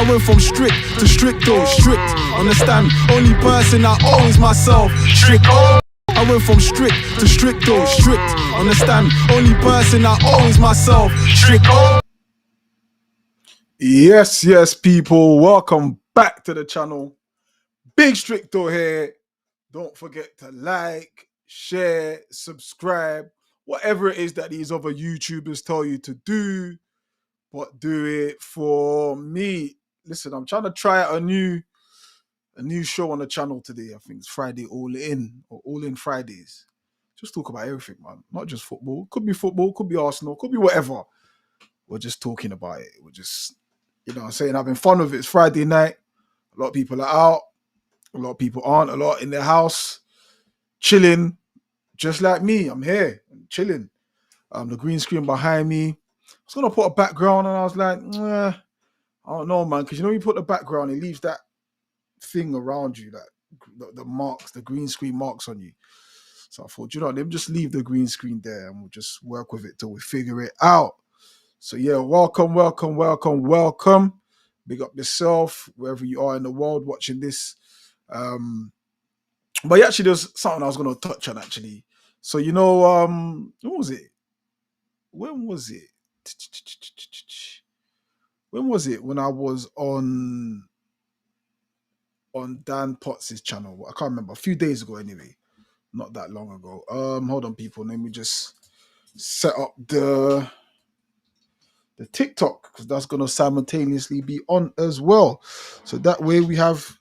I went from strict to stricto, strict. Understand? Only person I owe is myself. Strict. I went from strict to stricto, strict. Understand? Only person I owe is myself. Strict. Yes, people. Welcome back to the channel. Big Stricto here. Don't forget to like, share, subscribe, whatever it is that these other YouTubers tell you to do, but do it for me. Listen, I'm trying to try out a new show on the channel today. I think it's Friday All In or All In Fridays. Just talk about everything, man. Not just football. Could be football, could be Arsenal, could be whatever. We're just talking about it. We're just, you know what I'm saying, having fun with it. It's Friday night. A lot of people are out. A lot of people aren't. A lot in their house, chilling, just like me. I'm here, I'm chilling. The green screen behind me. I was gonna put a background, and I was like, I don't know, man, because you know you put the background, it leaves that thing around you, like the marks, the green screen marks on you. So I thought, you know, let me just leave the green screen there, and we'll just work with it till we figure it out. So yeah, welcome. Big up yourself wherever you are in the world watching this. But actually, there's something I was going to touch on actually. So you know, what was it? When was it? When was it? When I was on Dan Potts' channel. I can't remember. A few days ago, anyway. Not that long ago. Hold on, people. Let me just set up the TikTok, because that's going to simultaneously be on as well. So that way we have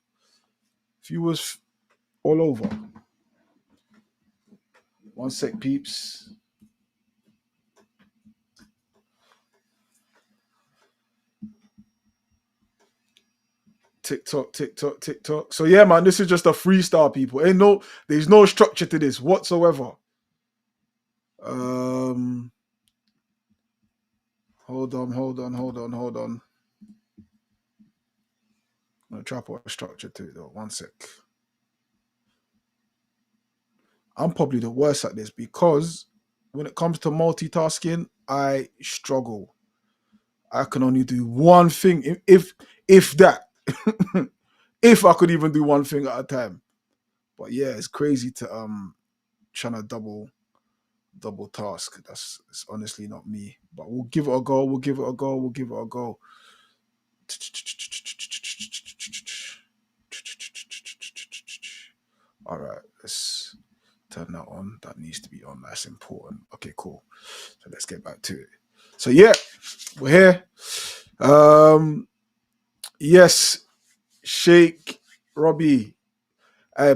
viewers all over. One sec, peeps. TikTok. So yeah, man, this is just a freestyle, people. There's no structure to this whatsoever. Hold on. I'm gonna try to put a structure to it though. One sec. I'm probably the worst at this because when it comes to multitasking, I struggle. I can only do one thing, if that. If I could even do one thing at a time. But yeah, it's crazy to trying to double task. It's honestly not me. But we'll give it a go. All right, let's turn that on. That needs to be on. That's important. Okay, cool. So let's get back to it. So yeah, we're here. Yes, Sheikh Robbie.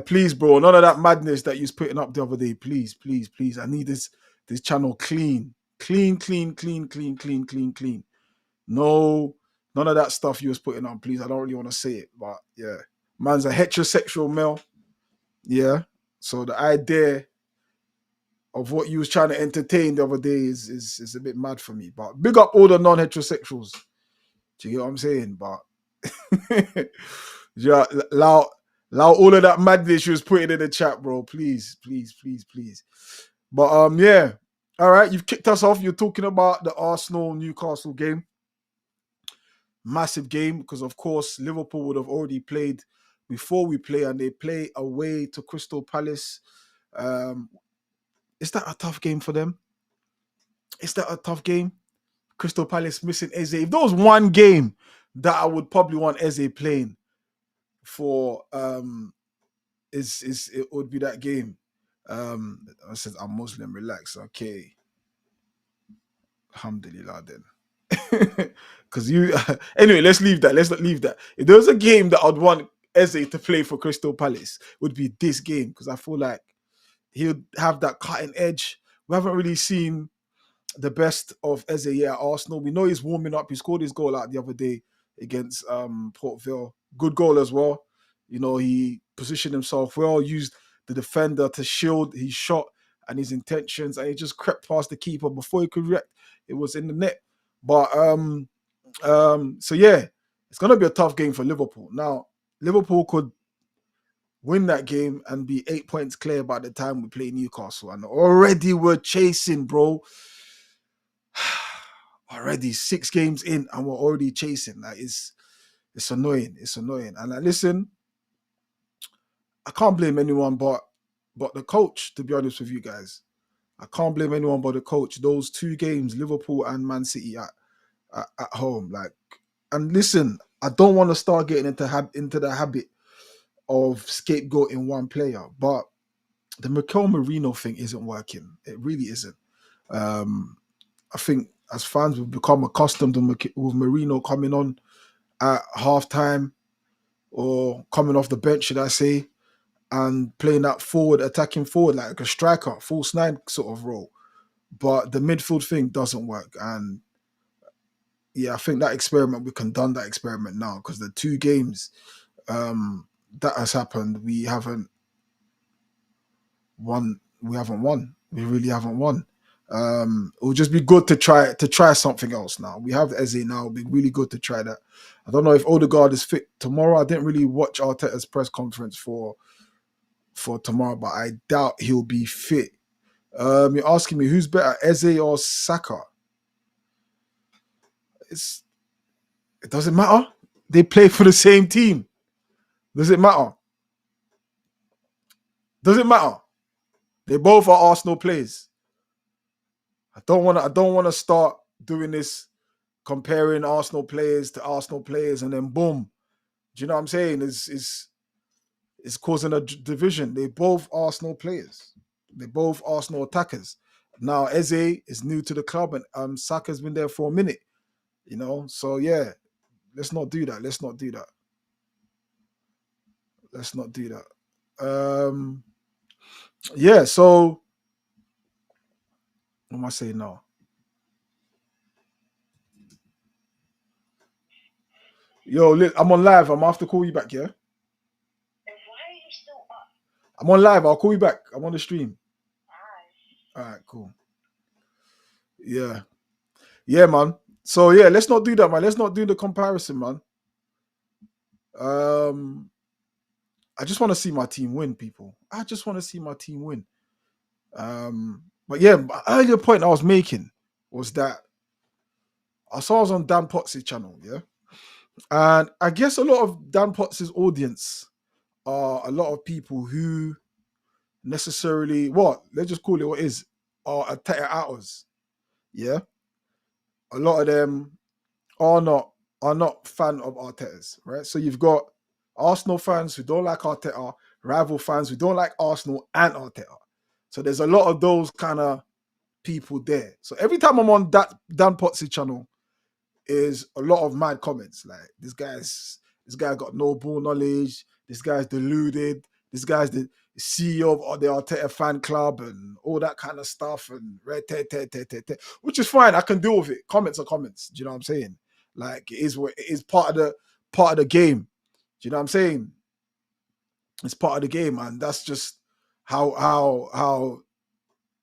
Please, bro, none of that madness that you was putting up the other day. Please. I need this channel clean. No, none of that stuff you was putting on, please. I don't really want to say it, but yeah. Man's a heterosexual male. Yeah. So the idea of what you was trying to entertain the other day is a bit mad for me. But big up all the non-heterosexuals. Do you get what I'm saying? But yeah, allow all of that madness you was putting in the chat, bro. Please. But yeah. All right, you've kicked us off. You're talking about the Arsenal-Newcastle game. Massive game, because of course Liverpool would have already played before we play, and they play away to Crystal Palace. Is that a tough game for them? Is that a tough game? Crystal Palace missing Eze. If there was one game that I would probably want Eze playing for, it would be that game. I said I'm Muslim, relax. Okay. Alhamdulillah then. Because anyway, let's leave that. Let's not leave that. If there was a game that I'd want Eze to play for Crystal Palace, it would be this game, because I feel like he'll have that cutting edge. We haven't really seen the best of Eze yet at Arsenal. We know he's warming up. He scored his goal out the other day against Port Vale. Good goal as well. You know, he positioned himself well, used the defender to shield his shot and his intentions, and he just crept past the keeper before he could react. It was in the net. But so yeah, it's gonna be a tough game for Liverpool. Now, Liverpool could win that game and be 8 points clear by the time we play Newcastle, and already we're chasing, bro. Already 6 games in, and we're already chasing. That is It's annoying. It's annoying. And listen, I can't blame anyone but the coach. To be honest with you guys, I can't blame anyone but the coach. Those two games, Liverpool and Man City at home, like. And listen, I don't want to start getting into the habit of scapegoating one player, but the Mikel Merino thing isn't working. It really isn't. Um, I think as fans we've become accustomed to with Merino coming on at halftime or coming off the bench, should I say, and playing that forward, attacking forward like a striker, false nine sort of role. But the midfield thing doesn't work. And yeah, I think that experiment, we can done that experiment now because the two games that has happened, we haven't won. We haven't won. We really haven't won. It would just be good to try something else now. We have Eze now. It'd be really good to try that. I don't know if Odegaard is fit tomorrow. I didn't really watch Arteta's press conference for tomorrow, but I doubt he'll be fit. You're asking me who's better, Eze or Saka? It doesn't matter. They play for the same team. Does it matter? Does it matter? They both are Arsenal players. I don't wanna start doing this, comparing Arsenal players to Arsenal players, and then boom. Do you know what I'm saying? It's causing a division. They both Arsenal players. They both Arsenal attackers. Now Eze is new to the club, and Saka's been there for a minute. So yeah, let's not do that. Let's not do that. Let's not do that. Yeah. So what am I saying now? Yo, I'm on live. I'm gonna have to call you back. Yeah, I'm on live. I'll call you back. I'm on the stream. All right, cool. Yeah, yeah, man. So yeah, let's not do that, man. Let's not do the comparison, man. Um, I just want to see my team win, people. I just want to see my team win. But yeah, earlier point I was making was that I saw I was on Dan Potts' channel, yeah, and I guess a lot of Dan Potts' audience are a lot of people who necessarily, what, let's just call it what it is, are attacker outers. Yeah, a lot of them are not fan of Arteta's, right? So you've got Arsenal fans who don't like Arteta, rival fans who don't like Arsenal and Arteta. So there's a lot of those kind of people there. So every time I'm on that Dan Potts channel, is a lot of mad comments like this guy got no ball knowledge. This guy's deluded. This guy's the CEO of the Arteta fan club and all that kind of stuff and which is fine. I can deal with it. Comments are comments. Do you know what I'm saying? Like it is part of the game. Do you know what I'm saying? It's part of the game, and that's just how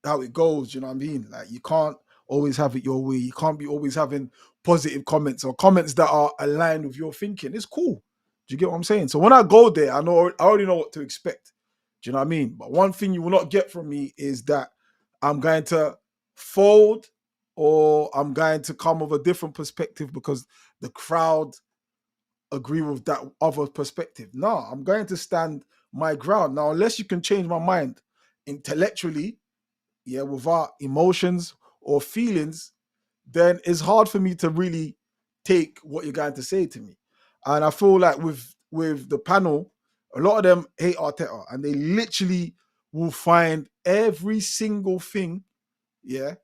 it goes. You know what I mean? Like you can't always have it your way. You can't be always having positive comments or comments that are aligned with your thinking. It's cool. Do you get what I'm saying? So when I go there, I already know what to expect. Do you know what I mean? But one thing you will not get from me is that I'm going to fold or I'm going to come with a different perspective because the crowd agree with that other perspective. No, I'm going to stand my ground. Now, unless you can change my mind intellectually, yeah, without emotions or feelings, then it's hard for me to really take what you're going to say to me. And I feel like with the panel, a lot of them hate Arteta, and they literally will find every single thing, yeah,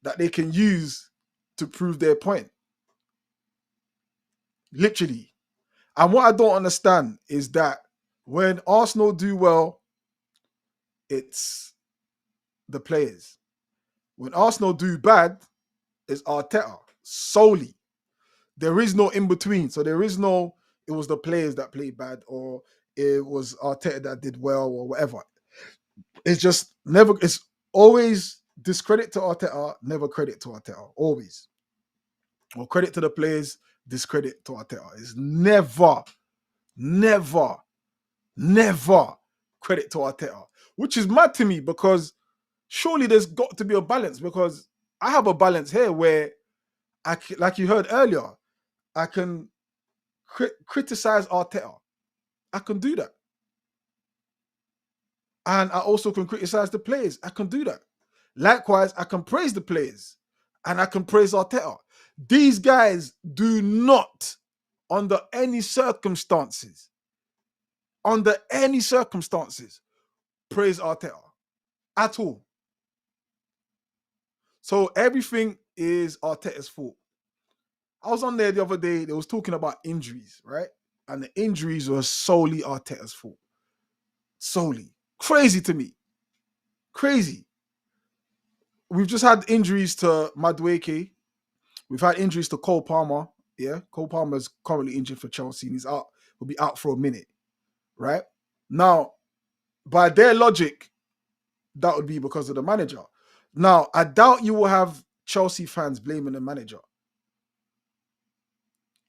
that they can use to prove their point. Literally. And what I don't understand is that when Arsenal do well, it's the players. When Arsenal do bad, it's Arteta solely. There is no in between. So there is no, it was the players that played bad or it was Arteta that did well or whatever. It's just never, it's always discredit to Arteta, never credit to Arteta. Always. Or credit to the players, discredit to Arteta. It's never, never, never credit to Arteta. Which is mad to me because surely there's got to be a balance because I have a balance here where like you heard earlier, I can criticize Arteta. I can do that. And I also can criticize the players. I can do that. Likewise, I can praise the players and I can praise Arteta. These guys do not, under any circumstances, praise Arteta at all. So everything is Arteta's fault. I was on there the other day, they was talking about injuries, right? And the injuries were solely Arteta's fault. Solely. Crazy to me. Crazy. We've just had injuries to Madueke. We've had injuries to Cole Palmer. Yeah, Cole Palmer's currently injured for Chelsea and he's out. Will be out for a minute, right? Now, by their logic, that would be because of the manager. Now, I doubt you will have Chelsea fans blaming the manager.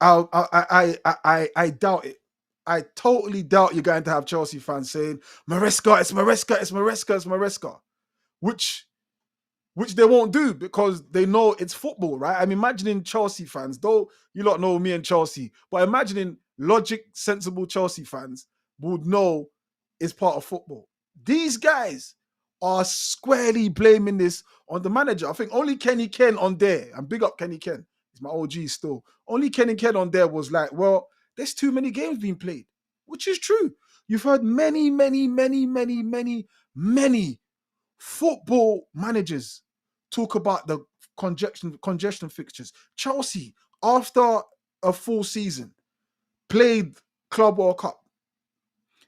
I doubt it. I totally doubt you're going to have Chelsea fans saying Maresca, it's Maresca, it's Maresca, it's Maresca, which they won't do because they know it's football, right? I'm imagining Chelsea fans, though you lot know me and Chelsea, but imagining logic, sensible Chelsea fans would know it's part of football. These guys are squarely blaming this on the manager. I think only Kenny Ken on there, and big up Kenny Ken, he's my OG still. Only Kenny Ken on there was like, well, there's too many games being played, which is true. You've heard many football managers talk about the congestion fixtures. Chelsea, after a full season, played Club World Cup.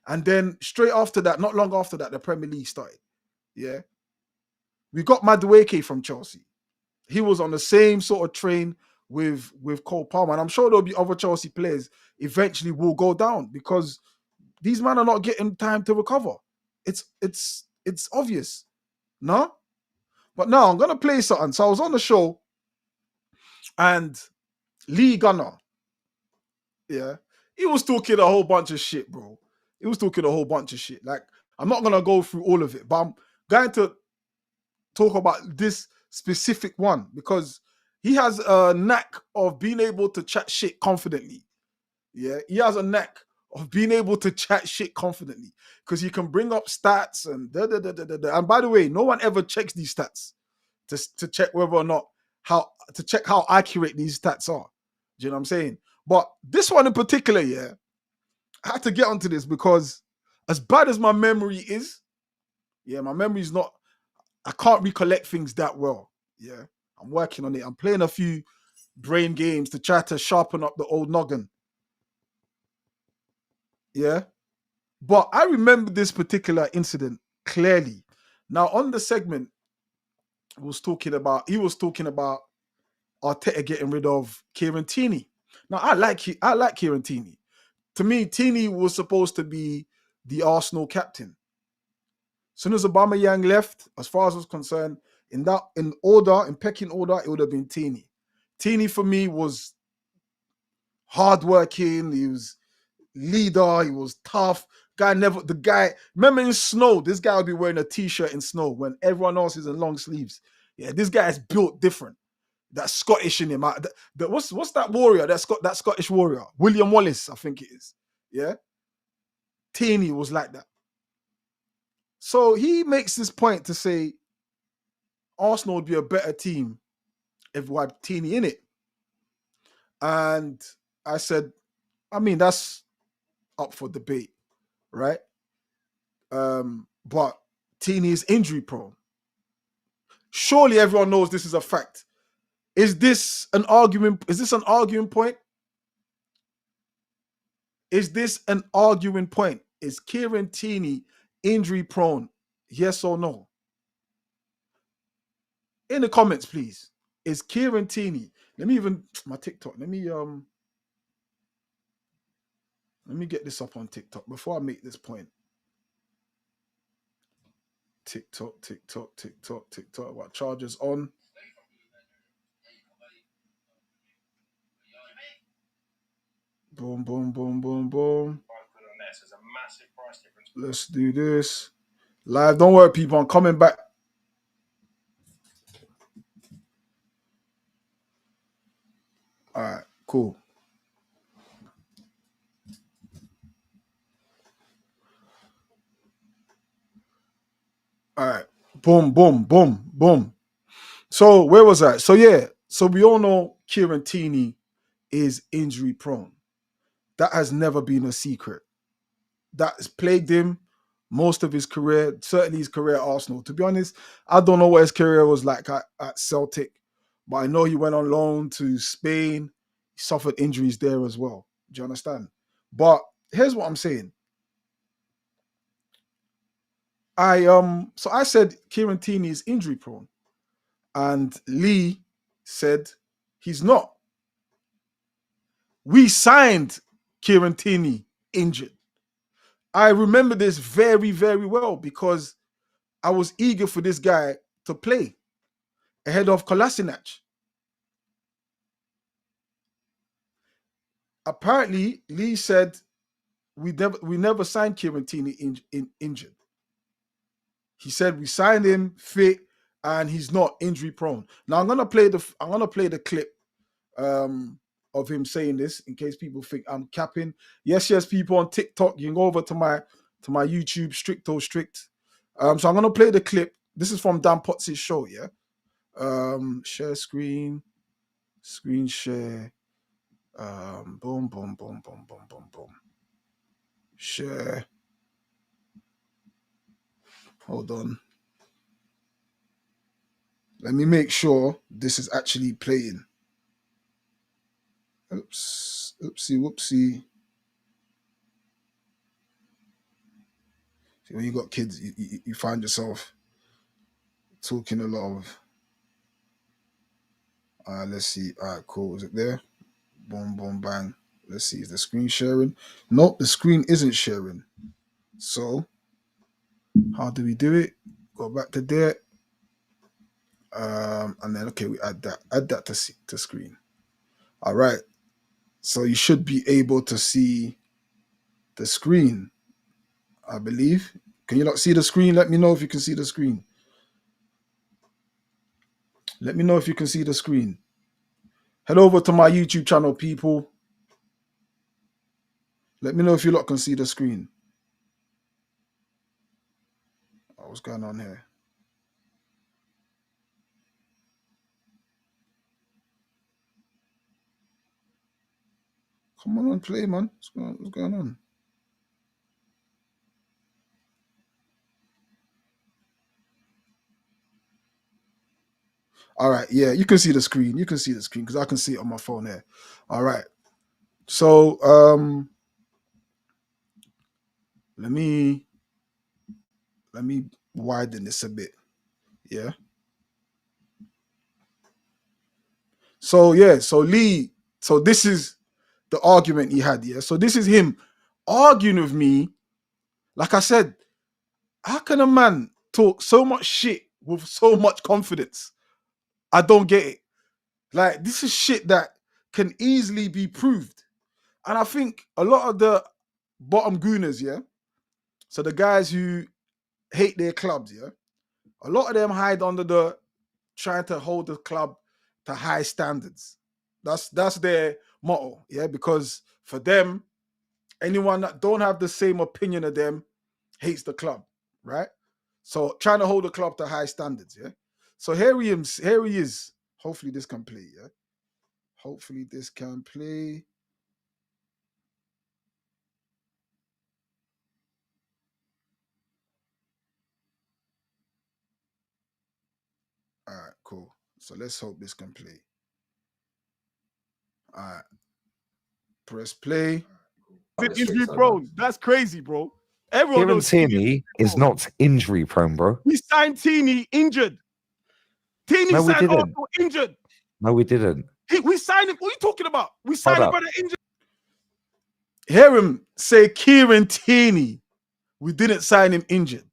And then straight after that, not long after that, the Premier League started. Yeah. We got Madueke from Chelsea. He was on the same sort of train with Cole Palmer. And I'm sure there'll be other Chelsea players eventually will go down because these men are not getting time to recover. It's obvious. No? But now I'm gonna play something. So I was on the show and Lee Gunner, yeah, he was talking a whole bunch of shit, bro. He was talking a whole bunch of shit. Like, I'm not gonna go through all of it, but I'm going to talk about this specific one because he has a knack of being able to chat shit confidently. Yeah, he has a knack of being able to chat shit confidently because he can bring up stats and da da da da da. Da. And by the way, no one ever checks these stats to check whether or not how accurate these stats are. Do you know what I'm saying? But this one in particular, yeah, I had to get onto this because as bad as my memory is, yeah, my memory is not, I can't recollect things that well. Yeah. I'm working on it. I'm playing a few brain games to try to sharpen up the old noggin. Yeah. But I remember this particular incident clearly. Now, on the segment, he was talking about Arteta getting rid of Kieran Tierney. Now, I like Kieran Tierney. To me, Tierney was supposed to be the Arsenal captain. As soon as Aubameyang left, as far as I was concerned, in pecking order, it would have been Tierney. Tierney for me was hardworking. He was leader. He was tough. Remember in snow, this guy would be wearing a t-shirt in snow when everyone else is in long sleeves. Yeah, this guy is built different. That Scottish in him. What's that warrior? That Scottish warrior, William Wallace, I think it is. Yeah, Tierney was like that. So he makes this point to say Arsenal would be a better team if we had Tierney in it. And I said, I mean, that's up for debate, right? But Tierney is injury prone. Surely everyone knows this is a fact. Is this an argument? Is this an arguing point? Is this an arguing point? Is Kieran Tierney injury prone? Yes or no? In the comments, please. Is Kieran Tierney? Let me even my TikTok. Let me get this up on TikTok before I make this point. TikTok. What charges on? Boom. Let's do this. Live. Don't worry, people. I'm coming back. All right, cool. All right. Boom, boom, boom, boom. So where was I? So yeah. So we all know Kieran Tierney is injury prone. That has never been a secret. That has plagued him most of his career, certainly his career at Arsenal. To be honest, I don't know what his career was like at Celtic, but I know he went on loan to Spain. He suffered injuries there as well. Do you understand? But here's what I'm saying. I said Kieran Tierney is injury prone, and Lee said he's not. We signed Kieran Tierney injured. I remember this very, very well because I was eager for this guy to play ahead of Kolasinac. Apparently, Lee said we never signed Kieran Tierney injured. He said we signed him fit and he's not injury prone. Now I'm gonna play the clip um, of him saying this in case people think I'm capping. Yes, people on TikTok, you can go over to my YouTube, Stricto Strict. So I'm gonna play the clip. This is from Dan Potts' show, yeah. Share screen share. Boom, boom, boom, boom, boom, boom, boom. Share. Hold on. Let me make sure this is actually playing. Oops. Oopsie whoopsie. See, when you got kids, you find yourself talking a lot of. Let's see. All right, cool. Is it there? Boom, boom, bang. Let's see. Is the screen sharing? Nope, the screen isn't sharing. So, how do we do it? Go back to there. And then, okay, we add that. Add that to screen. All right. So, you should be able to see the screen, I believe. Can you not see the screen? Let me know if you can see the screen. Let me know if you can see the screen. Head over to my YouTube channel, people. Let me know if you lot can see the screen. Oh, what's going on here? Come on, play, man. What's going on? All right, yeah, you can see the screen. You can see the screen because I can see it on my phone here. All right. So let me widen this a bit. Yeah. So yeah, so Lee, so this is the argument he had, yeah. So this is him arguing with me. Like I said, how can a man talk so much shit with so much confidence? I don't get it. Like this is shit that can easily be proved. And I think a lot of the bottom gooners, yeah. So the guys who hate their clubs, yeah. A lot of them hide under the trying to hold the club to high standards. That's their motto, yeah. Because for them, anyone that don't have the same opinion of them hates the club, right? So trying to hold the club to high standards, yeah. So here he is. Here he is. Hopefully this can play, yeah. Hopefully this can play. All right, cool. So let's hope this can play. All right, press play. Injury prone. That's crazy, bro. Everyone Kieran knows Tierney is Tierney injury is prone. not injury prone, bro. We signed Tierney injured. Tierney No, we signed didn't. Arsenal injured. No, we didn't. We signed him. What are you talking about? We signed him Hold by up. the injured. Hear him say Kieran Tierney. We didn't sign him injured.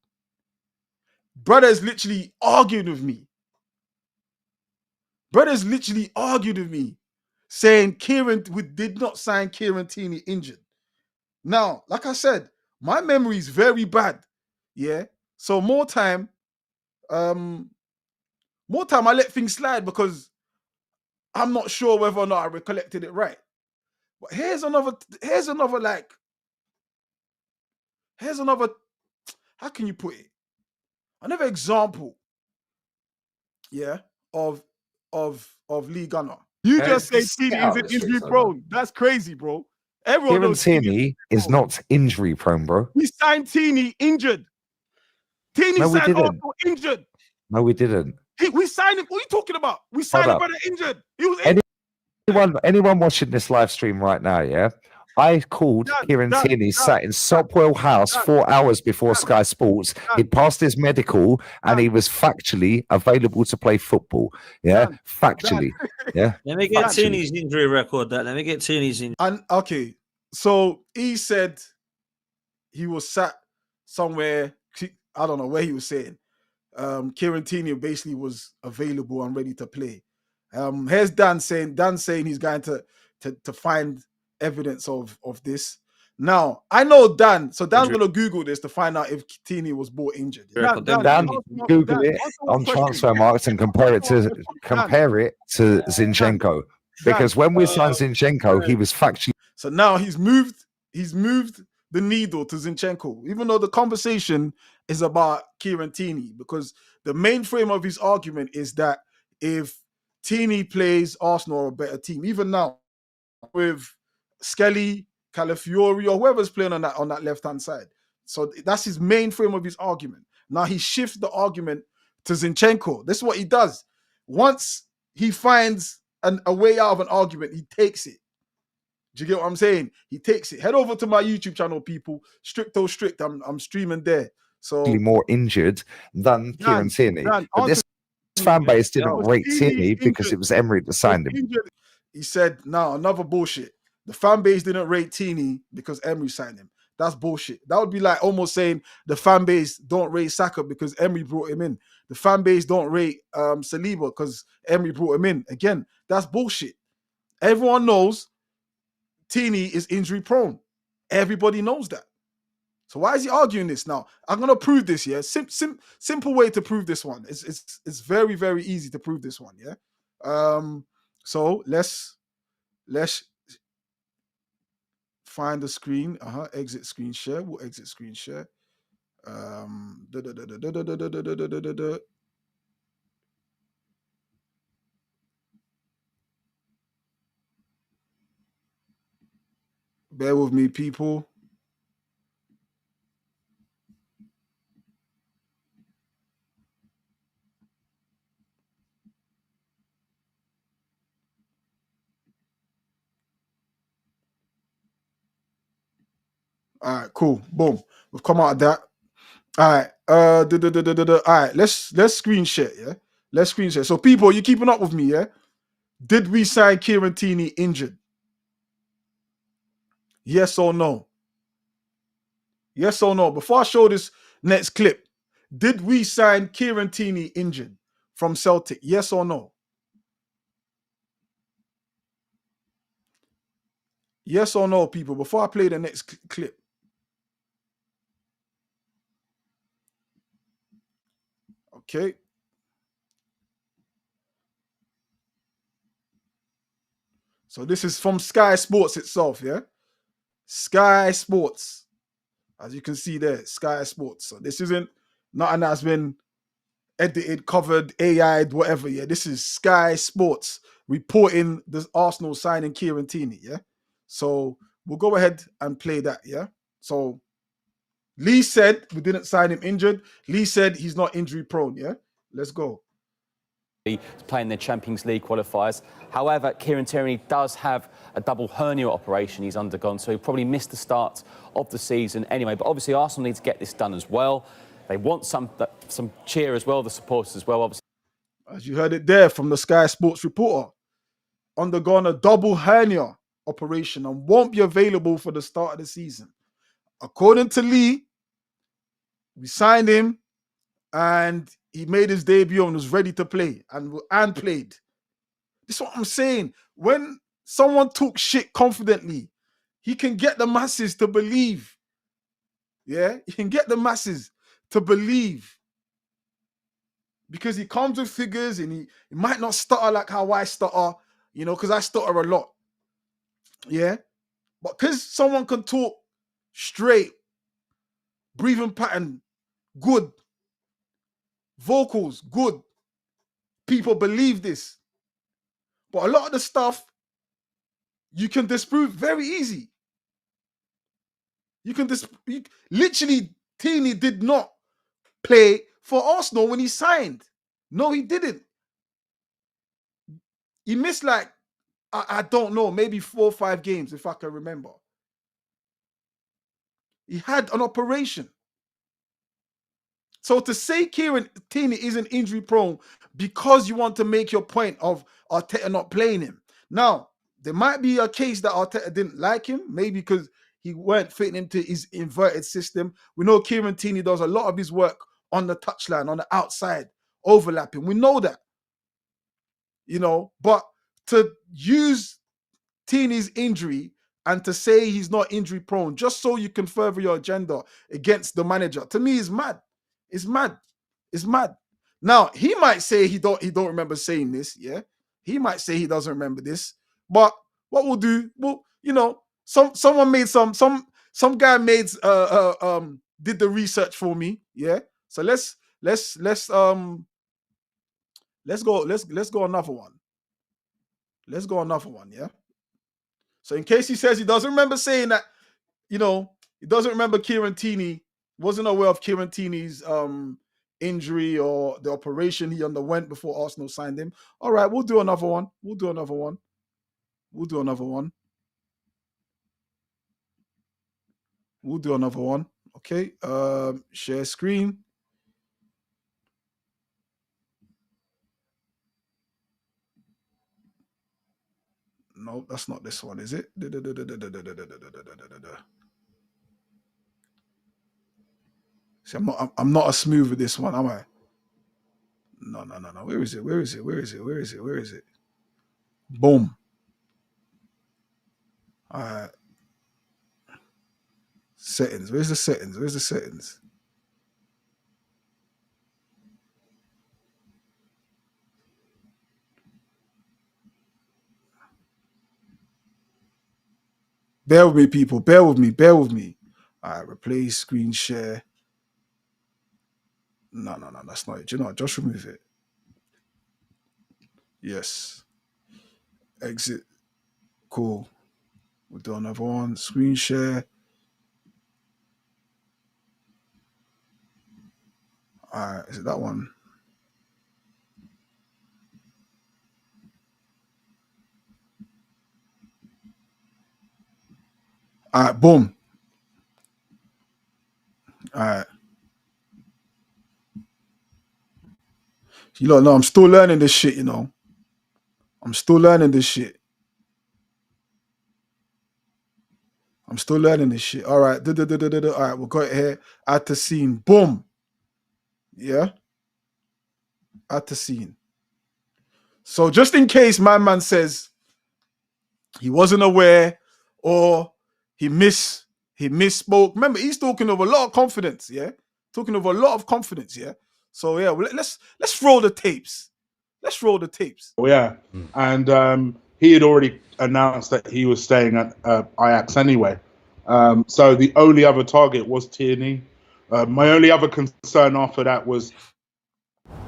Brother's literally argued with me. Brother's literally argued with me, saying we did not sign Kieran Tierney injured. Now, like I said, my memory is very bad. Yeah. So um, more time I let things slide because I'm not sure whether or not I recollected it right. But here's another how can you put it? Another example, yeah, of Lee Gunner. You Yeah, just say just Tierney get out isn't of this, injury Rick, prone. That's crazy, bro. Everyone Kieran knows Tierney Tierney is prone. not injury prone, bro. We signed Tierney injured. Tierney No, we signed didn't. Arsenal injured. No, we didn't. We signed him. What are you talking about? We signed him up. brother injured. He was injured. Anyone watching this live stream right now, yeah? I called Kieran Tierney, sat in Sopwell House 4 hours before Sky Sports. He'd passed his medical and he was factually available to play football. Yeah, factually. Yeah. Let me get Tierney's injury record. Let me get Tierney's injury. And okay, so he said he was sat somewhere. I don't know where he was saying. Kieran Tierney basically was available and ready to play. Here's Dan saying he's going to find evidence of this. Now I know Dan, so Dan's gonna Google this to find out if Tierney was bought injured. Dan, Google it on transfer markets and compare it to Zinchenko, because when we signed Zinchenko, he was factually. So now he's moved the needle to Zinchenko, even though the conversation is about Kieran Tierney, because the main frame of his argument is that if Tierney plays, Arsenal are a better team. Even now, with Skelly, Calafiori, or whoever's playing on that left-hand side. So that's his main frame of his argument. Now he shifts the argument to Zinchenko. This is what he does. Once he finds a way out of an argument, he takes it. Do you get what I'm saying? He takes it. Head over to my YouTube channel, people. Stricto Strict. I'm streaming there. So more injured than Kieran Tierney. But this fan base didn't rate Tierney because it was Emery that signed him. He said, no, another bullshit. The fan base didn't rate Tierney because Emery signed him. That's bullshit. That would be like almost saying the fan base don't rate Saka because Emery brought him in. The fan base don't rate Saliba because Emery brought him in. Again, that's bullshit. Everyone knows Tierney is injury prone. Everybody knows that. So why is he arguing this now? I'm gonna prove this. Yeah, simple way to prove this one. It's very, very easy to prove this one. Yeah. So let's find the screen. Exit screen share. We'll exit screen share. Bear with me, people. All right, cool. Boom. We've come out of that. All right. All right. Let's screen share. Yeah. Let's screen share. So, people, you keeping up with me? Yeah. Did we sign Kieran Tierney injured? Yes or no? Yes or no? Before I show this next clip, did we sign Kieran Tierney injured from Celtic? Yes or no? Yes or no, people? Before I play the next clip. Okay. So this is from Sky Sports itself, yeah? Sky Sports. As you can see there, Sky Sports. So this isn't nothing that's been edited, covered, AI'd, whatever, yeah? This is Sky Sports reporting the Arsenal signing Kieran Tierney, yeah? So we'll go ahead and play that, yeah? So Lee said we didn't sign him injured. Lee said he's not injury prone, yeah? Let's go. Playing the Champions League qualifiers. However, Kieran Tierney does have a double hernia operation he's undergone, so he'll probably miss the start of the season anyway. But obviously, Arsenal need to get this done as well. They want some cheer as well, the supporters as well, obviously. As you heard it there from the Sky Sports reporter, undergone a double hernia operation and won't be available for the start of the season. According to Lee, we signed him and he made his debut and was ready to play and played. This is what I'm saying. When someone talks shit confidently, he can get the masses to believe. Yeah, he can get the masses to believe. Because he comes with figures and he might not stutter like how I stutter, you know, because I stutter a lot. Yeah. But because someone can talk straight, breathing pattern, good, vocals, good. People believe this. But a lot of the stuff you can disprove very easy. You can literally, Tierney did not play for Arsenal when he signed. No, he didn't. He missed like, I don't know, maybe 4 or 5 games, if I can remember. He had an operation. So to say Kieran Tierney isn't injury prone because you want to make your point of Arteta not playing him. Now, there might be a case that Arteta didn't like him, maybe because he weren't fitting into his inverted system. We know Kieran Tierney does a lot of his work on the touchline, on the outside, overlapping. We know that. You know, but to use Tierney's injury and to say he's not injury prone just so you can further your agenda against the manager, to me is mad. It's mad. It's mad. Now, he might say he don't remember saying this, yeah? He might say he doesn't remember this. But what we'll do, well, you know, someone made some guy made did the research for me, yeah? So let's go another one. Let's go another one, yeah? So in case he says he doesn't remember saying that, you know, he doesn't remember Kieran Tierney, wasn't aware of Kieran Tierney's injury or the operation he underwent before Arsenal signed him. All right, we'll do another one. We'll do another one. We'll do another one. We'll do another one. Okay. Share screen. No, that's not this one, is it? See, I'm not as smooth with this one, am I? No. Where is it? Boom. All right. Settings. Where's the settings? Bear with me, people. Bear with me. All right, replace screen share. No, that's not it. You know what? Just remove it. Yes. Exit. Cool. We'll do another one. Screen share. All right, is it that one? All right, boom. All right. You know, no, I'm still learning this shit, you know. I'm still learning this shit. All right. All right, we'll go here. Add to scene. Boom. Yeah. Add to scene. So just in case my man says he wasn't aware or he misspoke. Remember, he's talking of a lot of confidence, yeah? Yeah. So yeah, well, let's roll the tapes. Oh, yeah. And he had already announced that he was staying at Ajax anyway. So the only other target was Tierney. My only other concern after that was...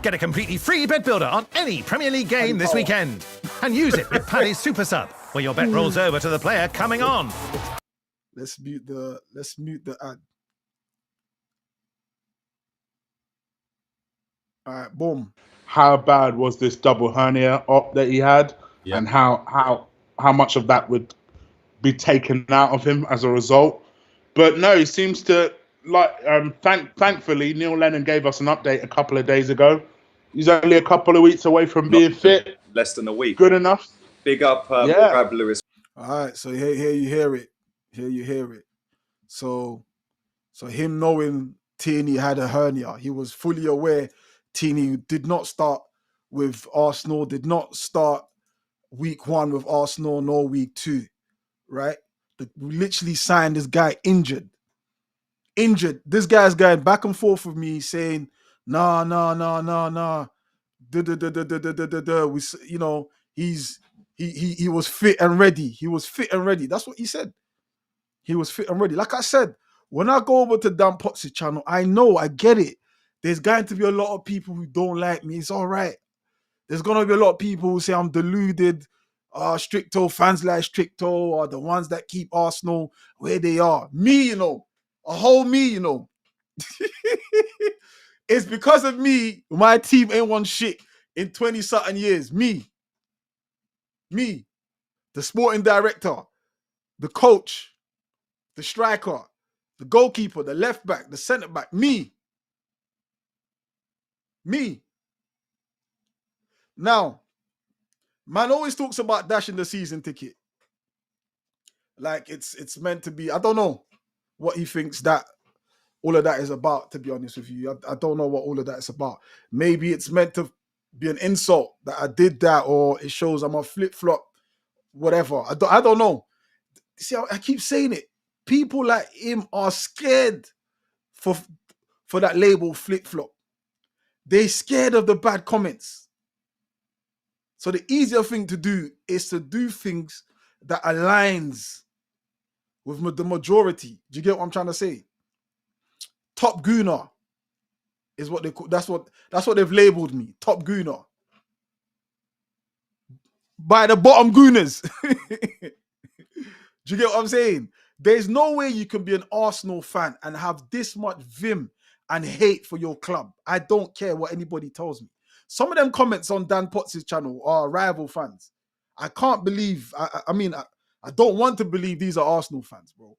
Get a completely free bet builder on any Premier League game this weekend. And use it with Paddy's Super Sub, where your bet rolls over to the player coming on. Let's mute the ad. All right, boom. How bad was this double hernia op that he had, and how much of that would be taken out of him as a result? But no, he seems to like. Thankfully, Neil Lennon gave us an update a couple of days ago. He's only a couple of weeks away from being fit. Less than a week. Good enough. Big up, Brad Lewis. All right, so here you hear it. So him knowing Tierney had a hernia, he was fully aware Tierney did not start with Arsenal, did not start week 1 with Arsenal, nor week 2, right? We literally signed this guy injured. This guy's going back and forth with me saying, nah. We, you know, he was fit and ready. That's what he said. He was fit and ready. Like I said, when I go over to Dan Potts' channel, I know, I get it. There's going to be a lot of people who don't like me. It's all right. There's going to be a lot of people who say I'm deluded. Stricto fans like Stricto are the ones that keep Arsenal where they are. Me, you know, a whole me, you know. It's because of me, my team ain't won shit in 20-something years. Me, the sporting director, the coach, the striker, the goalkeeper, the left back, the centre back, me. Now, man always talks about dashing the season ticket. Like it's meant to be. I don't know what he thinks that all of that is about, to be honest with you. I don't know what all of that is about. Maybe it's meant to be an insult that I did that, or it shows I'm a flip-flop, whatever. I don't know. See, I keep saying it. People like him are scared for that label flip-flop. They're scared of the bad comments. So the easier thing to do is to do things that aligns with the majority. Do you get what I'm trying to say? Top Gooner is what they call. That's what they've labeled me. Top Gooner. By the bottom Gooners. Do you get what I'm saying? There's no way you can be an Arsenal fan and have this much vim and hate for your club. I don't care what anybody tells me. Some of them comments on Dan Potts' channel are rival fans. I can't believe, I don't want to believe these are Arsenal fans, bro.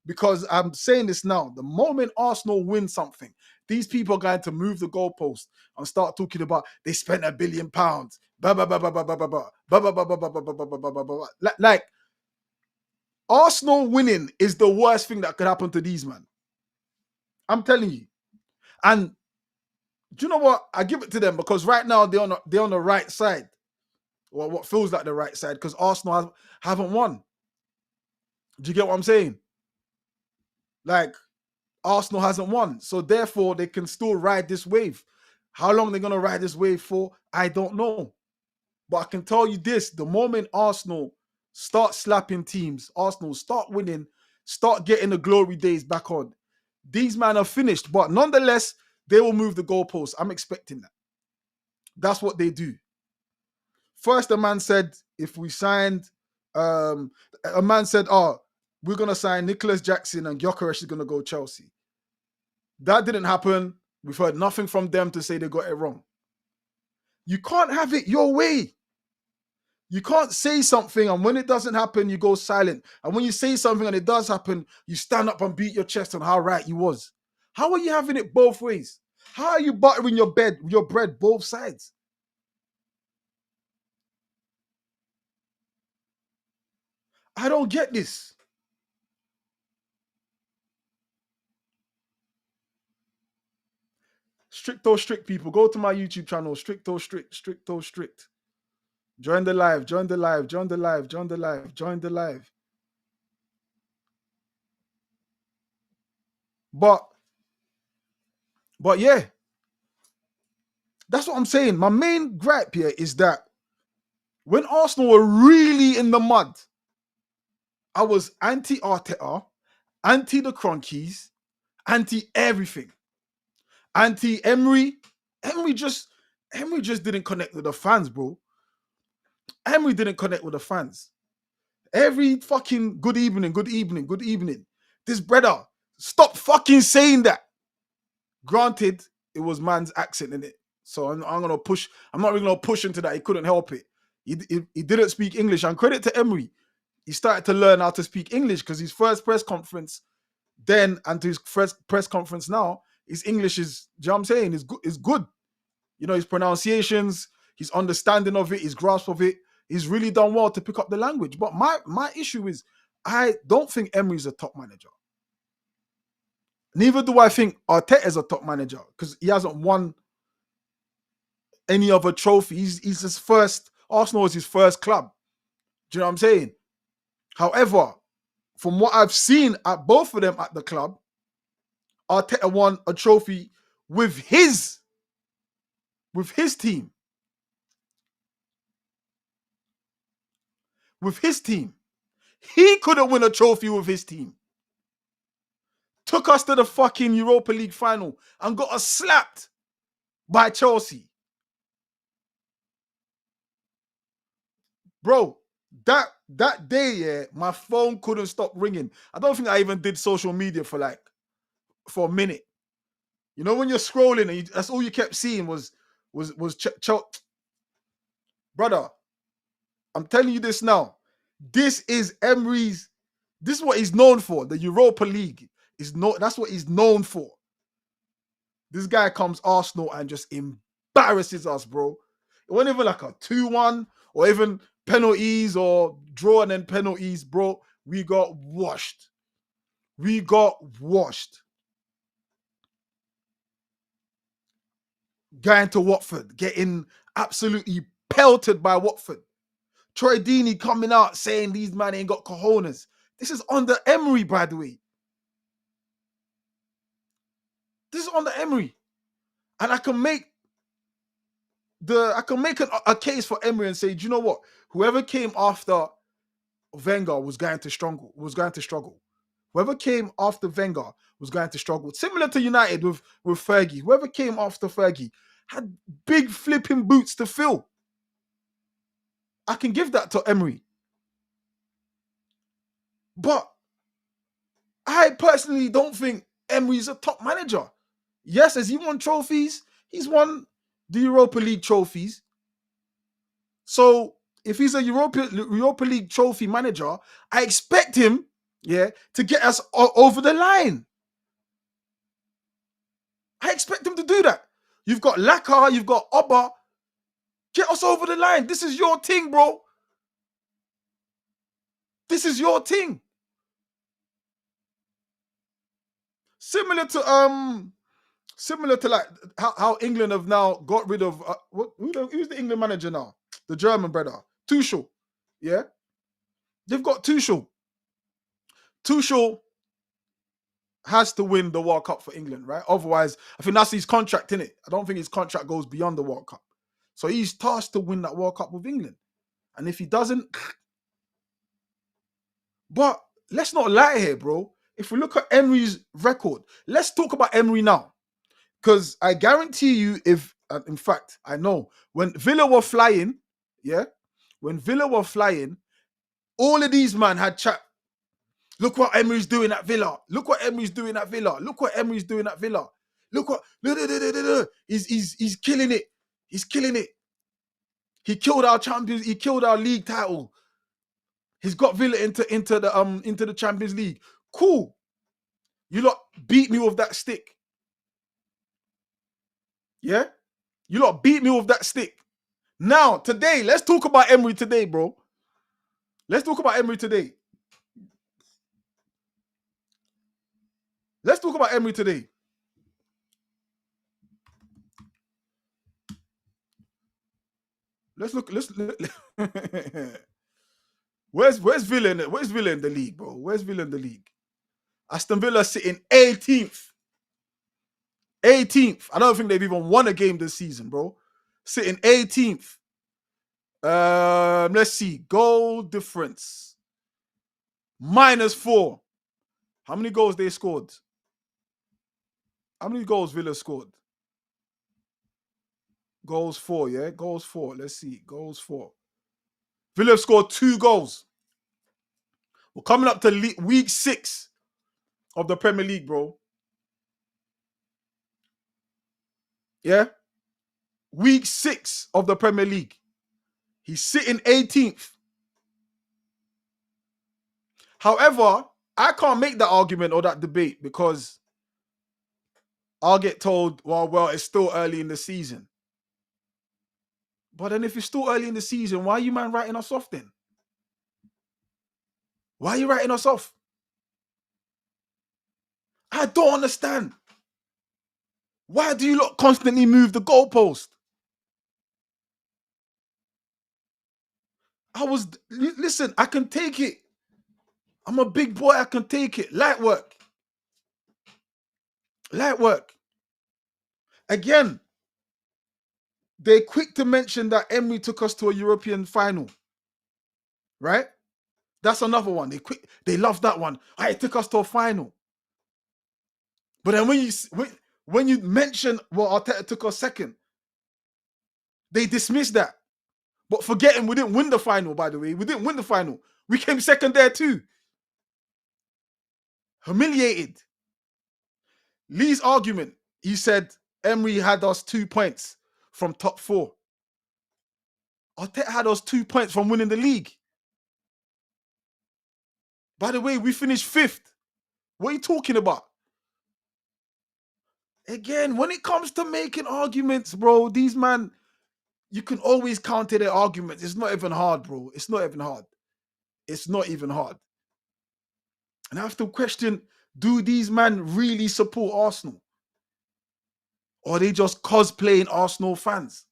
Because I'm saying this now, the moment Arsenal win something, these people are going to move the goalpost and start talking about they spent £1 billion. Like, Arsenal winning is the worst thing that could happen to these men. I'm telling you. And do you know what? I give it to them because right now they're on the right side. Or what feels like the right side, because Arsenal haven't won. Do you get what I'm saying? Like, Arsenal hasn't won. So therefore, they can still ride this wave. How long they're going to ride this wave for, I don't know. But I can tell you this, the moment Arsenal start slapping teams, Arsenal start winning, start getting the glory days back on, these men are finished. But nonetheless, they will move the goalposts. I'm expecting that. That's what they do. First, a man said, if we signed, a man said, we're going to sign Nicholas Jackson and Gyökeres is going to go Chelsea. That didn't happen. We've heard nothing from them to say they got it wrong. You can't have it your way. You can't say something and when it doesn't happen, you go silent. And when you say something and it does happen, you stand up and beat your chest on how right you was. How are you having it both ways? How are you buttering your bread both sides? I don't get this. Stricto Strict people, go to my YouTube channel, Stricto Strict. Join the live. But yeah, that's what I'm saying. My main gripe here is that when Arsenal were really in the mud, I was anti-Arteta, anti the Cronkies, anti everything. Anti Emery. Emery just didn't connect with the fans, bro. Emery didn't connect with the fans. Every fucking good evening. This brother, stop fucking saying that. Granted, it was man's accent in it. So I'm gonna push. I'm not really gonna push into that. He couldn't help it. He didn't speak English. And credit to Emery. He started to learn how to speak English because his first press conference then and to his first press conference now, his English is, do you know what I'm saying, is good. You know, his pronunciations, his understanding of it, his grasp of it, he's really done well to pick up the language. But my issue is, I don't think Emery's a top manager. Neither do I think Arteta's a top manager because he hasn't won any other trophy. He's his first, Arsenal is his first club. Do you know what I'm saying? However, from what I've seen at both of them at the club, Arteta won a trophy with his team. With his team. He couldn't win a trophy with his team. took us to the fucking Europa League final and got us slapped by Chelsea. Bro, that day, yeah, my phone couldn't stop ringing. I don't think I even did social media for a minute. You know, when you're scrolling and that's all you kept seeing was brother, I'm telling you this now. This is Emery's, this is what he's known for. The Europa League that's what he's known for. This guy comes Arsenal and just embarrasses us, bro. It wasn't even like a 2-1 or even penalties or draw and then penalties, bro. We got washed. We got washed. Going to Watford, getting absolutely pelted by Watford. Troy Deeney coming out saying these man ain't got cojones. This is under Emery, by the way. This is under Emery. And I can make a case for Emery and say, do you know what? Whoever came after Wenger was going to struggle. Whoever came after Wenger was going to struggle. Similar to United with Fergie. Whoever came after Fergie had big flipping boots to fill. I can give that to Emery. But I personally don't think Emery's a top manager. Yes, has he won trophies? He's won the Europa League trophies. So if he's a Europa League trophy manager, I expect him, to get us over the line. I expect him to do that. You've got Laka, you've got Oba. Get us over the line. This is your thing, bro. This is your thing. Similar to like how England have now got rid of who's the England manager now? The German brother, Tuchel. Yeah, they've got Tuchel. Tuchel has to win the World Cup for England, right? Otherwise, I think that's his contract, innit? I don't think his contract goes beyond the World Cup. So he's tasked to win that World Cup with England. And if he doesn't, but let's not lie here, bro. If we look at Emery's record, let's talk about Emery now. Because I guarantee you, in fact, I know, when Villa were flying, all of these men had chat. Look what Emery's doing at Villa. Look what Emery's doing at Villa. Look what Emery's doing at Villa. Look what, he's killing it. He's killing it. He killed our champions. He killed our league title. He's got Villa into the Champions League. Cool. You lot beat me with that stick. Yeah? You lot beat me with that stick. Now, today, let's talk about Emery today, bro. Let's talk about Emery today. Let's talk about Emery today. Let's look. Where's Villa in the league, bro? Where's Villa in the league? Aston Villa sitting 18th. 18th. I don't think they've even won a game this season, bro. Sitting 18th. Let's see. Goal difference. -4. How many goals they scored? How many goals Villa scored? Goals 4, yeah? Goals 4. Let's see. Goals 4. Villa have scored 2 goals. We're coming up to week 6 of the Premier League, bro. Yeah? Week 6 of the Premier League. He's sitting 18th. However, I can't make that argument or that debate because I'll get told, well, it's still early in the season. But then if it's still early in the season, why are you, man, writing us off then? Why are you writing us off? I don't understand. Why do you lot constantly move the goalpost? Listen, I can take it. I'm a big boy, I can take it. Light work. Light work. Again, they're quick to mention that Emery took us to a European final. Right? That's another one. They love that one. It took us to a final. But then when you mention, well, Arteta took us second, they dismiss that. But forgetting we didn't win the final, by the way. We didn't win the final. We came second there too. Humiliated. Lee's argument, he said Emery had us 2 points from top 4. Arteta had us 2 points from winning the league. By the way, we finished 5th. What are you talking about? Again, when it comes to making arguments, bro, these man, you can always counter their arguments. It's not even hard, bro. It's not even hard. It's not even hard. And I have to question, do these men really support Arsenal? Or are they just cosplaying Arsenal fans?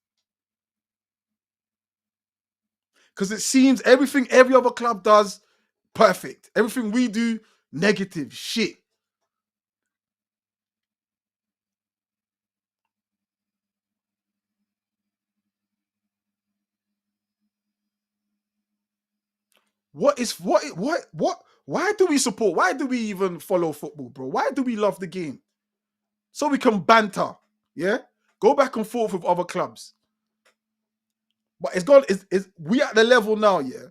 Because it seems everything every other club does, perfect. Everything we do, negative, shit. Why do we support? Why do we even follow football, bro? Why do we love the game? So we can banter, yeah? Go back and forth with other clubs. But we at the level now, yeah,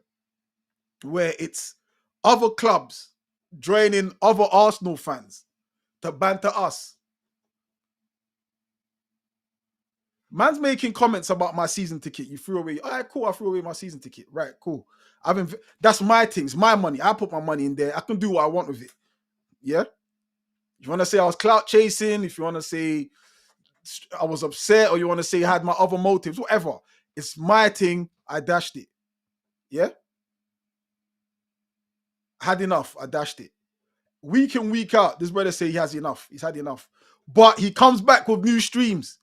where it's other clubs joining other Arsenal fans to banter us. Man's making comments about my season ticket. You threw away. All right, cool. I threw away my season ticket. Right, cool. That's my things, my money. I put my money in there. I can do what I want with it. Yeah? If you want to say I was clout chasing, if you want to say I was upset, or you want to say I had my other motives, whatever. It's my thing. I dashed it. Yeah? I had enough. I dashed it. Week in, week out, this brother say he has enough. He's had enough. But he comes back with new streams.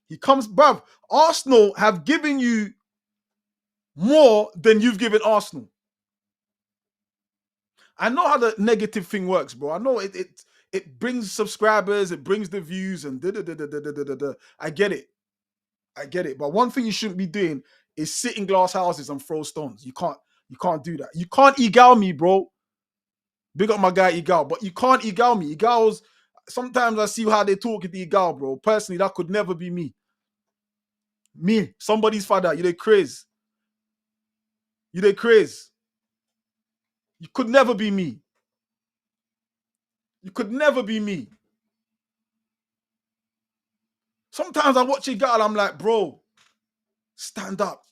Bruv, Arsenal have given you more than you've given Arsenal. I know how the negative thing works, bro. I know it brings subscribers, it brings the views, and da-da-da-da-da-da-da-da. I get it. But one thing you shouldn't be doing is sit in glass houses and throw stones. You can't do that. You can't egal me, bro. Big up my guy Egal, but you can't egal me. Egal's, sometimes I see how they talk at the Egal, bro. Personally, that could never be me. Me, somebody's father. You they crazy. You could never be me. You could never be me. Sometimes I watch Egal, I'm like, bro, stand up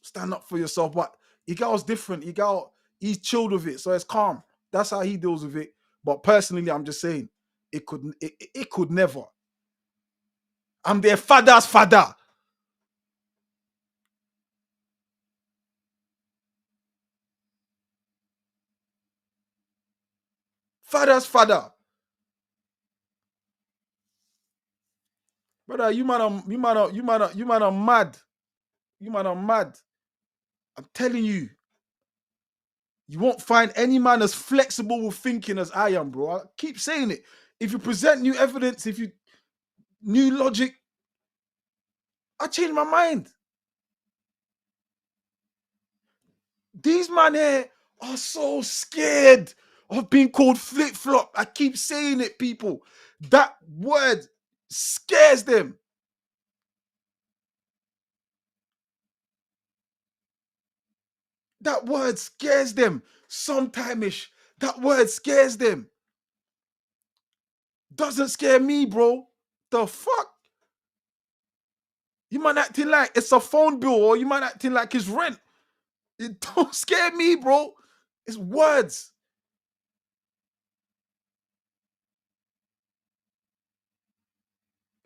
for yourself. But Egal's different. Egal, he's chilled with it, so it's calm. That's how he deals with it. But personally, I'm just saying, it could never. I'm their father's father. Father's father. Brother, you man are mad. You man are mad. I'm telling you. You won't find any man as flexible with thinking as I am, bro. I keep saying it. If you present new evidence, new logic, I change my mind. These men here are so scared of being called flip-flop. I keep saying it, people. That word scares them. That word scares them. Sometime-ish. That word scares them. Doesn't scare me, bro. The fuck? You man acting like it's a phone bill, or you man acting like it's rent. It don't scare me, bro. It's words.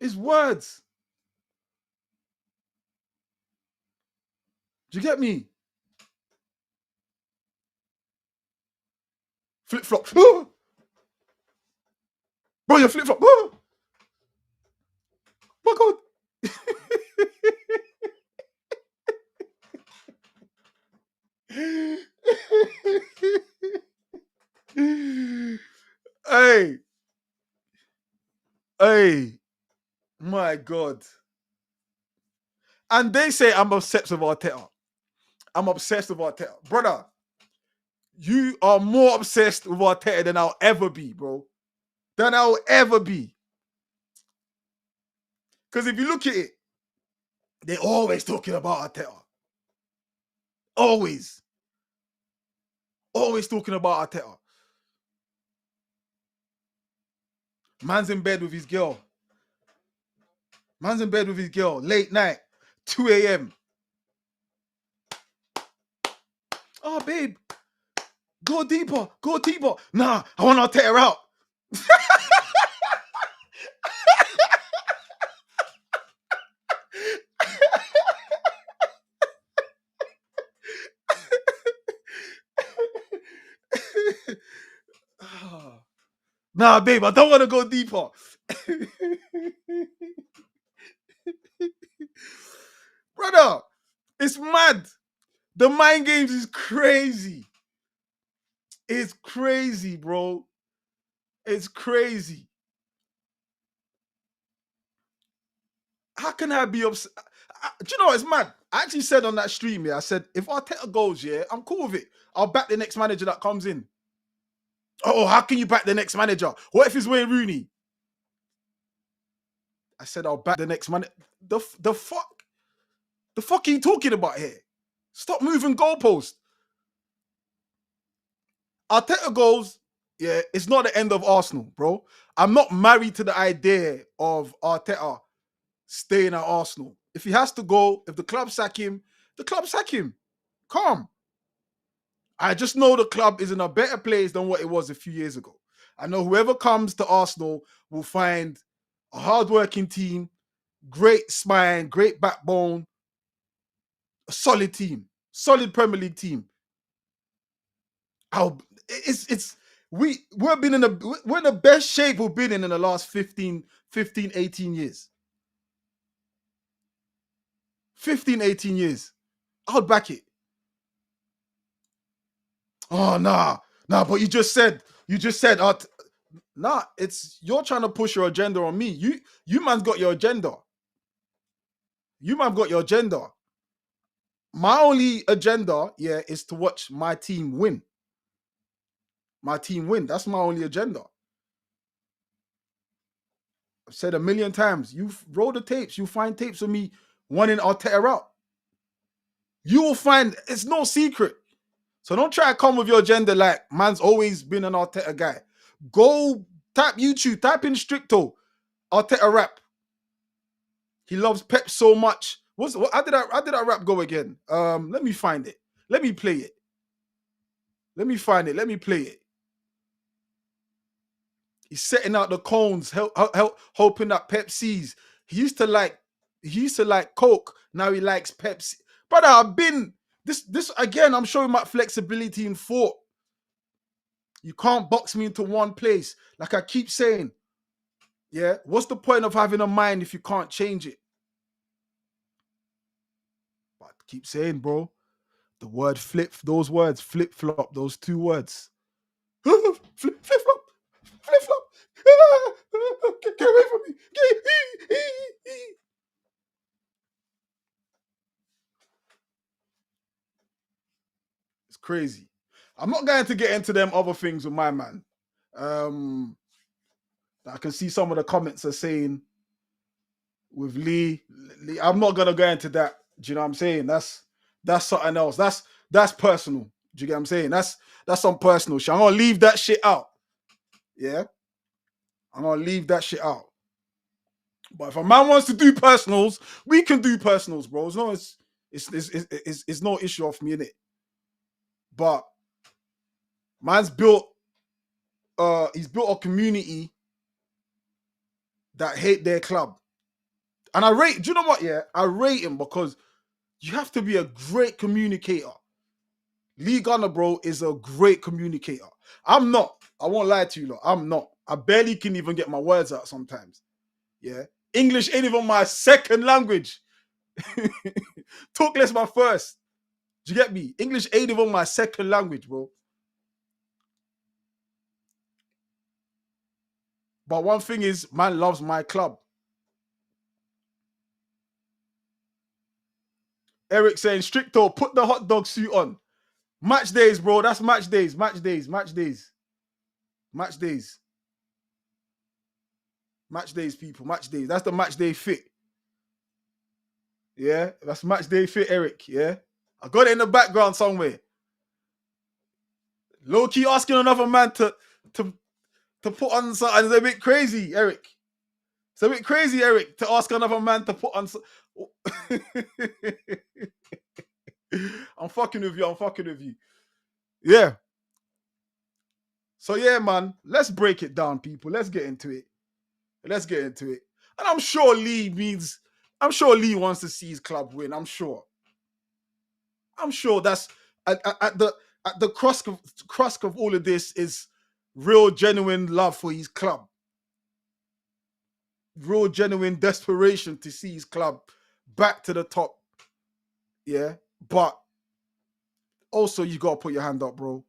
It's words. Do you get me? Flip-flop. Bro, you're flip-flop. My God. Hey, my God. And they say I'm obsessed with Arteta. I'm obsessed with Arteta. Brother, you are more obsessed with Arteta than I'll ever be, bro. Than I'll ever be. Because if you look at it, they're always talking about Arteta. Always. Always talking about Arteta. Man's in bed with his girl. Man's in bed with his girl. Late night. 2 a.m. Oh, babe. Go deeper. Go deeper. Nah, I want to Arteta out. Nah, babe, I don't want to go deeper. Brother, it's mad. The mind games is crazy. It's crazy, bro. It's crazy. How can I be upset? Do you know, it's mad. I actually said on that stream, I said, if Arteta goes, I'm cool with it. I'll back the next manager that comes in. Oh, how can you back the next manager? What if it's Wayne Rooney? I said, I'll back the next manager. The fuck? The fuck are you talking about here? Stop moving goalposts. Arteta goes, it's not the end of Arsenal, bro. I'm not married to the idea of Arteta staying at Arsenal. If he has to go, if the club sack him, the club sack him. Calm. I just know the club is in a better place than what it was a few years ago. I know whoever comes to Arsenal will find a hardworking team, great spine, great backbone, a solid team, solid Premier League team. We're in the best shape we've been in the last 15, 18 years. 15, 18 years. I'll back it. Oh, nah, but you just said, nah, you're trying to push your agenda on me. You man's got your agenda. You man got your agenda. My only agenda, is to watch my team win. My team win. That's my only agenda. I've said a million times, you roll the tapes, you find tapes of me wanting Arteta out. You will find, it's no secret. So don't try to come with your agenda like man's always been an Arteta guy. Go type YouTube, type in Stricto, Arteta rap. He loves Pep so much. How did that rap go again? Let me find it. Let me play it. Let me find it. Let me play it. He's setting out the cones, hoping that Pep sees. He used to like Coke. Now he likes Pepsi. Brother, I've been this again. I'm showing my flexibility in thought. You can't box me into one place. Like I keep saying, what's the point of having a mind if you can't change it? But I keep saying, bro, the word those words, flip-flop, those two words. Flip-flop. Flip-flop. Get away from me. It's crazy. I'm not going to get into them other things with my man. I can see some of the comments are saying with Lee, I'm not going to go into that. Do you know what I'm saying? That's something else. That's personal. Do you get what I'm saying? That's some personal shit. I'm going to leave that shit out. Yeah? I'm going to leave that shit out. But if a man wants to do personals, we can do personals, bro. It's no issue off me, innit? But man's built he's built a community that hate their club. And I rate, do you know what? I rate him because you have to be a great communicator. Lee Gunner, bro, is a great communicator. I'm not. I won't lie to you, lot. I'm not. I barely can even get my words out sometimes. Yeah. English ain't even my second language. Talk less my first. Do you get me? English ain't even my second language, bro. But one thing is, man loves my club. Eric saying, Stricto, put the hot dog suit on. Match days, bro. That's match days. Match days. Match days. Match days. Match days, people. Match days. That's the match day fit. Yeah, that's match day fit, Eric. Yeah, I got it in the background somewhere. Low key asking another man to put on something is a bit crazy, Eric. It's a bit crazy, Eric, to ask another man to put on. I'm fucking with you. I'm fucking with you. Yeah. So yeah, man, let's break it down, people. Let's get into it. Let's get into it. And I'm sure Lee wants to see his club win. I'm sure that's at the crust of all of this is real, genuine love for his club. Real, genuine desperation to see his club back to the top. Yeah. But also, you got to put your hand up, bro.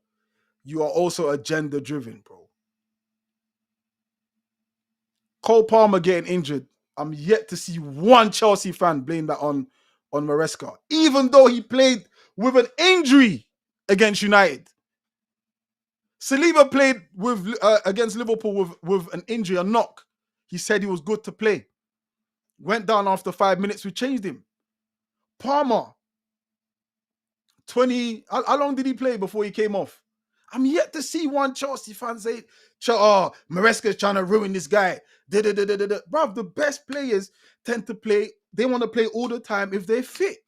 You are also agenda driven, bro. Cole Palmer getting injured. I'm yet to see one Chelsea fan blame that on Maresca, even though he played with an injury against United. Saliba played with against Liverpool with an injury, a knock. He said he was good to play. Went down after 5 minutes. We changed him. Palmer, how long did he play before he came off? I'm yet to see one Chelsea fan say, "Oh, Maresca's trying to ruin this guy." Bruv, the best players tend to play. They want to play all the time if they're fit.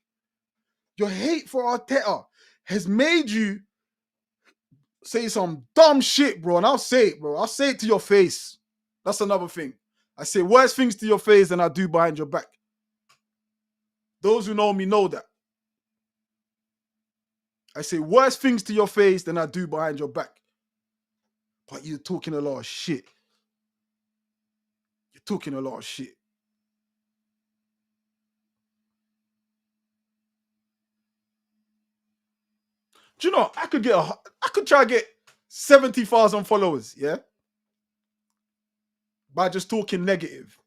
Your hate for Arteta has made you say some dumb shit, bro. And I'll say it, bro. I'll say it to your face. That's another thing. I say worse things to your face than I do behind your back. Those who know me know that. I say worse things to your face than I do behind your back. But you're talking a lot of shit. You're talking a lot of shit. Do you know, I could try to get 70,000 followers, yeah? By just talking negative.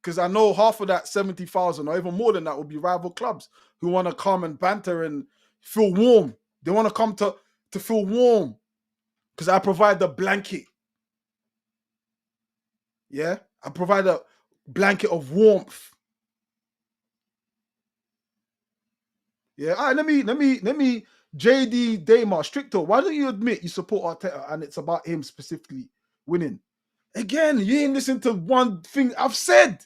Because I know half of that 70,000 or even more than that would be rival clubs who want to come and banter and feel warm. They want to come to feel warm because I provide the blanket. Yeah? I provide a blanket of warmth. Yeah. All right, let me JD Damar, Stricto, why don't you admit you support Arteta and it's about him specifically winning? Again, you ain't listened to one thing I've said.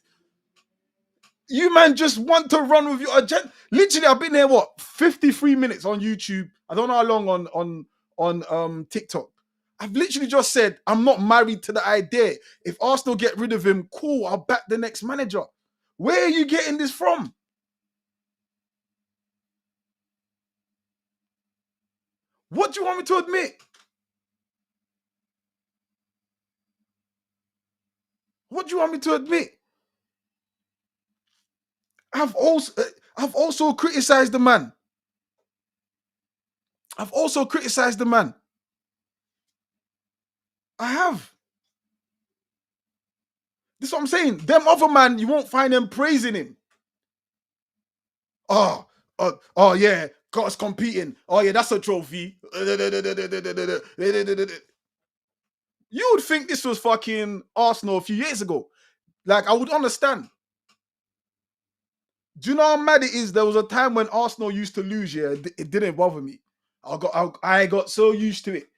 You man just want to run with your agenda. Literally, I've been here 53 minutes on YouTube. I don't know how long on TikTok. I've literally just said I'm not married to the idea. If Arsenal get rid of him, cool, I'll back the next manager. Where are you getting this from? What do you want me to admit? What do you want me to admit? I've also criticized the man. I've also criticized the man. I have. This is what I'm saying. Them other man, you won't find them praising him. Oh yeah, got us competing. Oh yeah, that's a trophy. You would think this was fucking Arsenal a few years ago. Like, I would understand. Do you know how mad it is? There was a time when Arsenal used to lose, yeah, it didn't bother me. I got so used to it.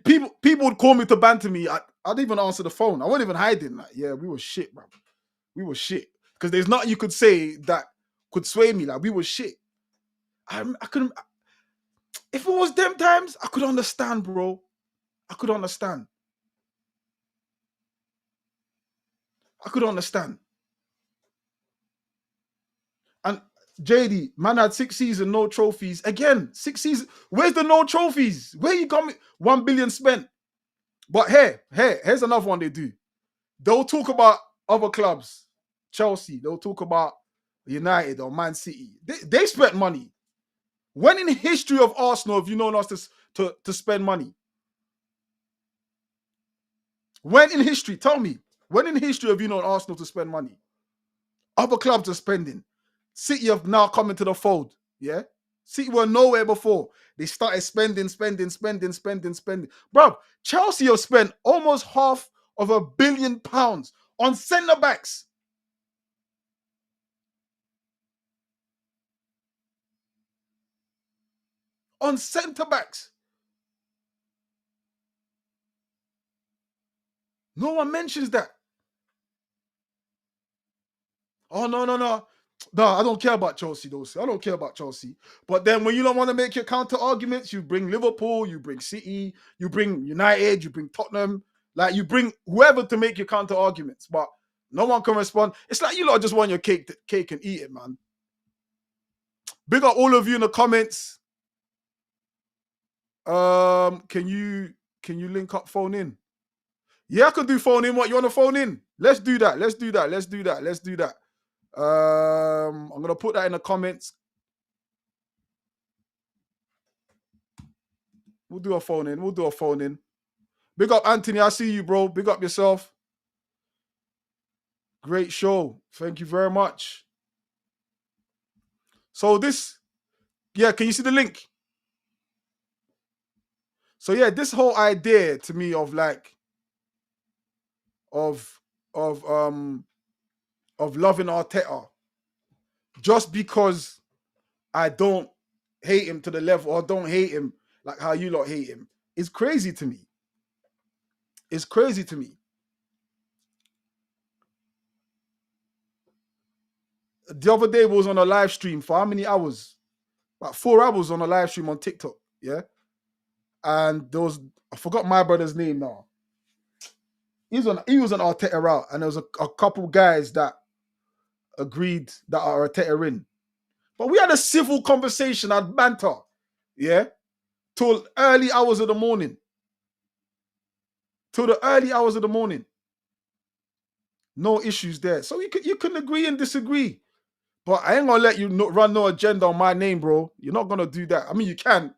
People would call me to banter me. I'd even answer the phone. I wasn't even hiding. Like, yeah, we were shit, bro. We were shit. Because there's nothing you could say that could sway me. Like, we were shit. I couldn't. If it was them times, I could understand, bro. I could understand. I could understand. And JD, man had 6 seasons, no trophies. Again, 6 seasons. Where's the no trophies? Where you got me? 1 billion spent. But here's another one they do. They'll talk about other clubs, Chelsea. They'll talk about United or Man City. They spent money. When in the history of Arsenal have you known us to spend money? When in history, tell me, when in history have you known Arsenal to spend money? Other clubs are spending. City have now come into the fold, yeah? City were nowhere before. They started spending. Bro, Chelsea have spent almost £500 million on centre-backs. on centre backs. No one mentions that. Oh, no. No, I don't care about Chelsea, though. I don't care about Chelsea. But then when you don't want to make your counter arguments, you bring Liverpool, you bring City, you bring United, you bring Tottenham. Like, you bring whoever to make your counter arguments. But no one can respond. It's like you lot just want your cake and eat it, man. Big up all of you in the comments. Can you link up phone in? Yeah, I could do phone in. What, you want to phone in? Let's do that. I'm gonna put that in the comments. We'll do a phone in. Big up Anthony, I see you, bro. Big up yourself. Great show. Thank you very much. So this, yeah, can you see the link? So yeah, this whole idea to me of like of loving Arteta just because I don't hate him to the level or don't hate him like how you lot hate him is crazy to me. It's crazy to me. The other day we was on a live stream for how many hours? About 4 hours on a live stream on TikTok, yeah? And there was, I forgot my brother's name now. He was an Arteta route, and there was a couple guys that agreed that are Arteta in. But we had a civil conversation at banter, yeah? Till the early hours of the morning. No issues there. So you can agree and disagree. But I ain't gonna let you run no agenda on my name, bro. You're not gonna do that. I mean, you can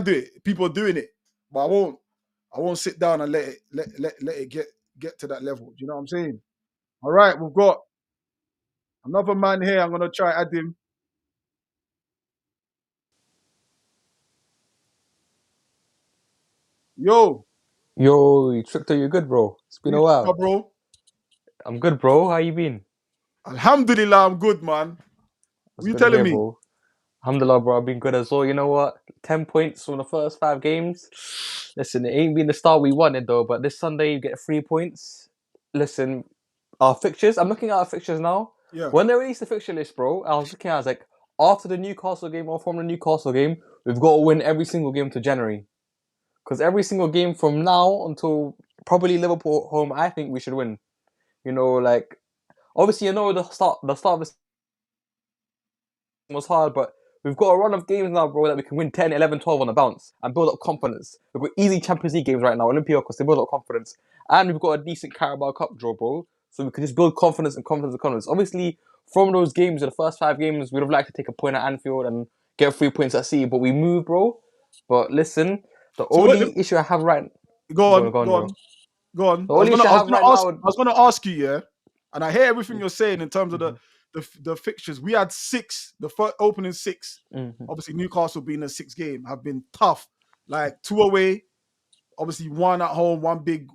do it. People are doing it, but I won't sit down and let it get to that level. Do you know what I'm saying? All right, we've got another man here. I'm gonna try add him. Yo, Trictor, you good, bro? It's been a while. Bro. I'm good, bro. How you been? Alhamdulillah, I'm good, man. What you telling me? Bro. Alhamdulillah, bro. I've been good as well. You know what? 10 points from the first 5 games. Listen, it ain't been the start we wanted, though. But this Sunday, you get 3 points. Listen, our fixtures. I'm looking at our fixtures now. Yeah. When they released the fixture list, bro, I was like, after the Newcastle game or from the Newcastle game, we've got to win every single game to January. Because every single game from now until probably Liverpool home, I think we should win. You know, like, obviously, you know, the start of the season was hard, but we've got a run of games now, bro, that we can win 10, 11, 12 on the bounce and build up confidence. We've got easy Champions League games right now, Olympiacos, they build up confidence. And we've got a decent Carabao Cup draw, bro. So we can just build confidence. Obviously, from those games, the first 5 games, we'd have liked to take a point at Anfield and get 3 points at City, but we moved, bro. But listen, the only issue I have right now... Go on. I was going to ask you, yeah, and I hear everything you're saying in terms of the fixtures. We had 6, the first opening 6. Obviously, Newcastle being a 6th game have been tough. Like 2 away, obviously 1 at home, one big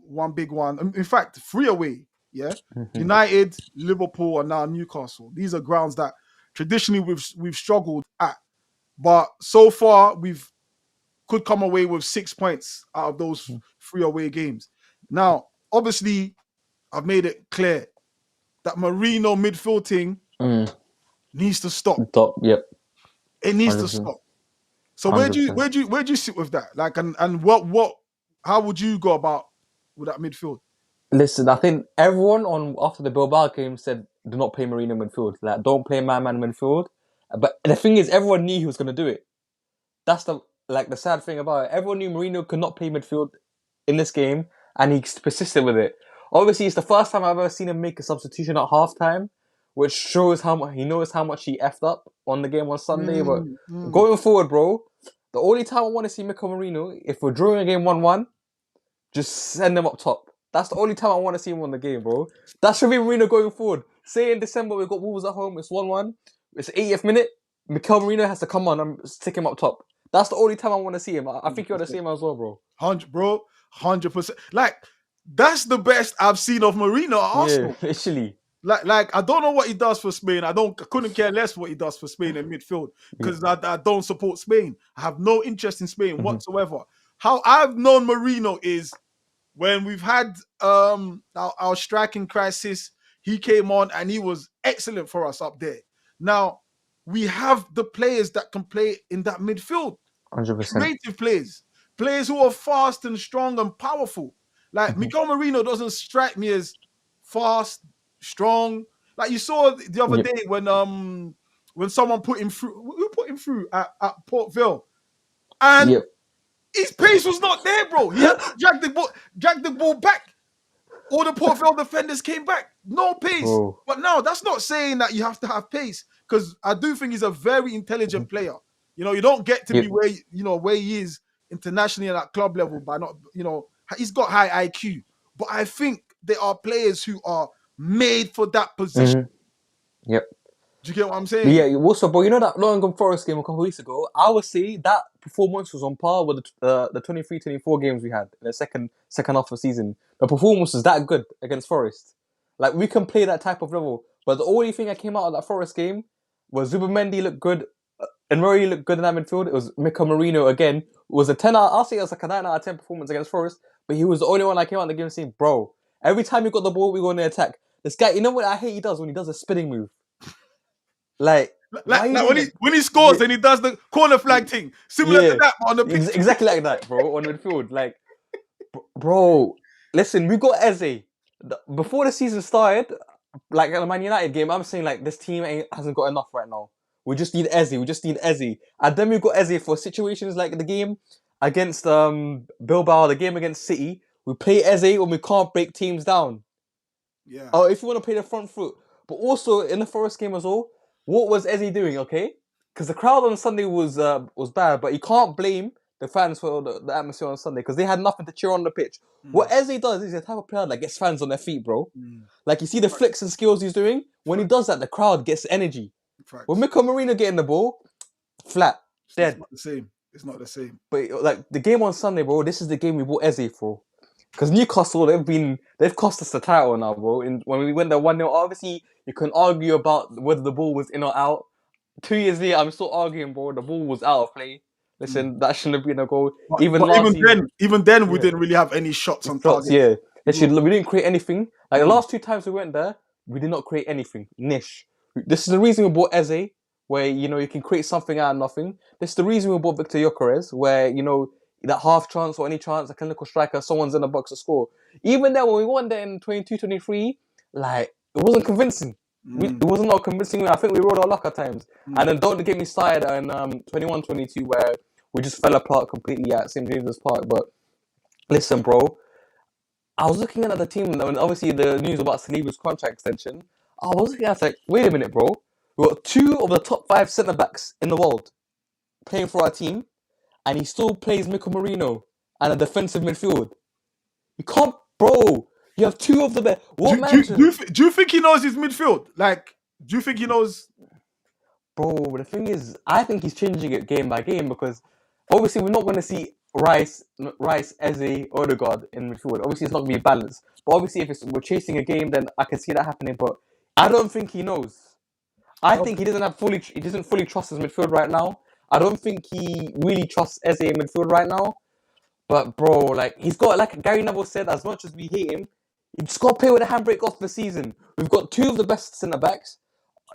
one. In fact, 3 away. Yeah, United, Liverpool, and now Newcastle. These are grounds that traditionally we've struggled at, but so far could come away with 6 points out of those 3 away games. Now, obviously, I've made it clear that Mourinho midfield thing needs to stop. Yep. It needs to stop. So where do you sit with that? Like, and how would you go about with that midfield? Listen, I think everyone after the Bilbao game said, do not play Mourinho midfield. Like, don't play man midfield. But the thing is, everyone knew he was going to do it. That's the sad thing about it. Everyone knew Mourinho could not play midfield in this game, and he persisted with it. Obviously, it's the first time I've ever seen him make a substitution at halftime, which shows how much he knows how much he effed up on the game on Sunday. But going forward, bro, the only time I want to see Mikel Mourinho, if we're drawing a game 1-1, just send him up top. That's the only time I want to see him on the game, bro. That should be Mourinho going forward. Say in December we've got Wolves at home, it's 1-1, it's 80th minute, Mikel Mourinho has to come on and stick him up top. That's the only time I want to see him. I think you want to see him as well, bro. 100%. Like, that's the best I've seen of Mourinho at Arsenal. Yeah, literally. Like I don't know what he does for Spain. I couldn't care less what he does for Spain in midfield because I don't support Spain. I have no interest in Spain whatsoever. How I've known Mourinho is when we've had our striking crisis, he came on and he was excellent for us up there. Now we have the players that can play in that midfield. 100%. Creative players who are fast and strong and powerful. Like Miguel Marino doesn't strike me as fast, strong. Like you saw the other day when someone put him through. Who put him through at Port Vale? And his pace was not there, bro. He had to drag the ball back. All the Port Vale defenders came back. No pace. But now that's not saying that you have to have pace, because I do think he's a very intelligent player. You know, you don't get to be where he is internationally at that club level by not, he's got high IQ. But I think there are players who are made for that position. Yep. Do you get what I'm saying? Yeah, also, bro, you know that Nottingham Forest game a couple of weeks ago? I would say that performance was on par with the 23-24 games we had in the second half of the season. The performance was that good against Forest. Like, we can play that type of level. But the only thing that came out of that Forest game was Zubimendi looked good, and Murray looked good in that midfield. It was Mika Marino again. It was a 10 out, I'll say it was like a 9 out of 10 performance against Forest, but he was the only one that came out in the game saying, bro, every time you got the ball, we go on the attack. This guy, you know what I hate he does when he does a spinning move? Like when he scores and he does the corner flag thing, similar to that, but on the pitch. Exactly like that, bro, on midfield. Like, bro, listen, we got Eze. Before the season started, like at the Man United game, I'm saying like this team hasn't got enough right now. We just need Eze. And then we got Eze for situations like the game against Bilbao, the game against City. We play Eze when we can't break teams down. Yeah. Oh, if you want to play the front foot. But also in the Forest game as well, what was Eze doing, okay? Because the crowd on Sunday was bad, but you can't blame the fans for the atmosphere on Sunday because they had nothing to cheer on the pitch. What Eze does is the type of player that gets fans on their feet, bro. Like, you see the flicks and skills he's doing? When he does that, the crowd gets energy. When Mika Marino getting the ball, flat, dead. It's not the same. But like the game on Sunday, bro, this is the game we bought Eze for. Because Newcastle, they've cost us the title now, bro. When we went there 1-0, obviously you can argue about whether the ball was in or out. 2 years later, I'm still arguing, bro. The ball was out of play. Listen, that shouldn't have been a goal. Even then, we didn't really have any shots on target. Yeah, we didn't create anything. Like the last 2 times we went there, we did not create anything. Niche. This is the reason we bought Eze, where you can create something out of nothing. This is the reason we bought Victor Gyökeres, where that half chance or any chance, a clinical striker, someone's in the box to score. Even then, when we won there in 22-23, like, it wasn't convincing. It wasn't a convincing win. I think we rode our luck at times. And then don't get me started in 21-22, where we just fell apart completely at St. James's Park. But listen, bro, I was looking at the team, and obviously the news about Saliba's contract extension. I was looking at like, wait a minute, bro. We got 2 of the top 5 centre-backs in the world playing for our team, and he still plays Mika Marino and a defensive midfield. You can't, bro. You have 2 of the best. Do you think he knows his midfield? Like, do you think he knows? Bro, the thing is, I think he's changing it game by game because obviously we're not going to see Rice, Eze, Odegaard in midfield. Obviously, it's not going to be balanced. But obviously, if we're chasing a game, then I can see that happening. But I don't think he knows. I think he doesn't fully trust his midfield right now. I don't think he really trusts Eze in midfield right now. But bro, like he's got, like Gary Neville said, as much as we hate him, he's got to play with a handbrake off the season. We've got 2 of the best centre backs,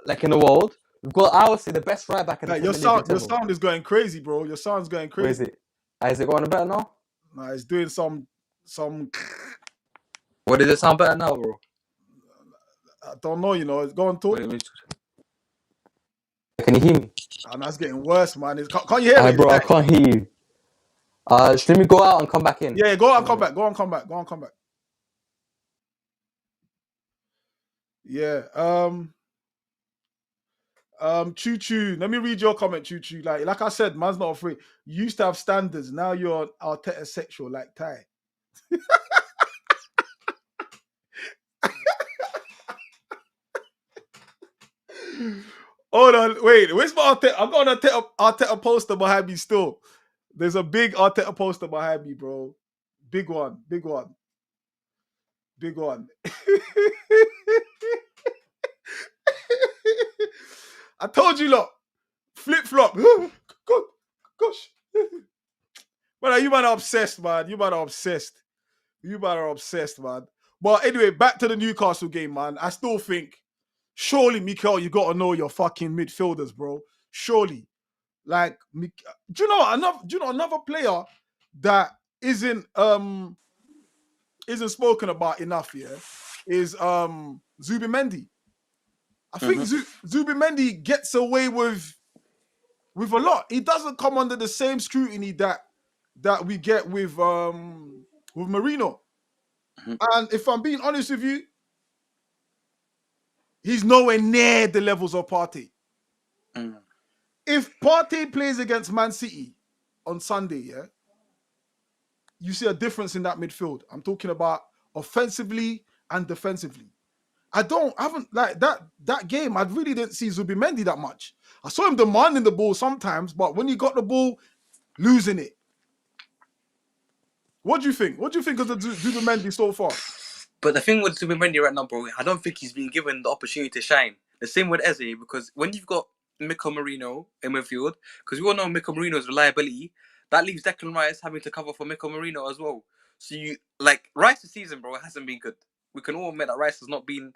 like in the world. We've got, I would say, the best right back in the Premier League. Your sound is going crazy, bro. Your sound's going crazy. Where is it? Is it going better now? Nah, it's doing some. What does it sound better now, bro? I don't know. It's going to. Can you hear me? And that's getting worse, man. Can't you hear me? Bro, I can't hear you. Let me go out and come back in. Yeah, go out and come back. Go on, come back. Yeah. Choo Choo. Let me read your comment, Choo Choo. Like I said, man's not afraid. You used to have standards. Now you're Arteta sexual, like Ty. Hold on, wait. Where's my Arteta? I've got an Arteta poster behind me still. There's a big Arteta poster behind me, bro. Big one. I told you, lot. Flip flop. God, gosh. Man, you man are obsessed, man. You man are obsessed. You man are obsessed, man. But anyway, back to the Newcastle game, man. I still think, surely, Mikel, you got to know your fucking midfielders, bro. Surely. Like, do you know another player that isn't spoken about enough, yeah, is Zubimendi. I think Zubimendi gets away with a lot. He doesn't come under the same scrutiny that we get with Marino. And if I'm being honest with you, he's nowhere near the levels of Partey. If Partey plays against Man City on Sunday, yeah, you see a difference in that midfield. I'm talking about offensively and defensively. I haven't like that game. I really didn't see Zubimendi that much. I saw him demanding the ball sometimes, but when he got the ball, losing it. What do you think? What do you think of the Zubimendi so far? But the thing with Zubimendi right now, bro, I don't think he's been given the opportunity to shine. The same with Eze, because when you've got Mikel Merino in midfield, because we all know Mikel Merino's reliability, that leaves Declan Rice having to cover for Mikel Merino as well. So Rice this season, bro, hasn't been good. We can all admit that Rice has not been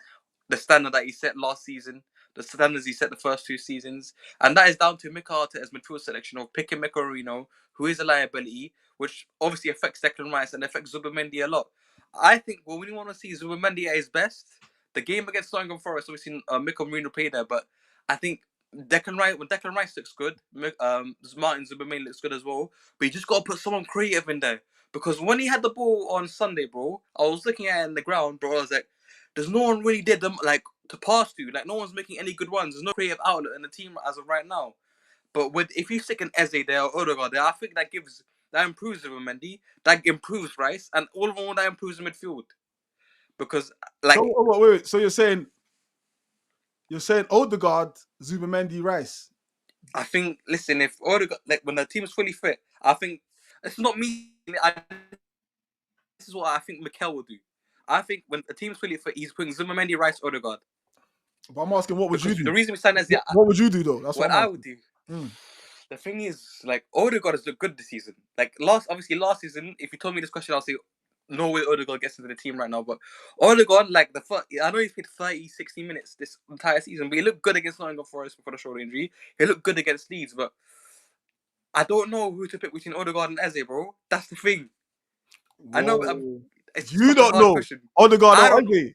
the standard that he set last season, the standards he set the first 2 seasons. And that is down to Mikel Arteta's midfield selection of picking Mikel Merino, who is a liability, which obviously affects Declan Rice and affects Zubimendi a lot. I think when we want to see Zubimendi at his best, the game against Nottingham Forest, obviously Mikel Merino played there, but I think when Declan Rice looks good, Martin Zubimendi looks good as well. But you just got to put someone creative in there. Because when he had the ball on Sunday, bro, I was looking at it in the ground, bro. I was like, there's no one really there to pass to. Like, no one's making any good ones. There's no creative outlet in the team as of right now. But if you stick an Eze there or Odegaard there, I think that improves Zubimendi, that improves Rice, and all of all that improves the midfield. Because wait. So you're saying Odegaard, Zubimendi, Rice? I think, listen, if Odegaard, when the team's fully fit, I think it's not me. This is what I think Mikel will do. I think when the team's fully fit, he's putting Zubimendi, Rice, Odegaard. But I'm asking, what would you do? The reason we signed Eze, what would you do though? That's what I would do. The thing is, Odegaard has looked good this season. Last season, if you told me this question, I'll say no way Odegaard gets into the team right now. But Odegaard, I know he's played 30, 60 minutes this entire season, but he looked good against Nottingham Forest before the shoulder injury. He looked good against Leeds, but I don't know who to pick between Odegaard and Eze, bro. That's the thing. Whoa. I know. You don't know Odegaard or Eze?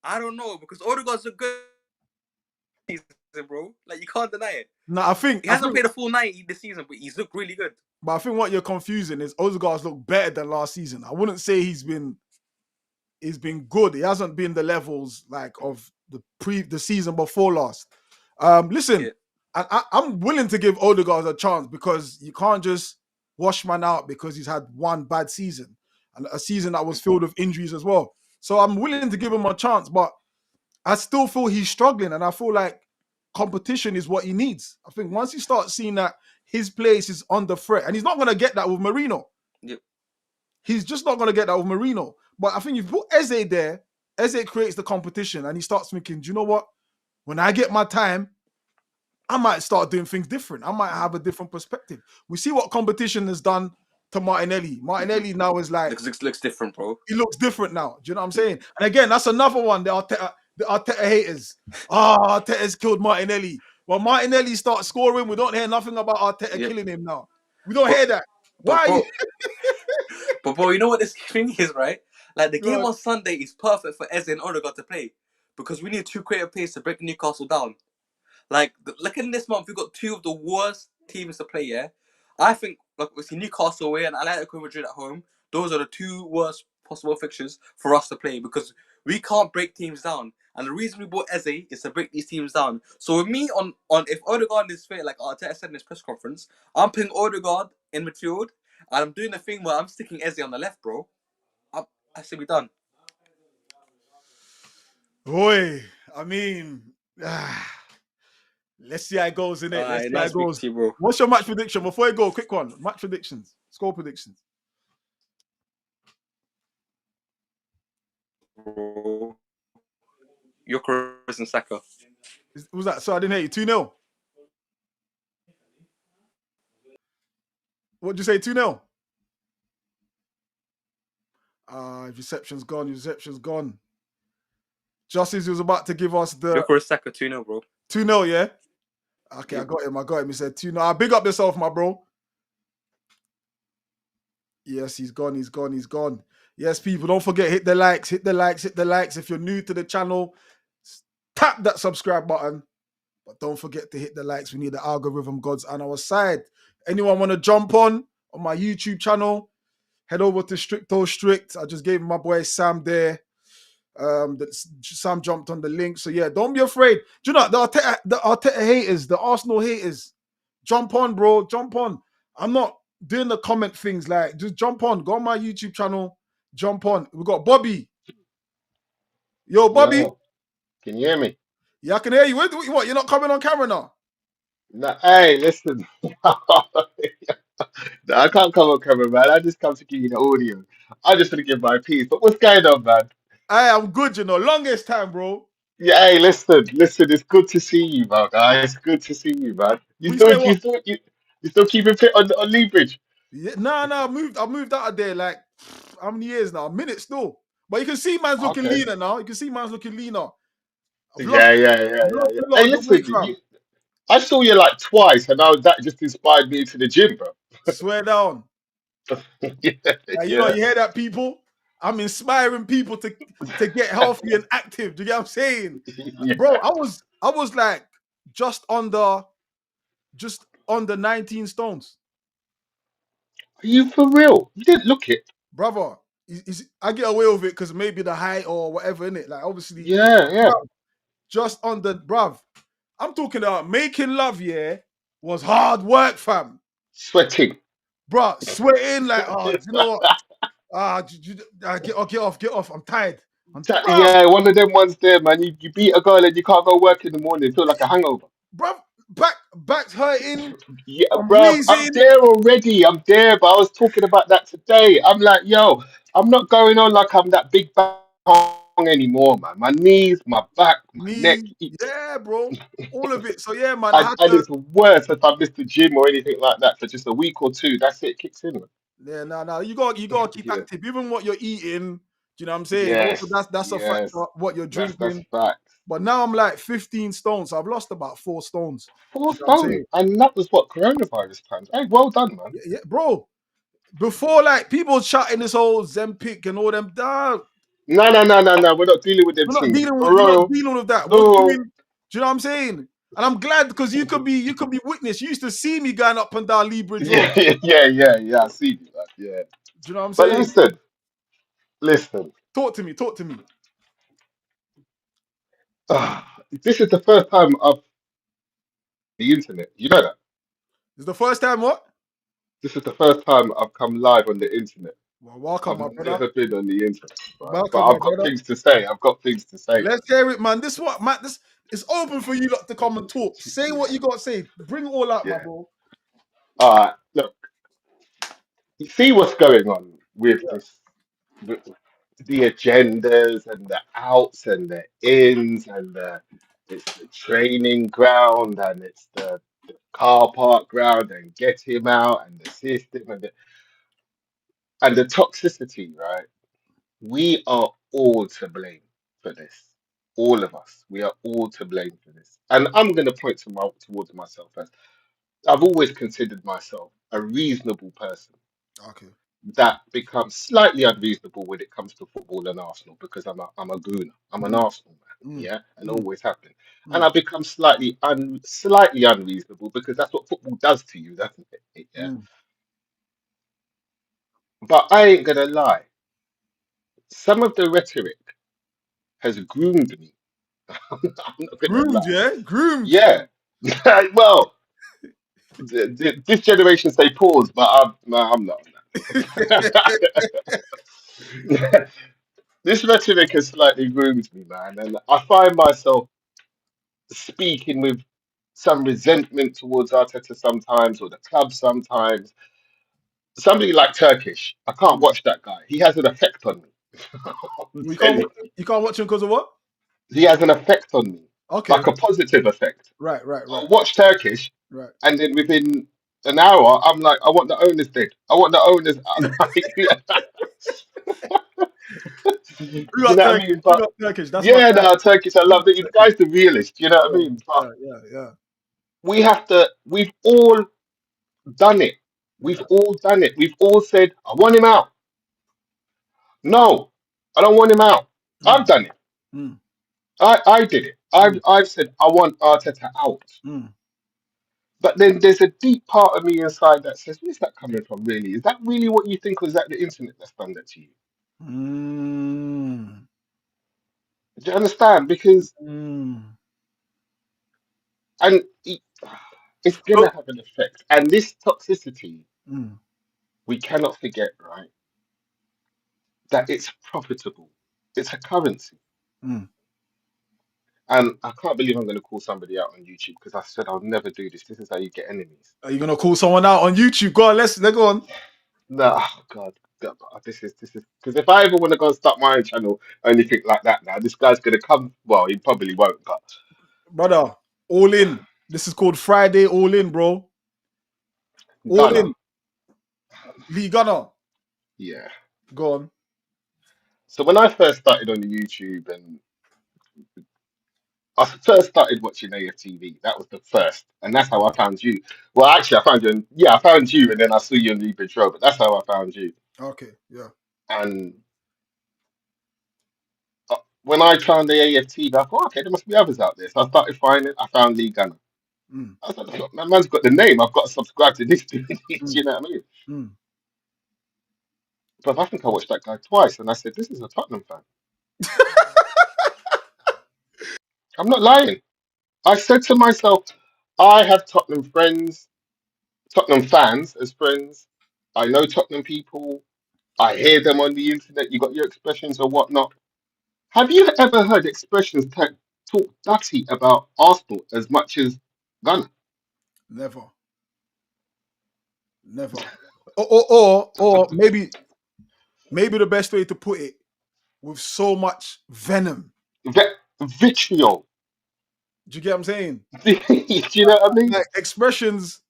I don't know, because Odegaard's a good season, bro. You can't deny it. No, I think he hasn't played a full 90 this season, but he's looked really good. But I think what you're confusing is Odegaard's looked better than last season. I wouldn't say he's been good. He hasn't been the levels of the season before last. Listen, I'm willing to give Odegaard a chance, because you can't just wash man out because he's had one bad season and a season that was filled with injuries as well. So I'm willing to give him a chance, but I still feel he's struggling, and I feel like competition is what he needs. I think once he starts seeing that his place is under threat, and he's not going to get that with Marino. Yep. He's just not going to get that with Marino. But I think if you put Eze there, Eze creates the competition, and he starts thinking, do you know what? When I get my time, I might start doing things different. I might have a different perspective. We see what competition has done to Martinelli. Martinelli now is looks different, bro. He looks different now. Do you know what I'm saying? And again, that's another one. The Arteta haters. Arteta's killed Martinelli. When Martinelli starts scoring, we don't hear nothing about Arteta killing him now. We don't hear that. Why? But bro, you know what this thing is, right? The game on Sunday is perfect for Eze and Odegaard to play, because we need 2 creative players to break Newcastle down. Look in this month, we've got 2 of the worst teams to play, yeah? I think, we see Newcastle away and Atletico Madrid at home. Those are the 2 worst possible fixtures for us to play, because we can't break teams down. And the reason we bought Eze is to break these teams down. So with me, if Odegaard is fit, like Arteta said in his press conference, I'm putting Odegaard in midfield, and I'm doing the thing where I'm sticking Eze on the left, bro. I should be done. Boy, I mean... let's see how it goes, innit? Let's see how it goes. You, what's your match prediction? Before you go, quick one. Match predictions. Score predictions. Gyökeres and Saka. Was that? So I didn't hear you. 2-0. What'd you say? 2-0. Reception's gone. Reception's gone. Justice was about to give us the Look for a Saka 2-0, bro. 2-0, yeah? Okay, I got him. He said 2-0. Big up yourself, my bro. Yes, he's gone. Yes, people, don't forget, hit the likes. If you're new to the channel, tap that subscribe button. But don't forget to hit the likes. We need the algorithm gods on our side. Anyone want to jump on my YouTube channel? Head over to Stricto Strict. I just gave my boy Sam there. Sam jumped on the link. So yeah, don't be afraid. Do you know the Arteta haters, the Arsenal haters? Jump on, bro. Jump on. I'm not doing the comment things, like just jump on. Go on my YouTube channel. Jump on. We got Bobby. Yo, Bobby. Yo, can you hear me? Yeah, I can hear you. What? You're not coming on camera now? No, hey, listen. No, I can't come on camera, man. I just come to give you the audio. I just want to give my piece. But what's going on, man? Hey, I'm good, longest time, bro. Yeah, hey, listen. It's good to see you, man. Guys, it's good to see you, man. You still keeping fit on Lee Bridge? Yeah, nah. I moved out of there like how many years now? A minute still. But you can see man's looking leaner now. You can see man's looking leaner. Yeah. Hey, listen. I saw you like twice, and that just inspired me to the gym, bro. Swear down. You hear that, people? I'm inspiring people to get healthy and active. Do you get what I'm saying? Yeah. Bro, I was like just under 19 stones. Are you for real? You didn't look it. Brother, I get away with it because maybe the height or whatever, innit? Like obviously. Yeah. Bruv, just on the bruv. I'm talking about making love, was hard work, fam. Sweating. Bro, sweating like, you know what? Get off. I'm tired. Yeah, one of them ones there, man. You beat a girl and you can't go work in the morning. Feel like a hangover. Bro, back's hurting. Yeah, bro, I'm there already. I'm there, but I was talking about that today. I'm like, yo, I'm not going on like I'm that big bang anymore, man. My knees, my back, my neck. Yeah, bro. All of it. So yeah, man. And it's worse if I miss the gym or anything like that for just a week or two. That's it, kicks in, man. Yeah, no. You gotta keep active. Even what you're eating, do you know what I'm saying? Yes, Also, that's a factor. What you're drinking. That's facts. But now I'm like 15 stones. So I've lost about 4 stones. 4 stones? And that was what, coronavirus times. Hey, well done, man. Yeah, bro. Before, like, people shouting this whole Zempic and all them. No. We're not dealing with them. We're not dealing with that. No. Do you know what I'm saying? And I'm glad because you could be witness. You used to see me going up and down Lee Bridge Road. Yeah. I see you, man. Yeah. Do you know what I'm saying? But listen. Talk to me. This is the first time I've the internet. You know that? This is the first time what? This is the first time I've come live on the internet. Well, welcome, my brother. I've never been on the internet. Right? Welcome, but I've got things to say. Let's hear it, man. This it's open for you lot to come and talk. Say what you got to say. Bring it all out, my bro. All right, look. You see what's going on with this, with the agendas and the outs and the ins and it's the training ground and it's the car park ground and get him out and the system and the toxicity, right? We are all to blame for this. All of us. We are all to blame for this. And I'm going to point towards myself first. I've always considered myself a reasonable person. Okay. That becomes slightly unreasonable when it comes to football and Arsenal because I'm a gooner. I'm an Arsenal man, yeah, and always have been. And I become slightly unreasonable because that's what football does to you, doesn't it? Yeah. But I ain't gonna lie. Some of the rhetoric has groomed me. I'm not gonna lie. Groomed. Yeah. Well, this generation say pause, but I'm not. This rhetoric has slightly groomed me, man, and I find myself speaking with some resentment towards Arteta sometimes, or the club sometimes. Somebody like Turkish, I can't watch that guy. He has an effect on me. You can't watch him because of what? He has an effect on me. Okay. like a positive effect. Right. I watch Turkish, Right. and then within an hour, I'm like, I want the owners dead. I want the owners. We You got know what I Turkish. mean? We But got Turkish. That's my yeah, guy. no, Turkish. I love it. The guy's the realist. You know what I mean? But Yeah. we have to. We've all done it. We've all done it. We've all said, I want him out. No, I don't want him out. I've done it. Mm. I did it. I've said I want Arteta out. Mm. But then there's a deep part of me inside that says, where's that coming from, really? Is that really what you think, or is that the internet that's done that to you? Mm. Do you understand? Because and it's gonna have an effect. And this toxicity, we cannot forget, right? That it's profitable. It's a currency. And I can't believe I'm going to call somebody out on YouTube because I said I'll never do this. This is how you get enemies. Are you gonna call someone out on YouTube? Go on, let's go on. No, oh God, this is because if I ever want to go and start my own channel or anything like that, now this guy's going to come. Well, he probably won't, but brother, all in. This is called Friday All In, bro. All Gunner. in. Lee Gunner. Yeah. Go on. So when I first started on the YouTube and I first started watching AFTV, that was the first, and that's how I found you. Well, actually, I found you. I found you, and then I saw you on the Big Show, but that's how I found you. Okay, yeah. And when I found the AFTV, I thought, okay, there must be others out there. So I started finding. I found Lee Gunner. I was like, that man's got the name. I've got to subscribe to this. Do you know what I mean? But I think I watched that guy twice, and I said, this is a Tottenham fan. I'm not lying. I said to myself, I have Tottenham friends, Tottenham fans as friends. I know Tottenham people. I hear them on the internet. You got your expressions or whatnot. Have you ever heard expressions talk dirty about Arsenal as much as Gunner? Never. Or maybe the best way to put it, with so much venom. Vitriol. Do you get what I'm saying? Do you know what I mean? Like, expressions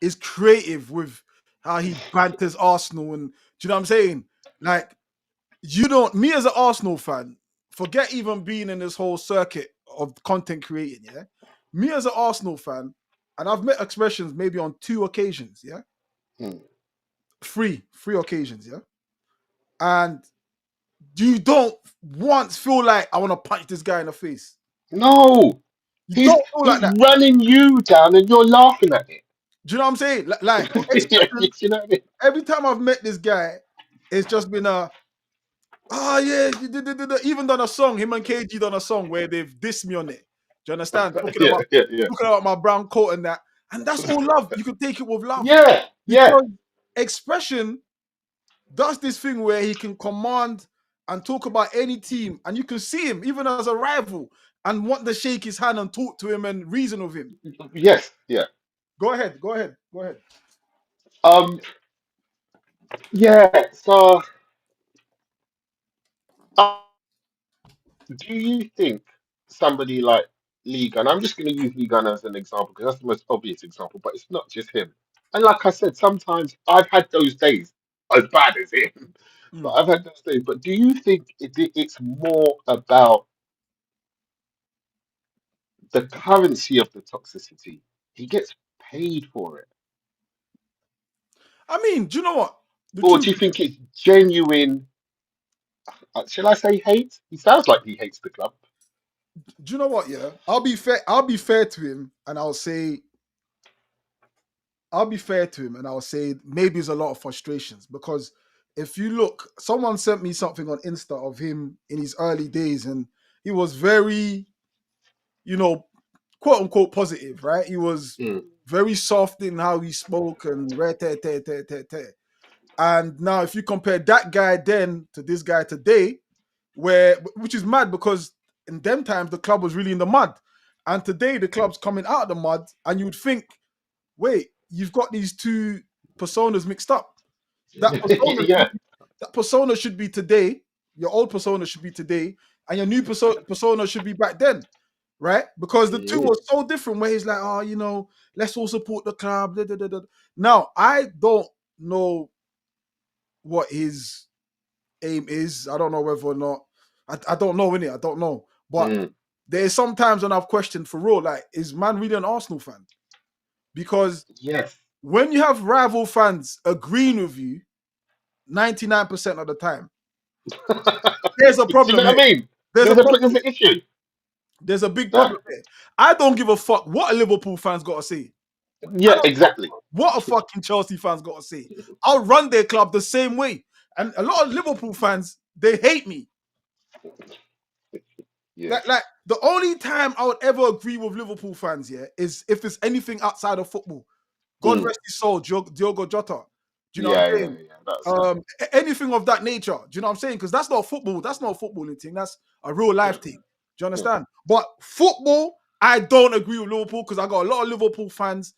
is creative with how he banters Arsenal, and do you know what I'm saying? Like, me as an Arsenal fan, forget even being in this whole circuit of content creating, yeah? Me as an Arsenal fan, and I've met expressions maybe on 2 occasions, yeah? Three occasions, yeah? And you don't once feel like I want to punch this guy in the face. No. He's running you down and you're laughing at it. Do you know what I'm saying? Like you know what I mean? Every time I've met this guy, it's just been even done a song, him and KG done a song where they've dissed me on it. Do you understand? Talking about my brown coat and that. And that's all love. You can take it with love. Because expression does this thing where he can command and talk about any team, and you can see him even as a rival and want to shake his hand and talk to him and reason with him. Yes, yeah. Go ahead. Yeah, so do you think somebody like Lee Gunn, I'm just going to use Lee Gunn as an example because that's the most obvious example, but it's not just him. And like I said, sometimes I've had those days, as bad as him, but I've had those days. But do you think it's more about the currency of the toxicity? He gets paid for it. I mean, do you know what? Or do you think it's genuine, shall I say hate? He sounds like he hates the club. Do you know what? Yeah, I'll be fair to him, and I'll say maybe there's a lot of frustrations, because if you look, someone sent me something on Insta of him in his early days, and he was very, quote unquote positive, right? He was very soft in how he spoke and and now if you compare that guy then to this guy today, which is mad, because in them times the club was really in the mud, and today the club's coming out of the mud, and you would think, wait, you've got these 2 personas mixed up. That persona should be today, your old persona should be today, and your new persona should be back then. right? Because the two were so different. Where he's like, oh, you know, let's all support the club. Da, da, da, da. Now, I don't know what his aim is. I don't know whether or not. I don't know, innit? I don't know. But there's sometimes when I've questioned for real, like, is man really an Arsenal fan? Because when you have rival fans agreeing with you 99% of the time, there's a problem. You know what I mean? There's an issue. There's a big problem there. I don't give a fuck what a Liverpool fans got to say. Yeah, exactly. What a fucking Chelsea fans got to say. I'll run their club the same way. And a lot of Liverpool fans, they hate me. Like the only time I would ever agree with Liverpool fans, is if it's anything outside of football. God rest his soul, Diogo Jota. Do you know what I'm saying? Anything of that nature. Do you know what I'm saying? Because that's not football. That's not a footballing thing. That's a real life thing. Do you understand? But football, I don't agree with Liverpool because I got a lot of Liverpool fans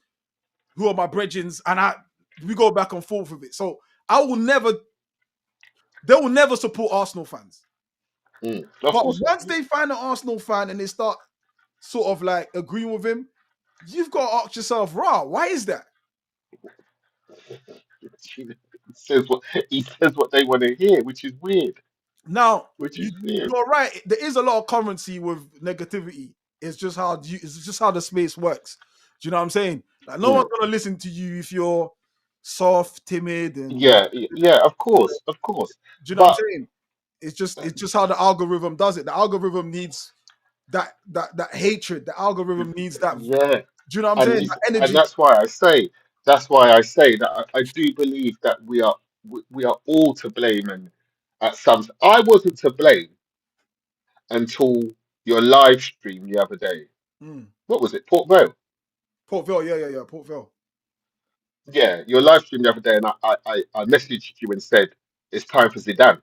who are my brethrens, and we go back and forth with it. So they will never support Arsenal fans. But once they find an Arsenal fan and they start sort of like agreeing with him, you've got to ask yourself, why is that? He says what they want to hear, which is weird. Now, you're right. There is a lot of currency with negativity. It's just how the space works. Do you know what I'm saying? Like, no one's gonna listen to you if you're soft, timid, and of course. Do you know what I'm saying? It's just how the algorithm does it. The algorithm needs that hatred. The algorithm needs that. Yeah. Do you know what I'm saying? That energy. And that's why I say that I do believe that we are all to blame, and at some I wasn't to blame until your live stream the other day. What was it? Port Vale. Port Vale, yeah, Port Vale. Yeah, your live stream the other day, and I messaged you and said it's time for Zidane.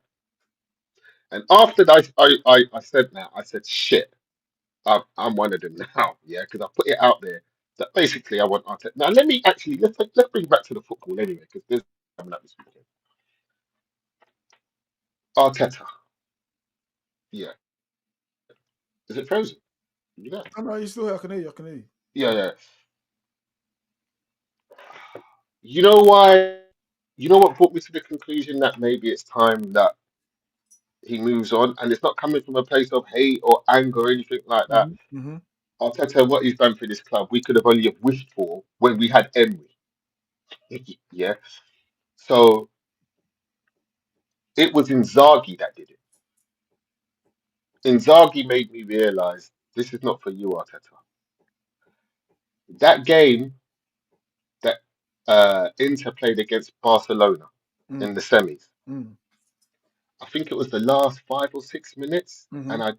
And after that, I said that, I said shit, I'm one of them now, because I put it out there that basically I want Arteta. Now let's bring it back to the football anyway, because there's coming up this weekend. Arteta, is it frozen? No, you're still here. I can hear you. Yeah. You know why? You know what brought me to the conclusion that maybe it's time that he moves on, and it's not coming from a place of hate or anger or anything like that. Arteta, what he's done for this club, we could have only have wished for when we had Emery. So it was Inzaghi that did it. Inzaghi made me realise this is not for you, Arteta. That game that Inter played against Barcelona in the semis, I think it was the last 5 or 6 minutes, and I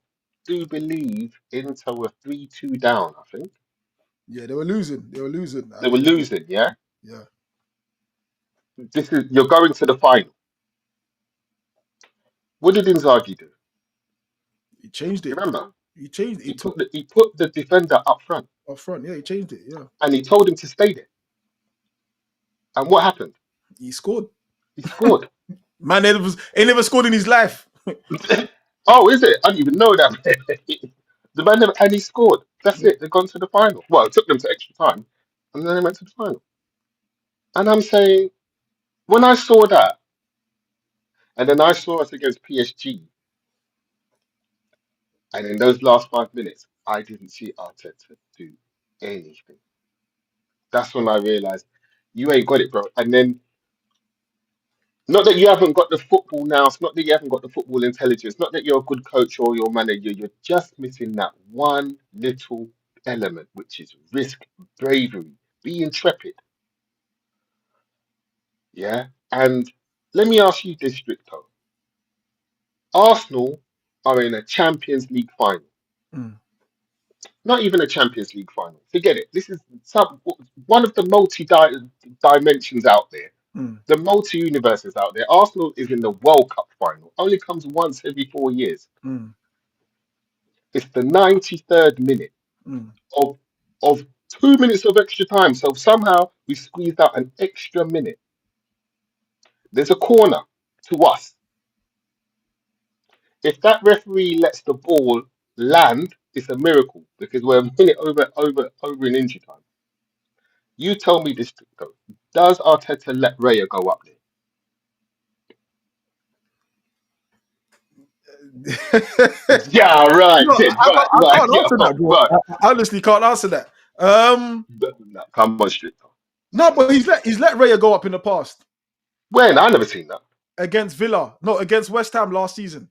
do believe Inter were 3-2 down, I think. Yeah, they were losing. Yeah? Yeah. You're going to the final. What did Inzaghi do? He changed it. Remember? He changed it. He put the defender up front. Up front, yeah, he changed it, yeah. And he told him to stay there. And what happened? He scored. Man, he never scored in his life. Oh, is it? I didn't even know that. The man never, and he scored. That's it. They've gone to the final. Well, it took them to extra time, and then they went to the final. And I'm saying, when I saw that, and then I saw us against PSG, and in those last 5 minutes, I didn't see Arteta do anything. That's when I realized you ain't got it, bro. And then, not that you haven't got the football now, it's not that you haven't got the football intelligence, not that you're a good coach or your manager, you're just missing that one little element, which is risk, bravery, be intrepid. Yeah? And let me ask you this, Stricto. Arsenal are in a Champions League final. Not even a Champions League final. Forget it. This is one of the multi-dimensions out there. The multi-universes out there. Arsenal is in the World Cup final. Only comes once every 4 years. It's the 93rd minute of 2 minutes of extra time. So somehow we squeezed out an extra minute. There's a corner to us. If that referee lets the ball land it's a miracle because we're a minute over in injury time. You tell me this, though. Does Arteta let Raya go up there? Yeah, right. No, Then, I right. can't Yeah, answer that, bro. right. I honestly can't answer that. No, come on, straight. No, but he's let Raya go up in the past. When? I never seen that. Against Villa. No, against West Ham last season.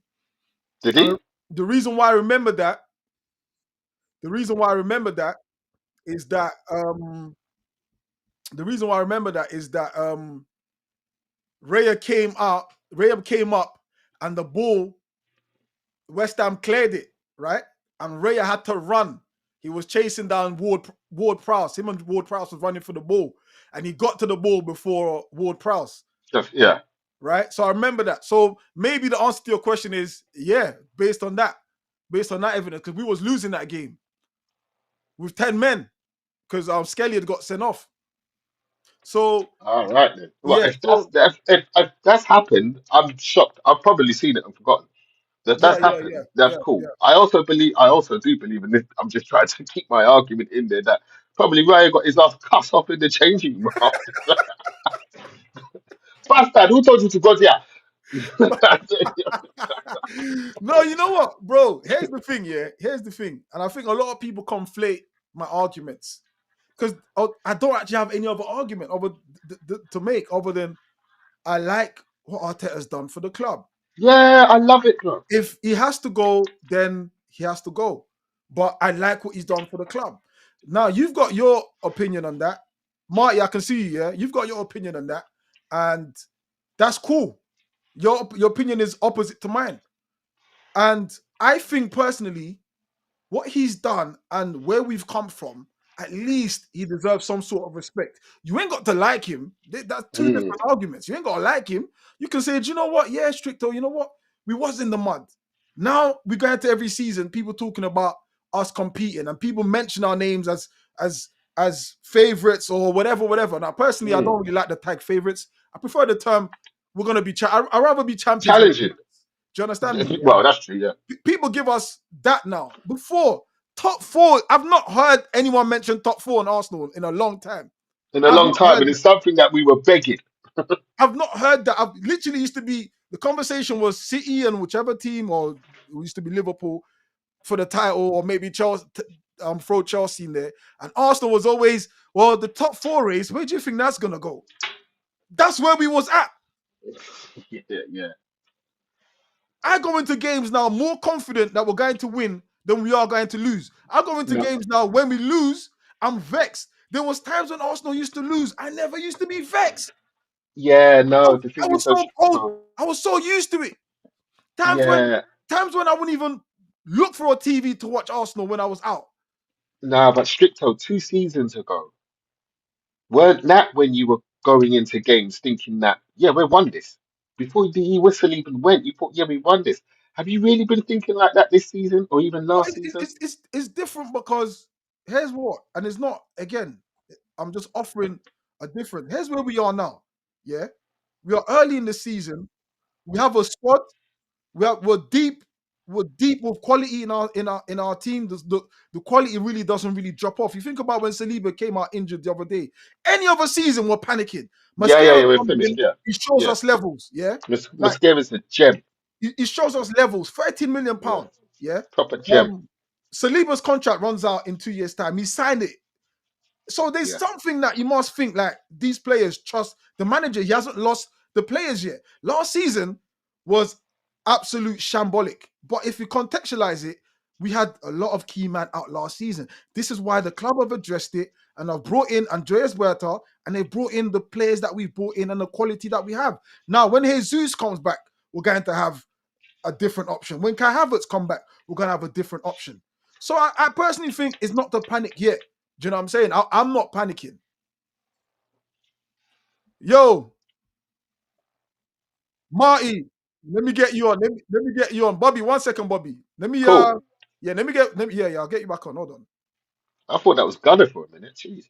Did he? The reason why I remember that is that Raya came up and the ball, West Ham cleared it, right? And Raya had to run. He was chasing down Ward Prowse. Him and Ward Prowse was running for the ball. And he got to the ball before Ward Prowse. Yeah. Right? So I remember that. So maybe the answer to your question is, yeah, based on that evidence, because we was losing that game with 10 men because Skelly had got sent off. So all right then. Well, yeah, if that's happened, I'm shocked. I've probably seen it and forgotten. That's happened. That's cool. yeah. I also do believe in this. I'm just trying to keep my argument in there that probably Ryan got his ass cut off in the changing room. Bastard, who told you to go there? No, you know what, bro? Here's the thing, and I think a lot of people conflate my arguments because I don't actually have any other argument to make other than I like what Arteta's done for the club. Yeah, I love it, bro. If he has to go, then he has to go. But I like what he's done for the club. Now, you've got your opinion on that. Marty, I can see you, yeah? You've got your opinion on that. And that's cool. Your opinion is opposite to mine. And I think, personally, what he's done and where we've come from, at least he deserves some sort of respect. You ain't got to like him. That's two different arguments. You ain't got to like him. You can say, do you know what? Yeah, Stricto, you know what? We was in the mud. Now we go into every season, people talking about us competing and people mention our names as favorites or whatever. Now, personally, I don't really like the tag favorites. I prefer the term we're going to be... I'd rather be champions. Challenging. Do you understand me? Well, that's true, yeah. People give us that now. Before, top four, I've not heard anyone mention top four in Arsenal in a long time. And it's something that we were begging. I've not heard that. I've literally used to be, the conversation was City and whichever team, or it used to be Liverpool for the title, or maybe Chelsea, throw Chelsea in there. And Arsenal was always, well, the top four race, where do you think that's going to go? That's where we was at. Yeah. I go into games now more confident that we're going to win than we are going to lose. I go into games now, when we lose, I'm vexed. There was times when Arsenal used to lose. I never used to be vexed. Yeah, no. The thing I was so used to it. Times when I wouldn't even look for a TV to watch Arsenal when I was out. Nah, but Stricto, 2 seasons ago, weren't that when you were going into games thinking that, yeah, we won this? Before the whistle even went, you thought, yeah, we won this. Have you really been thinking like that this season or even last season? It's different because here's what, and it's not, again, I'm just offering a different. Here's where we are now. Yeah, we are early in the season. We have a squad. We're deep. We're deep with quality in our team. The quality really doesn't really drop off. You think about when Saliba came out injured the other day. Any other season, we're panicking. We're finished. Yeah, he shows us levels. Yeah, Mascara's a gem. He shows us levels. £13 million. Yeah, proper gem. Saliba's contract runs out in 2 years' time. He signed it. So there's something that you must think, like, these players trust the manager. He hasn't lost the players yet. Last season was absolute shambolic. But if you contextualize it, we had a lot of key man out last season. This is why the club have addressed it and have brought in Andreas Huerta, and they've brought in the players that we've brought in and the quality that we have. Now, when Jesus comes back, we're going to have a different option. When Kai Havertz come back, we're going to have a different option. So I personally think it's not to panic yet. Do you know what I'm saying? I'm not panicking. Yo, Marty, let me get you on. Let me get you on. Bobby, 1 second, Bobby. Let me Cool. I'll get you back on. Hold on. I thought that was Gunner for a minute. Jeez.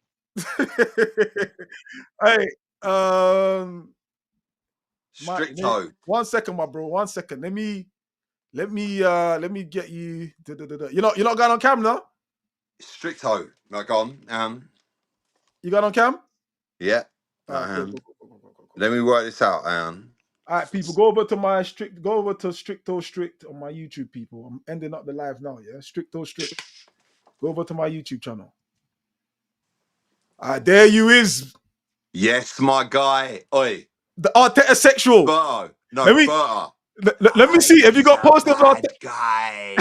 Hey, Stricto. 1 second, my bro. 1 second. Let me Let me get you. You're not going on cam now? Stricto, like on. You got on cam? Yeah. Cool. Let me work this out. All right, people, go over to Stricto Strict on my YouTube. People, I'm ending up the live now. Yeah, Stricto Strict. Go over to my YouTube channel. There you is. Yes, my guy. Oi. The Arteta sexual. Berto. No, Berto. Let me see. Have you got posters on? Guy.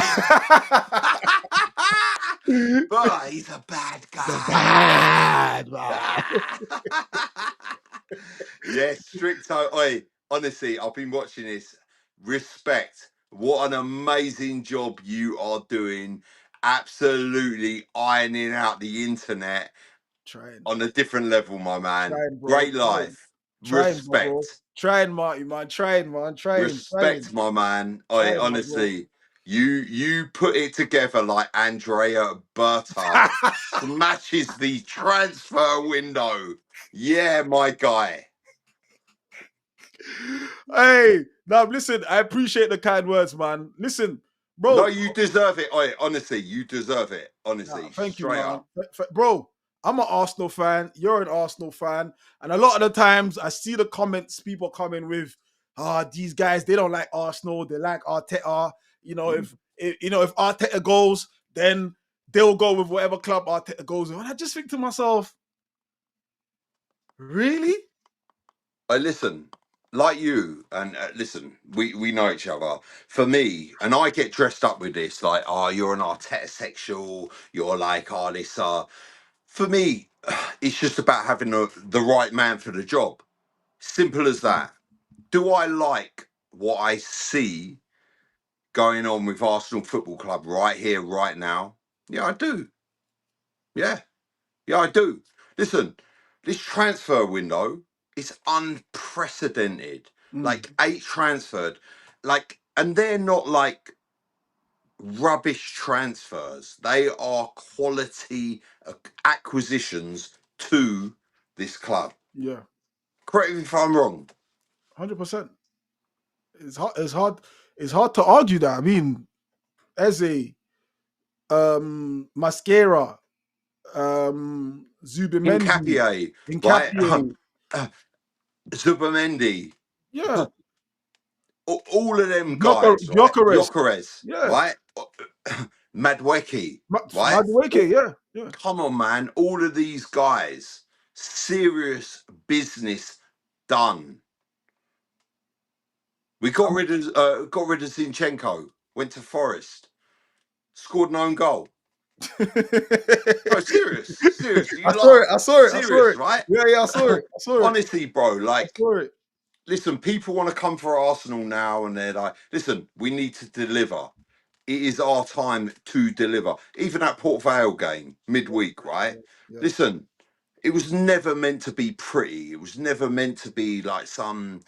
But he's a bad guy. Bad man. Yes, Stricto. Oi, honestly, I've been watching this. Respect. What an amazing job you are doing. Absolutely ironing out the internet on a different level, my man. Great life. Respect. Trying, Marty, man. Trying. Respect, my man. Oi, honestly. You put it together like Andrea Berta smashes the transfer window. Yeah, my guy. Hey, now listen, I appreciate the kind words, man. Listen, bro. No, you deserve it. Oi, honestly, you deserve it. Honestly, thank you, man. Up. Bro, I'm an Arsenal fan. You're an Arsenal fan. And a lot of the times I see the comments people coming with, these guys, they don't like Arsenal. They like Arteta. You know, if Arteta goes, then they'll go with whatever club Arteta goes with. And I just think to myself, really? Listen, like you, and listen, we know each other. For me, and I get dressed up with this, like, you're an Arteta sexual. You're like, this. For me, it's just about having the right man for the job. Simple as that. Do I like what I see going on with Arsenal Football Club right here, right now? Yeah, I do. Yeah, I do. Listen, this transfer window is unprecedented. Like 8 transferred, and they're not like rubbish transfers. They are quality acquisitions to this club. Yeah. Correct me if I'm wrong. 100%. It's hard to argue that. I mean, Eze, Mascara, Zubimendi, Nketiah, Zubimendi. Yeah. All of them guys. Gyökeres. Yeah. Right? Madueke. Right? Madueke, yeah. Come on, man. All of these guys. Serious business done. We got rid of Zinchenko. Went to Forest. Scored an own goal. Bro, serious. I saw it. Serious, right? Yeah, I saw it. Honestly, bro, like, listen, people want to come for Arsenal now, and they're like, listen, we need to deliver. It is our time to deliver. Even that Port Vale game midweek, right? Yeah. Listen, it was never meant to be pretty. It was never meant to be like some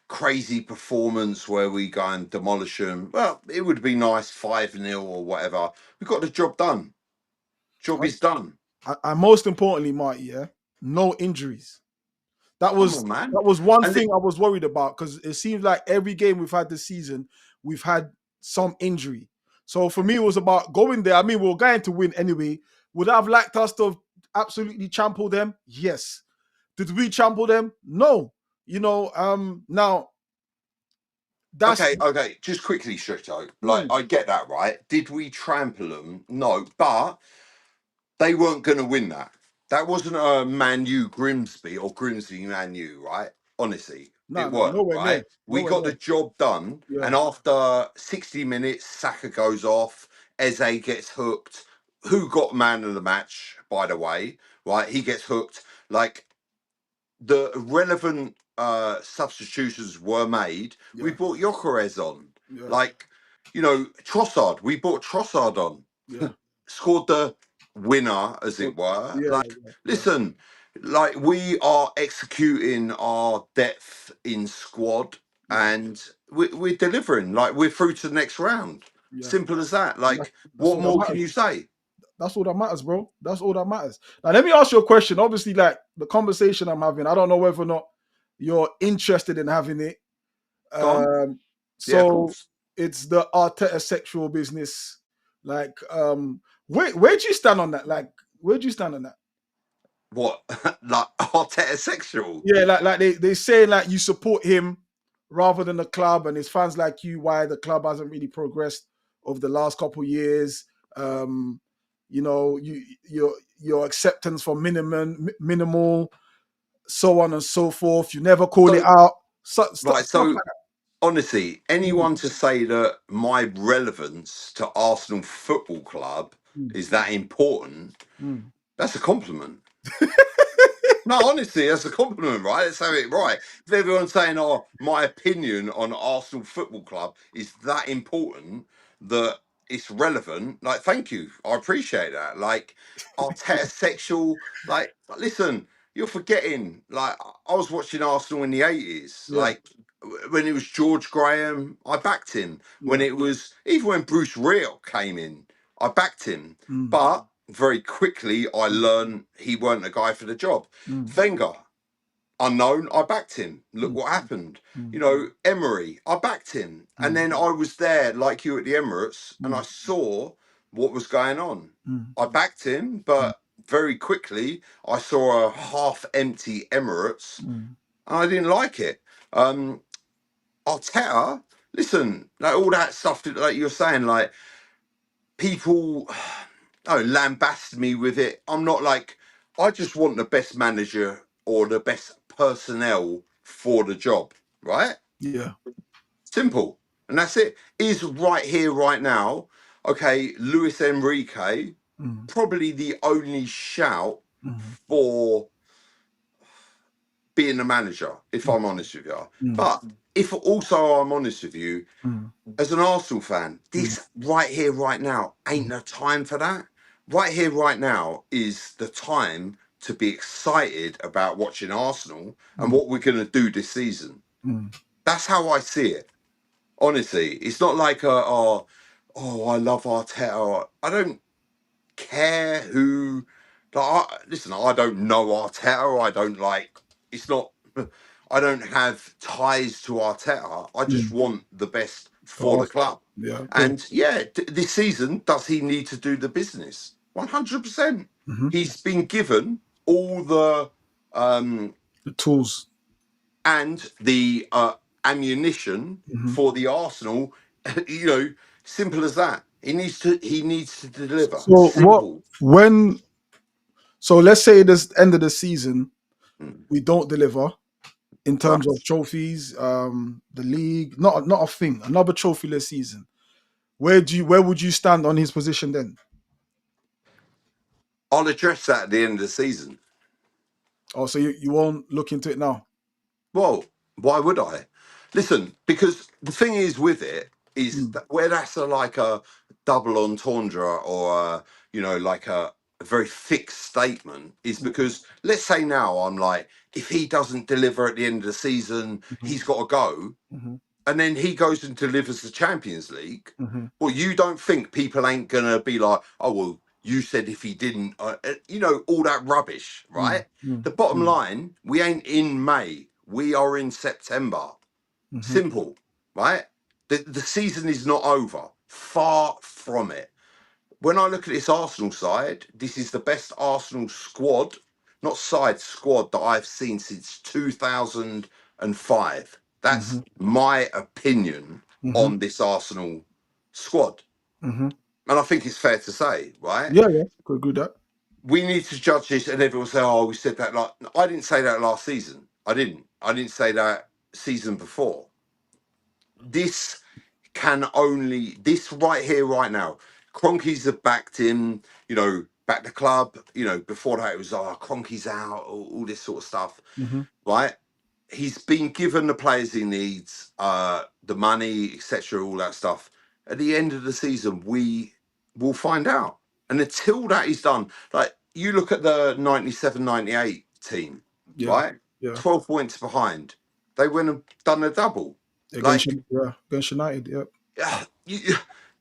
crazy performance where we go and demolish them. Well, it would be nice 5-0 or whatever. We got the job done. Job is done. And most importantly, Marty, no injuries. That was one thing I was worried about, because it seems like every game we've had this season, we've had some injury. So for me, it was about going there. I mean, we were going to win anyway. Would I have liked us to have absolutely trampled them? Yes. Did we trample them? No. Now that's okay. Just quickly, Stricto. Like, I get that, right? Did we trample them? No, but they weren't going to win that. That wasn't a Man U Grimsby or Grimsby Man U, right? Honestly, it weren't, right? We got the job done, and after 60 minutes, Saka goes off, Eze gets hooked. Who got man of the match, by the way, right? He gets hooked. Like, the relevant substitutions were made. Yeah. We brought Gyökeres on. Yeah. Like, Trossard. We brought Trossard on. Yeah. Scored the winner, as it were. Listen, like, we are executing our depth in squad, and we're delivering. Like, we're through to the next round. Simple as that. Like, what more can you say? That's all that matters, bro. That's all that matters. Now, let me ask you a question. Obviously, like, the conversation I'm having, I don't know whether or not you're interested in having it. it's the Arteta sexual business. Like, where do you stand on that? Like, where do you stand on that? What, like Arteta sexual? Yeah, like they say like you support him rather than the club, and it's fans like you why the club hasn't really progressed over the last couple of years. You know, your acceptance for minimal, so on and so forth. You never call it out. Stuff like that. Honestly, anyone to say that my relevance to Arsenal Football Club is that important, that's a compliment. No, honestly, that's a compliment, right? Let's have it right. If everyone's saying, "Oh, my opinion on Arsenal Football Club is that important that it's relevant," like, thank you, I appreciate that. Like, Arteta sexual, like, listen, you're forgetting. Like, I was watching Arsenal in the 80s. Yeah. Like, when it was George Graham, I backed him. When it was, even when Bruce Rioch came in, I backed him. But very quickly, I learned he weren't a guy for the job. Wenger, unknown, I backed him. Look what happened. You know, Emery, I backed him. And then I was there, like you at the Emirates, and I saw what was going on. I backed him, but very quickly, I saw a half-empty Emirates, and I didn't like it. Arteta, listen, like all that stuff that, like you're saying, like, people lambast me with it. I'm not like, I just want the best manager or the best personnel for the job, right? Yeah. Simple. And that's it. Is right here, right now, okay, Luis Enrique, probably the only shout for being the manager, if I'm honest with you. But if also I'm honest with you, as an Arsenal fan, this right here, right now, ain't the time for that. Right here, right now is the time to be excited about watching Arsenal and what we're going to do this season. That's how I see it. Honestly, it's not like, I love Arteta. I don't care who. Listen, I don't know Arteta. I don't like. It's not. I don't have ties to Arteta. I just want the best for the club. Yeah. And this season, does he need to do the business? 100%. He's been given all the tools and the ammunition for the Arsenal. You know, simple as that. He needs to deliver. So Simple. So let's say this end of the season, we don't deliver in terms of trophies, the league, not a thing, another trophyless season. Where would you stand on his position then? I'll address that at the end of the season. Oh, so you won't look into it now? Well, why would I? Listen, because the thing is with it is that where that's like a double entendre or like a very fixed statement is because let's say now I'm like, if he doesn't deliver at the end of the season, he's got to go. And then he goes and delivers the Champions League. Well, you don't think people ain't going to be like, oh, well, you said if he didn't, all that rubbish, right? The bottom line, we ain't in May. We are in September. Simple, right? The season is not over. Far from it. When I look at this Arsenal side, this is the best Arsenal squad, not squad that I've seen since 2005. That's my opinion on this Arsenal squad. And I think it's fair to say, right? Yeah, could agree with that. We need to judge this, and everyone say, "Oh, we said that." Like, I didn't say that last season. I didn't say that season before. This right here, right now. Kroenke's have backed him, backed the club. Before that it was, Kroenke's out, all this sort of stuff, right? He's been given the players he needs, the money, etc., all that stuff. At the end of the season, we will find out. And until that is done, like you look at the 97-98 team, right? Yeah. 12 points behind. They went and done a double. Against United,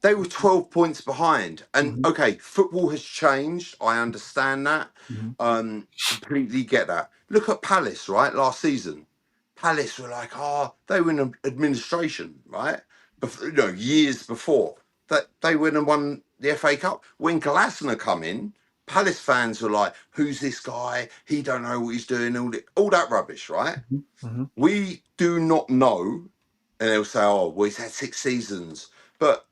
They were 12 points behind. And okay, football has changed. I understand that. Completely get that. Look at Palace, right? Last season. Palace were like, they were in administration, right? years before that they went and won the FA Cup. When Glasner come in, Palace fans were like, "Who's this guy? He don't know what he's doing." All that rubbish, right? Mm-hmm. We do not know, and they'll say, "Oh, well, he's had 6 seasons." But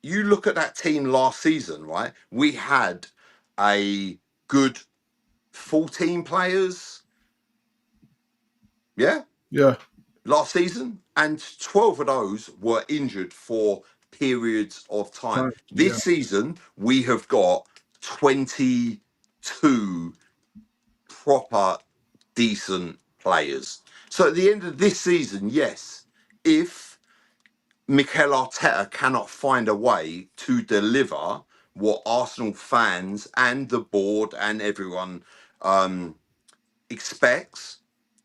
you look at that team last season, right? We had a good 14 players, Yeah. last season, and 12 of those were injured for periods of time. This season, we have got 22 proper decent players. So at the end of this season, yes, if Mikel Arteta cannot find a way to deliver what Arsenal fans and the board and everyone expects,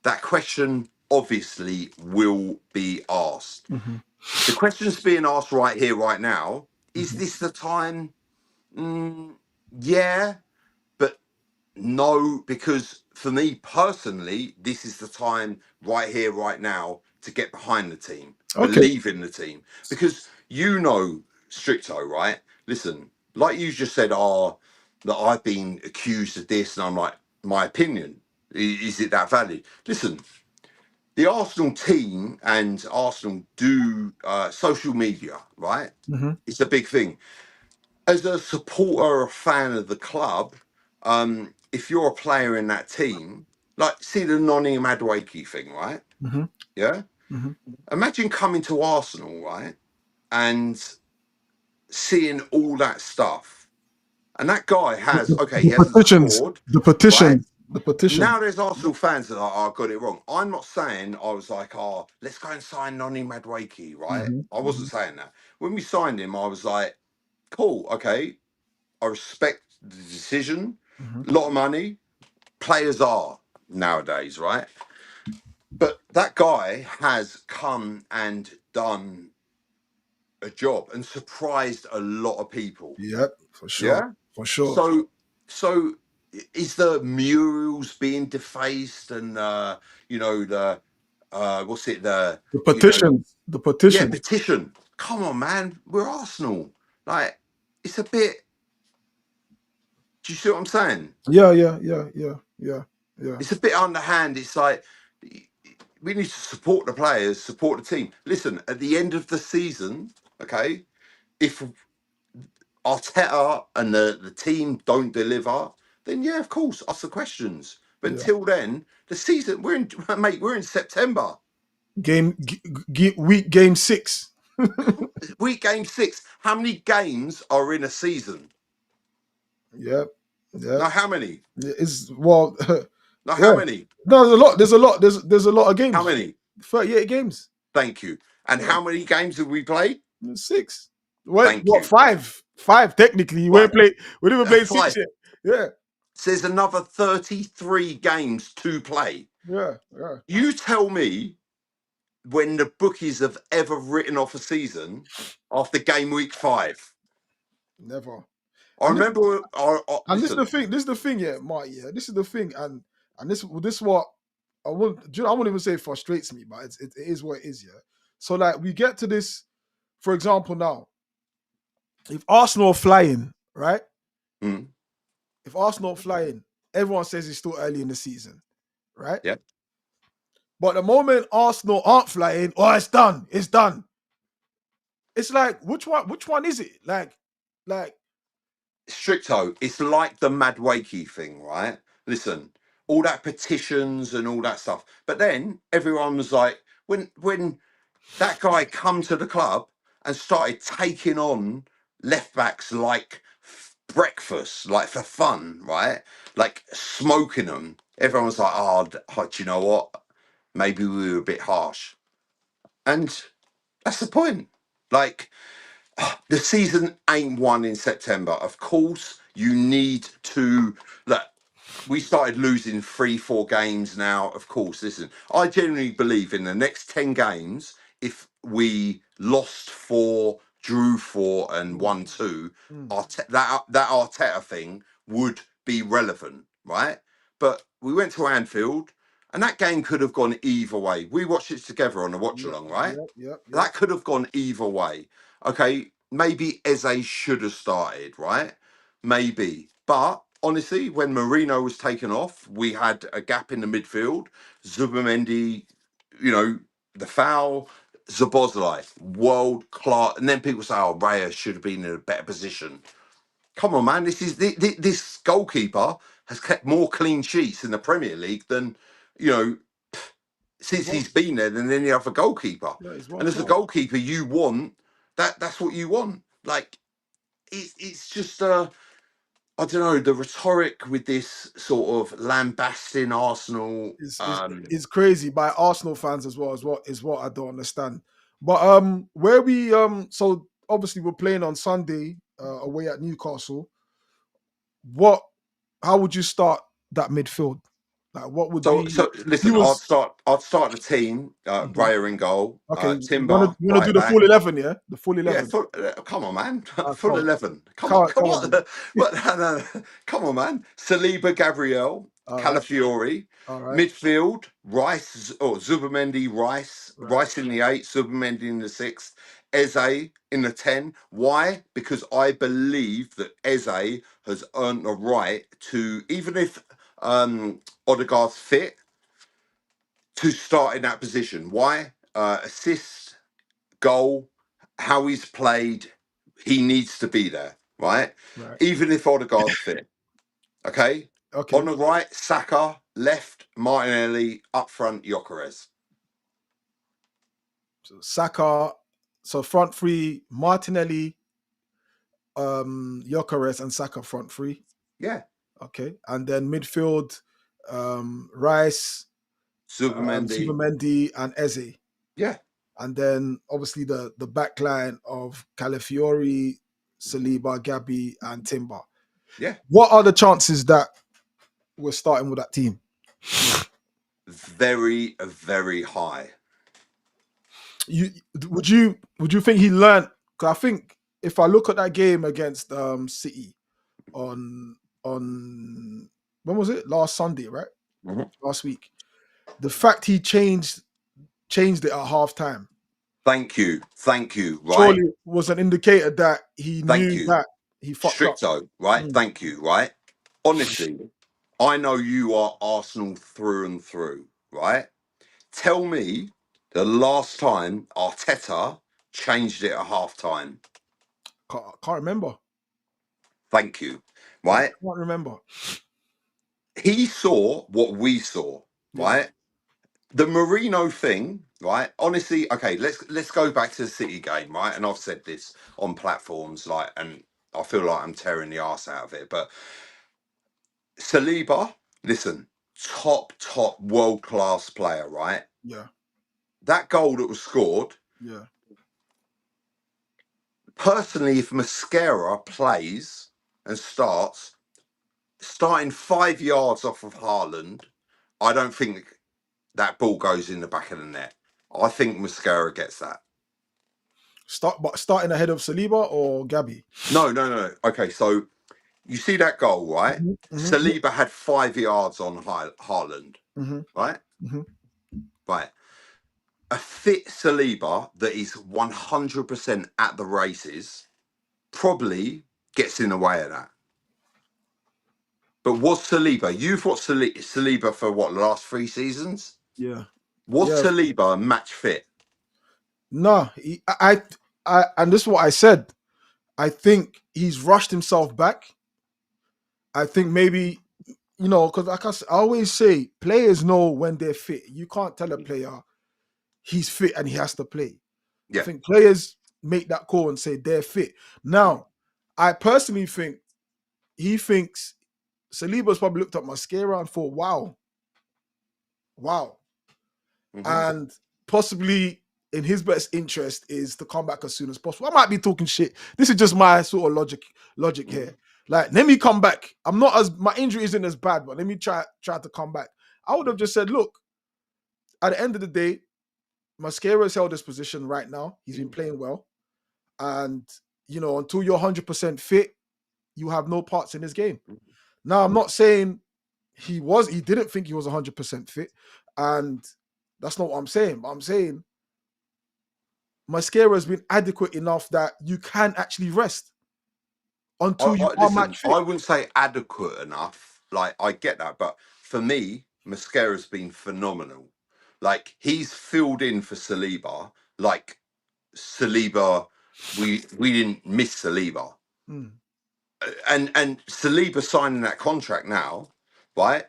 that question obviously will be asked. Mm-hmm. The question's being asked right here, right now. Is this the time? Yeah, but no, because for me personally, this is the time right here, right now to get behind the team, believe in the team. Because Stricto, right? Listen, like you just said, that I've been accused of this, and I'm like, my opinion, is it that valid? Listen, the Arsenal team and Arsenal do social media, right? Mm-hmm. It's a big thing. As a supporter or a fan of the club, if you're a player in that team, like see the Noni Madueke thing, right? Mm-hmm. Yeah. Mm-hmm. Imagine coming to Arsenal, right, and seeing all that stuff, and that guy has he hasn't scored. The petition. Right? The petition. Now there's Arsenal fans that are, I got it wrong. I'm not saying I was like, let's go and sign Noni Madueke, right? I wasn't saying that. When we signed him, I was like, cool, okay. I respect the decision. A lot of money. Players are nowadays, right? But that guy has come and done a job and surprised a lot of people. Yep, for sure. Yeah? For sure. So is the murals being defaced and the what's it, the petition. The petition. Yeah, petition. Come on, man. We're Arsenal. Like, it's a bit. Do you see what I'm saying? Yeah. It's a bit underhand. It's like we need to support the players, support the team. Listen, at the end of the season, okay, if Arteta and the team don't deliver, then yeah, of course, ask the questions. But until then, the season we're in September. Week game 6. Week game 6. How many games are in a season? Yep. Now how many? How many? No, there's a lot. There's a lot of games. How many? 38 games. Thank you. And how many games have we played? 6. What? 5? 5 technically. We didn't play 6 yet. Yeah. So there's another 33 games to play. Yeah. You tell me when the bookies have ever written off a season after game week 5. Never. I remember. And this is the thing. This is the thing, yeah, Mark. Yeah, this is the thing, and this what I wouldn't even say frustrates me, but it is what it is, yeah. So like we get to this, for example, now, if Arsenal are flying, right? If Arsenal are flying, everyone says it's still early in the season, right? Yeah. But the moment Arsenal aren't flying, it's done. It's done. It's like which one is it? Like. Stricto, it's like the Madueke thing, right? Listen, all that petitions and all that stuff. But then everyone was like, when that guy come to the club and started taking on left backs like breakfast, like for fun, right? Like smoking them. Everyone was like, do you know what? Maybe we were a bit harsh. And that's the point. Like, the season ain't won in September. Of course, you need to. Look, we started losing 3-4 games now. Of course, listen, I genuinely believe in the next 10 games, if we lost 4, drew 4, and won 2, that Arteta thing would be relevant, right? But we went to Anfield And that game could have gone either way. We watched it together on a watch along, right? Yeah. That could have gone either way. Okay, maybe Eze should have started, right? Maybe. But honestly, when Marino was taken off, we had a gap in the midfield. Zubimendi, you know, the foul, Szoboszlai, world class. And then people say, oh, Raya should have been in a better position. Come on, man. This goalkeeper has kept more clean sheets in the Premier League than, you know, since he's been there than any other goalkeeper. And as a goalkeeper, you want that's what you want. Like, it's just I don't know, the rhetoric with this sort of lambasting Arsenal is crazy by Arsenal fans as well, is what I don't understand. But where we so obviously we're playing on Sunday away at Newcastle. How would you start that midfield? Like, what would be? So listen, I'd start the team. Raya in goal. Okay, Timber. You want to do the full 11, yeah? The full 11. Yeah, come on, man. Full 11. Come on. But, no. Come on, man. Saliba, Gabriel, Calafiori. Midfield, Rice, Zubimendi, Rice. Rice in the 8, Zubimendi in the 6. Eze in the 10. Why? Because I believe that Eze has earned the right to, even if Odegaard's fit, to start in that position. Why? Assist, goal, how he's played, he needs to be there, right? Even if Odegaard's fit. Okay? On the right, Saka. Left, Martinelli. Up front, Gyökeres. So Saka, so front three, Martinelli, Gyökeres, and Saka front three. Yeah. Okay. And then midfield, Rice, Zubimendi, and Eze. Yeah. And then obviously the back line of Calafiori, Saliba, Gabby, and Timber. Yeah. What are the chances that we're starting with that team? Very, very high. Would you think he learned? Because I think if I look at that game against City on when was it? Last Sunday, right? Mm-hmm. Last week. The fact he changed it at halftime. Thank you. Right. Surely was an indicator that he knew that he fucked Stricto, up. right? Thank you, right? Honestly, I know you are Arsenal through and through, right? Tell me the last time Arteta changed it at halftime. Can't remember. Thank you. Right? I can't remember. He saw what we saw, right? The Marino thing, right? Honestly, okay, let's go back to the City game, right? And I've said this on platforms, like, and I feel like I'm tearing the arse out of it. But Saliba, listen, top world-class player, right? Yeah. That goal that was scored. Yeah. Personally, if Mascara plays and starting 5 yards off of Haaland, I don't think that ball goes in the back of the net. I think Mascara gets that. Starting ahead of Saliba or Gabby? No. Okay, so you see that goal, right? Mm-hmm. Saliba had 5 yards on Haaland, right? Mm-hmm. Right. A fit Saliba that is 100% at the races probably gets in the way of that. But was Saliba, you've watched Saliba for what, the last 3 seasons? Yeah. Was Saliba match fit? No, I and this is what I said. I think he's rushed himself back. I think maybe, because like I always say, players know when they're fit. You can't tell a player he's fit and he has to play. Yeah. I think players make that call and say they're fit. Now, I personally think he thinks Saliba's probably looked at Mascara and thought, wow. Mm-hmm. And possibly in his best interest is to come back as soon as possible. I might be talking shit. This is just my sort of logic here. Like, let me come back. My injury isn't as bad, but let me try to come back. I would have just said, look, at the end of the day, Mascara has held this position right now. He's been playing well. And, until you're 100% fit, you have no parts in this game. Now, I'm not saying he didn't think he was 100% fit, and that's not what I'm saying. But I'm saying Mascara has been adequate enough that you can actually rest until you are match fit. I wouldn't say adequate enough. Like, I get that, but for me, Mascara's been phenomenal. Like, he's filled in for Saliba. Like, Saliba, we didn't miss Saliba. Mm. And Saliba signing that contract now, right?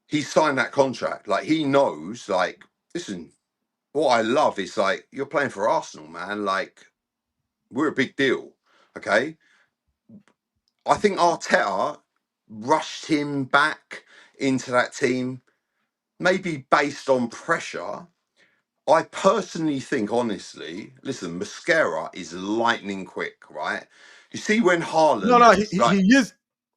He signed that contract. Like, he knows, like, listen, what I love is, like, you're playing for Arsenal, man. Like, we're a big deal. Okay. I think Arteta rushed him back into that team, maybe based on pressure. I personally think, honestly, listen, Mascara is lightning quick, right? You see when Haaland... No,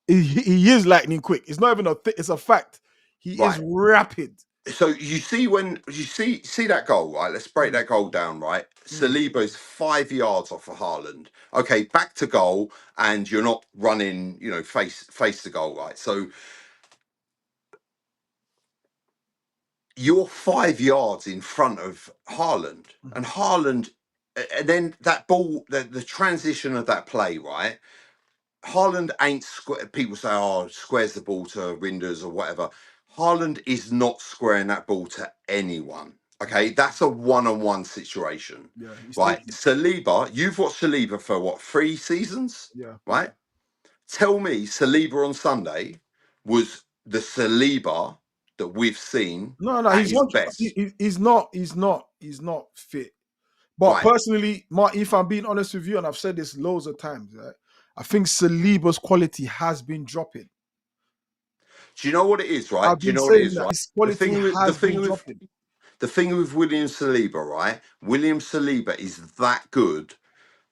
he is lightning quick. It's not even it's a fact. He is rapid. So you see when you see that goal, right? Let's break that goal down, right? Saliba's 5 yards off of Haaland. Okay, back to goal, and you're not running, face to goal, right? So you're 5 yards in front of Haaland, and Haaland, and then that ball, the transition of that play, right? Haaland ain't square. People say, "Oh, squares the ball to Rinders or whatever." Haaland is not squaring that ball to anyone. Okay, that's a one-on-one situation, right? Saliba, you've watched Saliba for what, 3 seasons? Yeah. Right. Tell me, Saliba on Sunday was the Saliba that we've seen. No, at he's his not. best. He's not fit. But personally, if I'm being honest with you, and I've said this loads of times, right? I think Saliba's quality has been dropping. Do you know what it is, right? I've Do you been know what it saying is, that right? his quality has been dropping. The thing with William Saliba, right? William Saliba is that good,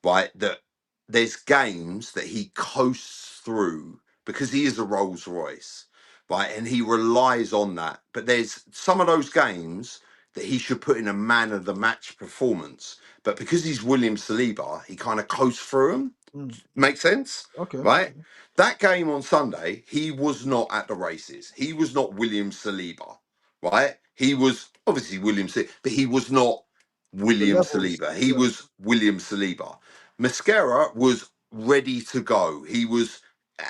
right? That there's games that he coasts through because he is a Rolls Royce, right? And he relies on that. But there's some of those games that he should put in a man of the match performance. But because he's William Saliba, he kind of coasts through them. Make sense? Okay. Right? That game on Sunday, he was not at the races. He was not William Saliba, right? He was obviously William Saliba, but he was not William Saliba. He was William Saliba. Mascara was ready to go. He was,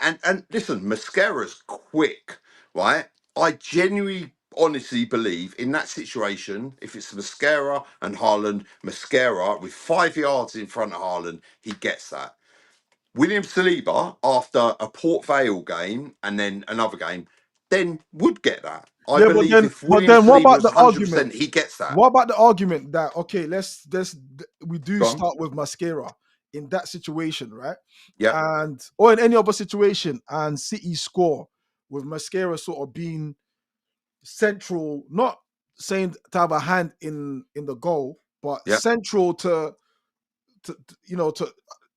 and listen, Mascara's quick, right? I genuinely, honestly believe in that situation, if it's Mascara and Haaland, Mascara with 5 yards in front of Haaland, he gets that. William Saliba, after a Port Vale game and then another game, then would get that. I believe if William what about Saliba the 100%, argument? he gets that. What about the argument that we do Go on. start with Mascara in that situation, right? Yeah. Or in any other situation, and City score with Mascara sort of being central, not saying to have a hand in the goal, but central to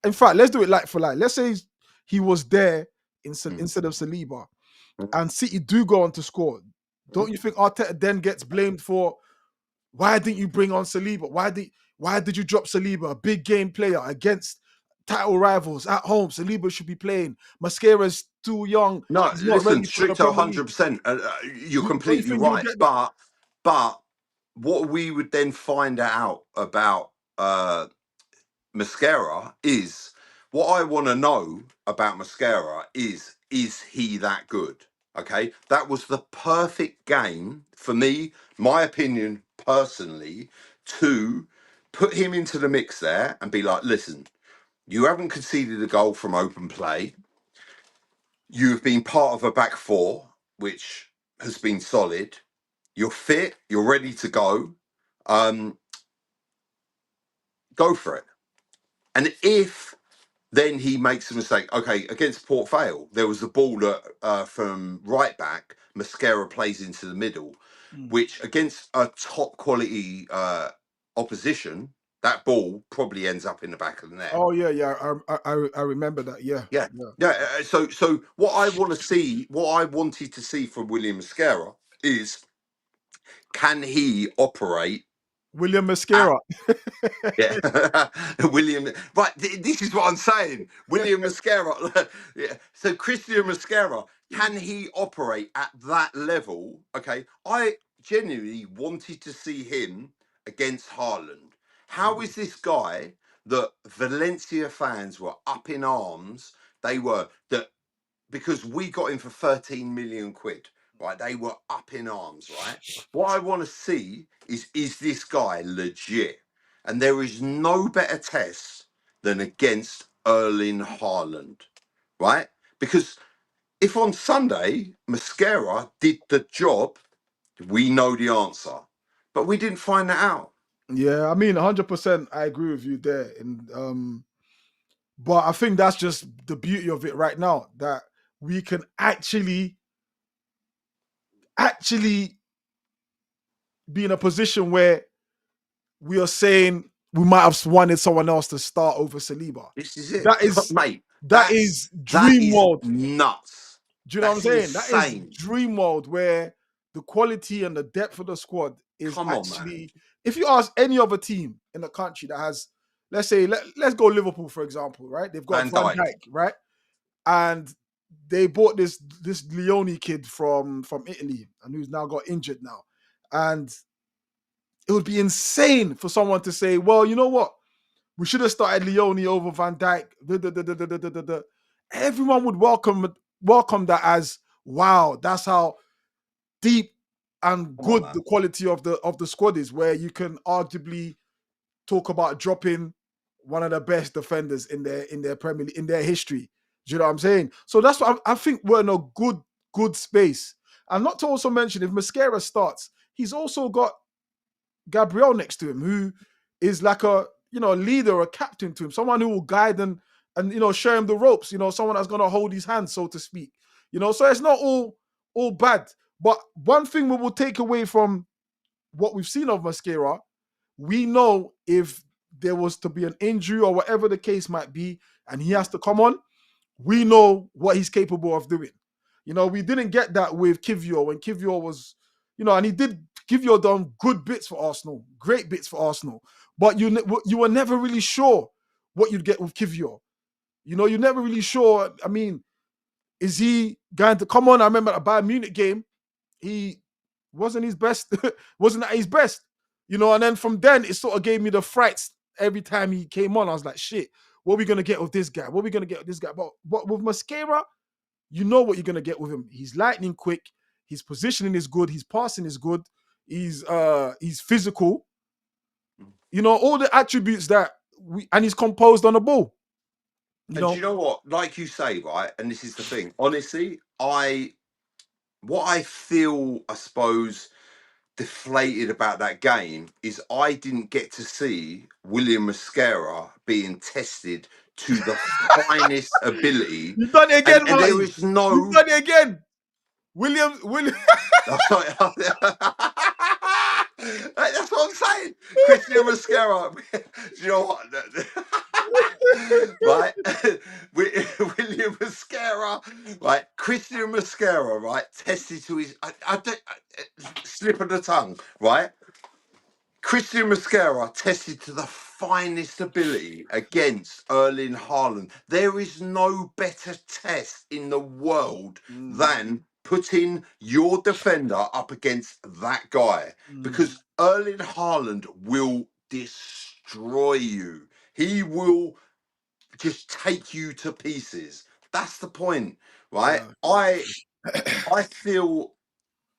in fact, let's do it like for like. Let's say he was there instead of Saliba, and City do go on to score. Don't you think Arteta then gets blamed for why didn't you bring on Saliba? Why did you drop Saliba, a big game player against title rivals at home? Saliba should be playing. Mascara's too young. No, He's not listen, ready for the Stricto, Premier League. 100%. You're completely right. But what we would then find out about Mascara is, what I want to know about Mascara is he that good? Okay, that was the perfect game for me, my opinion personally, to put him into the mix there and be like, listen, you haven't conceded a goal from open play. You've been part of a back four, which has been solid. You're fit. You're ready to go. Go for it. And if then he makes a mistake, okay, against Port Vale, there was a ball that from right back, Mascara plays into the middle, which against a top quality opposition, that ball probably ends up in the back of the net. Oh yeah. I remember that. Yeah. So what I want to see, what I wanted to see from William Mascara is, can he operate William Mosquera. Yeah, William. Right, this is what I'm saying. William Mosquera. Yeah. So Christian Mosquera, can he operate at that level? Okay, I genuinely wanted to see him against Haaland. How is this guy that Valencia fans were up in arms? They were that because we got him for 13 million quid. Right, they were up in arms. Right, what I want to see is this guy legit? And there is no better test than against Erling Haaland, right? Because if on Sunday Mosquera did the job, we know the answer, but we didn't find that out. Yeah, I mean, 100%. I agree with you there. And but I think that's just the beauty of it right now, that we can actually be in a position where we are saying we might have wanted someone else to start over Saliba. This is it. That is, mate. that is dream world. Nuts. Do you know what I'm saying? Insane. That is dream world where the quality and the depth of the squad is actually. If you ask any other team in the country that has, let's say, let's go Liverpool for example, right? They've got Van Dijk, right? And they bought this Leone kid from Italy, and who's now got injured now, and it would be insane for someone to say, well, you know what? We should have started Leone over Van Dijk. Everyone would welcome that as, wow, that's how deep and good the quality of the squad is, where you can arguably talk about dropping one of the best defenders in their Premier League, in their history. Do you know what I'm saying? So that's what I think we're in a good space. And not to also mention, if Mosquera starts, he's also got Gabriel next to him, who is like a leader, a captain to him, someone who will guide and show him the ropes. Someone that's gonna hold his hand, so to speak. So it's not all bad. But one thing we will take away from what we've seen of Mosquera, we know if there was to be an injury or whatever the case might be, and he has to come on, we know what he's capable of doing. We didn't get that with Kiwior when Kiwior was, and Kiwior done good bits for Arsenal, great bits for Arsenal, but you were never really sure what you'd get with Kiwior. You're never really sure. I mean, is he going to come on? I remember at a Bayern Munich game, he wasn't his best, wasn't at his best, and then from then it sort of gave me the frights every time he came on. I was like, shit, what are we going to get with this guy? What are we going to get with this guy? But with Mosquera, you know what you're going to get with him. He's lightning quick. His positioning is good. His passing is good. He's physical. All the attributes that and he's composed on the ball. Do you know what? Like you say, right? And this is the thing. Honestly, what I feel, I suppose, deflated about that game is I didn't get to see William Mosquera being tested to the finest ability. You've done it again, and there is no. You've done it again. William. That's what I'm saying. Christian Mosquera. Do you know what? Right? William Mosquera. Right? Christian Mosquera. Right? Tested to his slip of the tongue. Right? Christian Mosquera tested to the finest ability against Erling Haaland. There is no better test in the world than putting your defender up against that guy, because Erling Haaland will destroy you. He will just take you to pieces. That's the point, right? I feel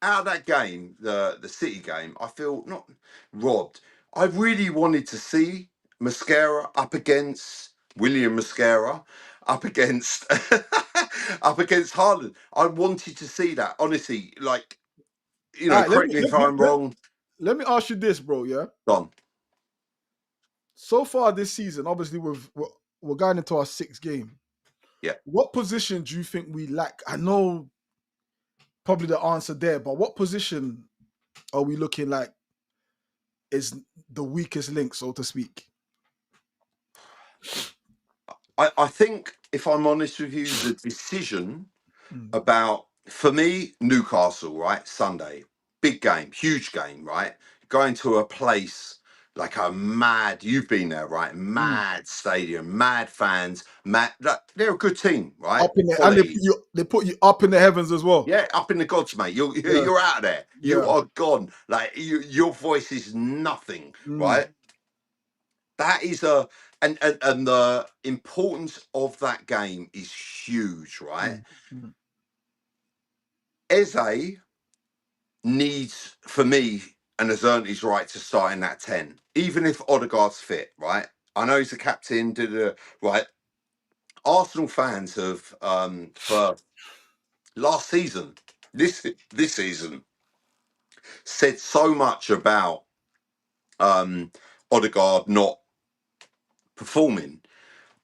out of that game, the City game, I feel not robbed. I really wanted to see Mosquera up against William Mosquera, up against Haaland. I wanted to see that, honestly. Like, correct me if I'm wrong. Let me ask you this, bro. Yeah. Done. So far this season, obviously we're going into our 6th game. Yeah. What position do you think we lack? I know probably the answer there, but what position are we looking like is the weakest link, so to speak? I think, if I'm honest with you, the decision about, for me, Newcastle, right? Sunday, big game, huge game, right? Going to a place like a mad. You've been there, right? Mad stadium, mad fans, mad. Like, they're a good team, right? Up in the, and they put you up in the heavens as well. Yeah, up in the gods, mate. You're out of there. You are gone. Like your voice is nothing, right? That is and the importance of that game is huge, right? Eze needs, for me, and Azerni's right to start in that 10, even if Odegaard's fit, right? I know he's the captain, right? Arsenal fans have, for last season, this season, said so much about Odegaard not performing.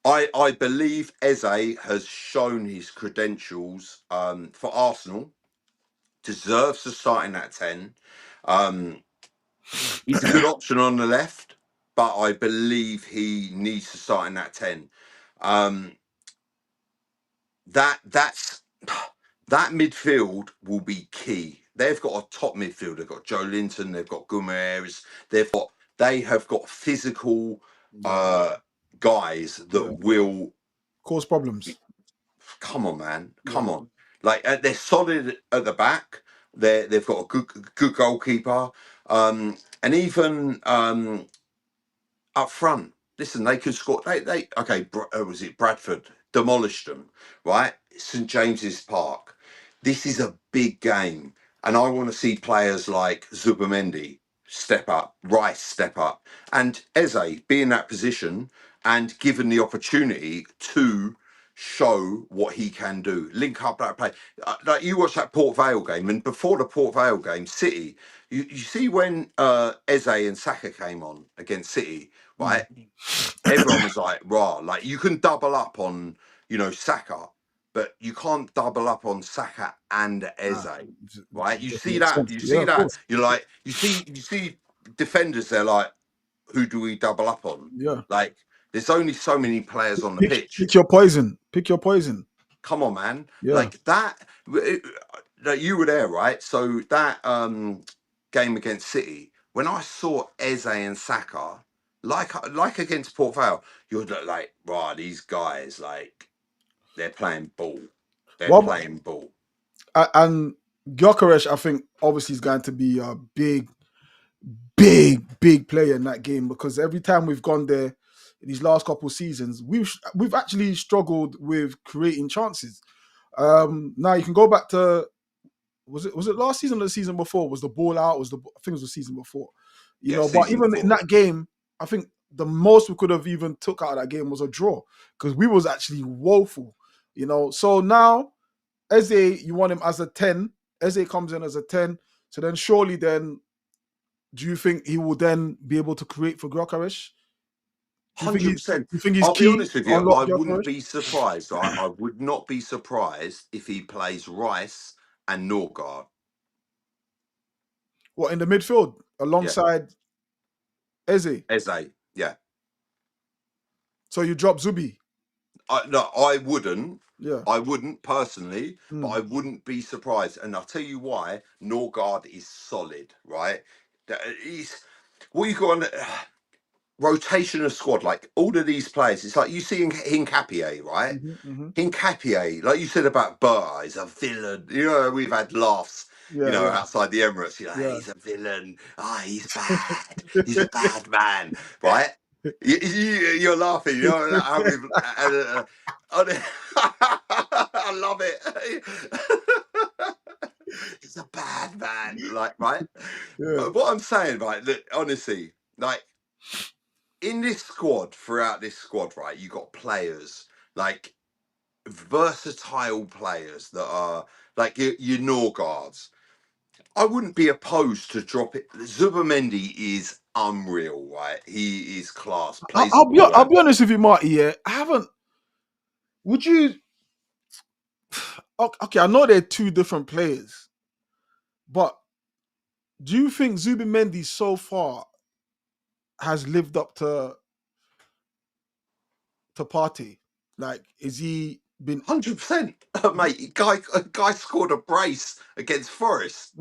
I believe Eze has shown his credentials for Arsenal, deserves to start in that 10. He's a good option on the left, but I believe he needs to start in that 10. That midfield will be key. They've got a top midfield. They've got Joe Linton. They've got Guimaraes. They have got physical guys that will cause problems. Come on, man. Come on. Like they're solid at the back. They've got a good goalkeeper. And even up front. Listen, they could score. Was it Bradford? Demolished them, right? St James's Park. This is a big game, and I want to see players like Zubimendi step up, Rice step up, and Eze be in that position and given the opportunity to show what he can do. Link up that play. Like you watch that Port Vale game, and before the Port Vale game, City. You see when Eze and Saka came on against City, right? Everyone was like, "Rah!" Like you can double up on, Saka, but you can't double up on Saka and Eze, right? You see that? You see that? You're like, you see defenders. They're like, who do we double up on? Yeah. Like, there's only so many players on the pitch. Pick your poison. Pick your poison. Come on, man. Yeah. Like that. You were there, right? So that game against City, when I saw Eze and Saka, like against Port Vale, you're like, right, these guys, like, they're playing ball. They're playing ball. And Gyökeres, I think, obviously is going to be a big player in that game, because every time we've gone there in these last couple of seasons, we've actually struggled with creating chances. Now you can go back to was it last season or the season before? Was the ball out? I think it was the season before. But even in that game, I think the most we could have even took out of that game was a draw, because we was actually woeful. So now Eze, you want him as a 10. Eze comes in as a 10. So then surely then, do you think he will then be able to create for Gyökeres? 100%. You think he's I'll key? be honest with you, I wouldn't Gyökeres? be surprised. I would not be surprised if he plays Rice and Norgard. What, in the midfield alongside Eze? Eze, yeah. So you drop Zubi? No, I wouldn't. Yeah. I wouldn't personally, but I wouldn't be surprised. And I'll tell you why. Norgard is solid, right? What you got on rotation of squad, like all of these players. It's like you see Hincapié, right? Hincapié, like you said about Burr, is a villain. We've had laughs, outside the Emirates. He's a villain. He's bad. He's a bad man, right? You're laughing. I love it. He's a bad man, like, right? Yeah. What I'm saying, right? That honestly, like, in this squad, throughout this squad, right, you got players like versatile players that are like your Norgards. I wouldn't be opposed to drop it. Zubimendi is unreal, right? He is class. I'll be honest with you, Marty. Yeah, I haven't. Would you? Okay, I know they're two different players, but do you think Zubimendi so far has lived up to Partey? Like, is he been 100%, mate? Guy scored a brace against Forest.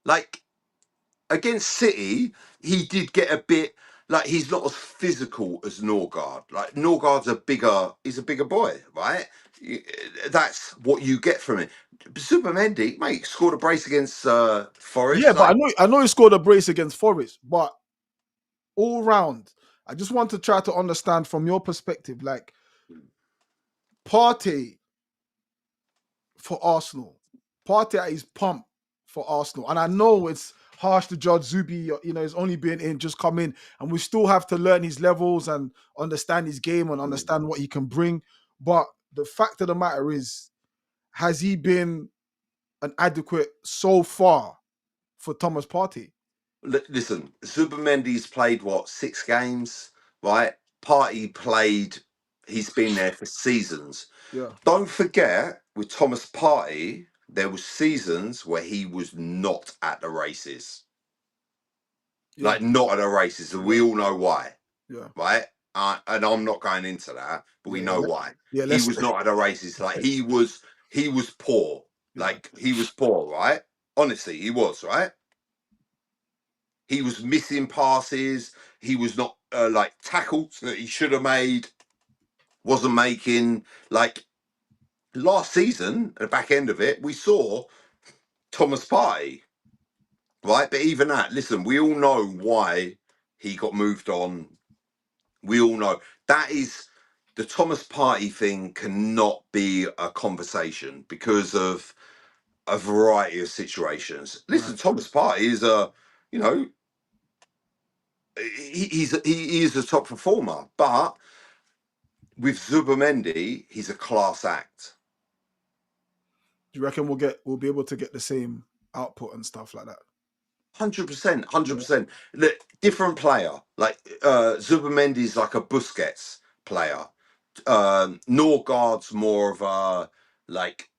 Like, against City, he did get a bit like he's not as physical as Norgard. Like Norgard's he's a bigger boy, right? That's what you get from it. Zubimendi, mate, scored a brace against Forest. Yeah, but I know he scored a brace against Forest, but all round, I just want to try to understand from your perspective, like Partey for Arsenal, Partey at his pump for Arsenal, and I know it's harsh to judge Zubi. You know, he's only been in, just come in, and we still have to learn his levels and understand his game and understand what he can bring. But the fact of the matter is, has he been an adequate so far for Thomas Partey? Listen, Zubimendi's played 6 games, right? Partey played. He's been there for seasons. Yeah. Don't forget, with Thomas Partey, there were seasons where he was not at the races. Yeah. Like not at the races, and we all know why. Yeah. Right? And I'm not going into that, but we know why. Yeah, he was not at the races. Like he was poor. Like he was poor, right? Honestly, he was, right? He was missing passes. He was not like tackles that he should have made. Wasn't making. Like last season, at the back end of it, we saw Thomas Partey, right? But even that, listen, we all know why he got moved on. We all know that is the Thomas Partey thing cannot be a conversation because of a variety of situations. Listen, right. Thomas Partey is he is a top performer, but with Zubimendi, he's a class act. Do you reckon we'll be able to get the same output and stuff like that? 100%. Look, different player. Like Zubimendi's like a Busquets player. Norgard's more of a like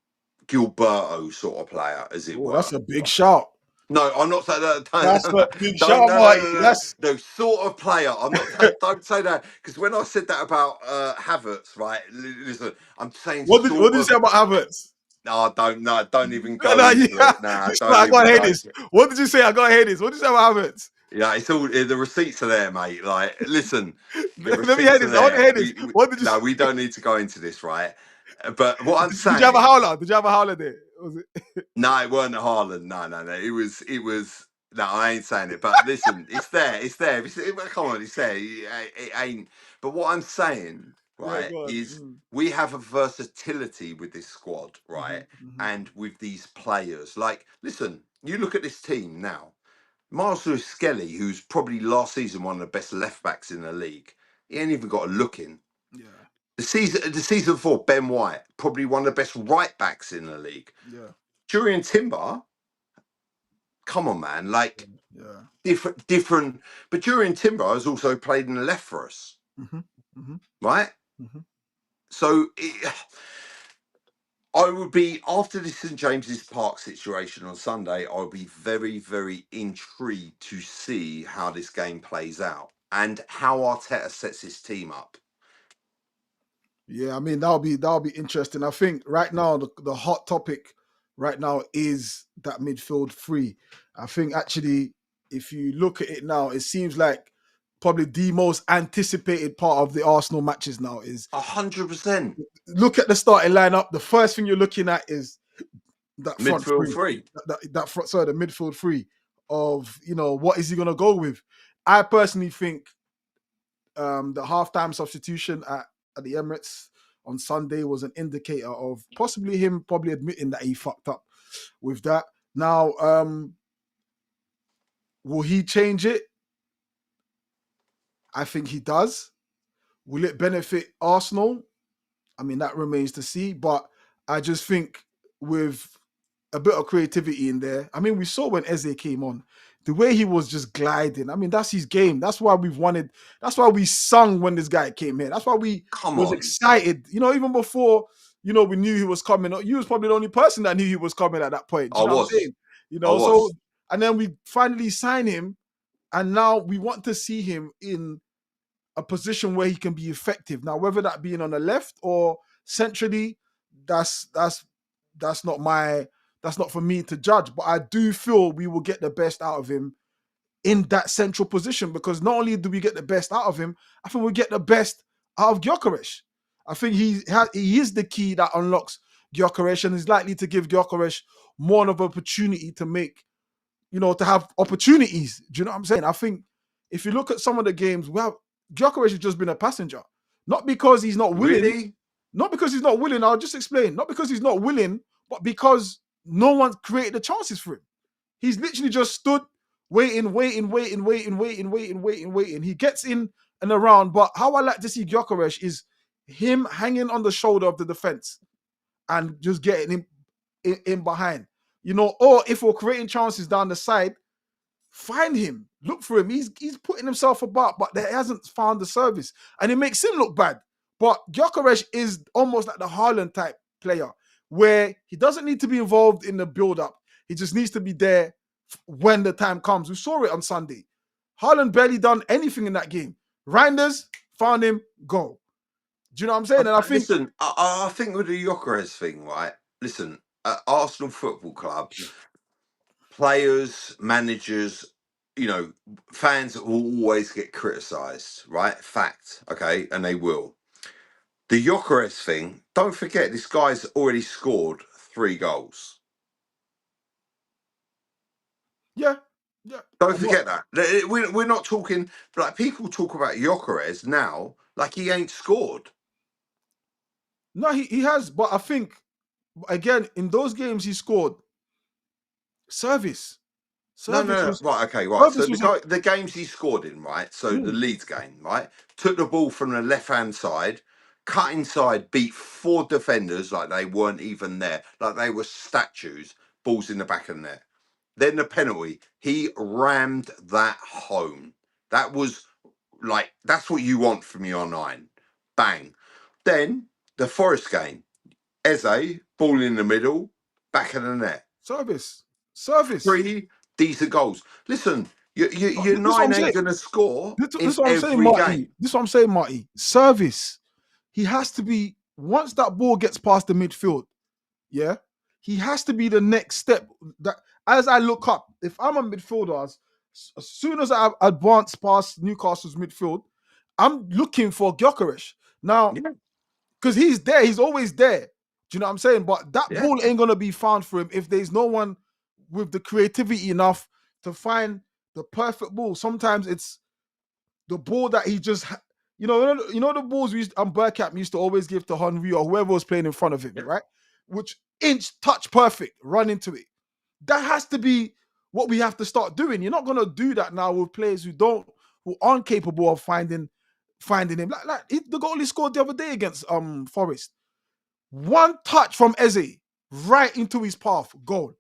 Gilberto sort of player, as it were. That's a big shout. No, I'm not saying that. That's a big shout, no, sort of player. I'm not. Don't say that, because when I said that about Havertz, right? Listen, I'm saying. What did you say about Havertz? No, don't even go. I got headaches. What did you say? I got headaches. What did you say about Havertz? Yeah, it's all the receipts are there, mate. Like, listen, let me hear this. I want to hear this. What did you? No, we don't need to go into this, right? But what I'm saying. Did you have a howler? Did you have a howler there? Was it? No, it weren't a Haaland. No. It was. No, I ain't saying it. But listen, it's there. Come on, it's there. It ain't. But what I'm saying, right, is we have a versatility with this squad, right, and with these players. Like, listen, you look at this team now. Miles Lewis-Skelly, who's probably last season one of the best left backs in the league, he ain't even got a look in. Yeah. The season before, Ben White, probably one of the best right backs in the league. Yeah. Jurriën Timber, come on, man, like different. But Jurriën Timber has also played in the left for us, right? So I would be, after the St James's Park situation on Sunday, I would be very, very intrigued to see how this game plays out and how Arteta sets his team up. Yeah, I mean that'll be interesting. I think right now the hot topic right now is that midfield three. I think actually, if you look at it now, it seems like probably the most anticipated part of the Arsenal matches now is 100%. Look at the starting lineup. The first thing you're looking at is that front midfield three. The midfield three of, what is he going to go with? I personally think the halftime substitution at the Emirates on Sunday was an indicator of possibly him admitting that he fucked up with that. Now, will he change it? I think he does. Will it benefit Arsenal? I mean, that remains to see, but I just think with a bit of creativity in there, I mean, we saw when Eze came on, the way he was just gliding. I mean, that's his game. That's why that's why we sung when this guy came here. That's why we was excited. Even before, we knew he was coming. You was probably the only person that knew he was coming at that point. I was. So, and then we finally signed him, and now we want to see him in a position where he can be effective. Now, whether that being on the left or centrally, that's not for me to judge. But I do feel we will get the best out of him in that central position, because not only do we get the best out of him, I think we get the best out of Gyökeres. I think he is the key that unlocks Gyökeres and is likely to give Gyökeres more of an opportunity to make, to have opportunities. Do you know what I'm saying? I think if you look at some of the games, Gyökeres has just been a passenger. Not because he's not willing. Really? Not because he's not willing. I'll just explain. Not because he's not willing, but because no one's created the chances for him. He's literally just stood waiting. He gets in and around. But how I like to see Gyökeres is him hanging on the shoulder of the defense and just getting him in behind. Or if we're creating chances down the side, find him, look for him. He's putting himself about, but he hasn't found the service, and it makes him look bad. But Gyökeres is almost like the Haaland type player, where he doesn't need to be involved in the build-up. He just needs to be there when the time comes. We saw it on Sunday. Haaland barely done anything in that game. Reinders found him, go. Do you know what I'm saying? And I think... Listen, I think with the Gyökeres thing, right? Listen, at Arsenal Football Club, players, managers, fans will always get criticised, right? Fact, okay? And they will. The Gyökeres thing, don't forget, this guy's already scored 3 goals. Yeah. Don't forget that. We're not talking, like, people talk about Gyökeres now like he ain't scored. No, he has, but I think, again, in those games he scored, service. No. Right, okay, right. So the games he scored in, right? So the Leeds game, right? Took the ball from the left-hand side, cut inside, beat 4 defenders like they weren't even there, like they were statues, balls in the back of the net. Then the penalty, he rammed that home. That was like, that's what you want from your 9. Bang. Then the Forest game, Eze, ball in the middle, back of the net. Service. 3 decent goals. Listen, your 9 ain't going to score This what I'm saying, Marty. This is what I'm saying, Marty. Service. He has to be, once that ball gets past the midfield, yeah, he has to be the next step. That as I look up, if I'm a midfielder, as soon as I advance past Newcastle's midfield, I'm looking for Gyökeres. Now, because he's there, he's always there. Do you know what I'm saying? But that ball ain't going to be found for him if there's no one with the creativity enough to find the perfect ball. Sometimes it's the ball that he just, the balls Bergkamp used to always give to Henry or whoever was playing in front of him, right? Which inch touch perfect, run into it. That has to be what we have to start doing. You're not going to do that now with players who aren't capable of finding him. Like the goal he scored the other day against Forest. One touch from Eze right into his path, goal.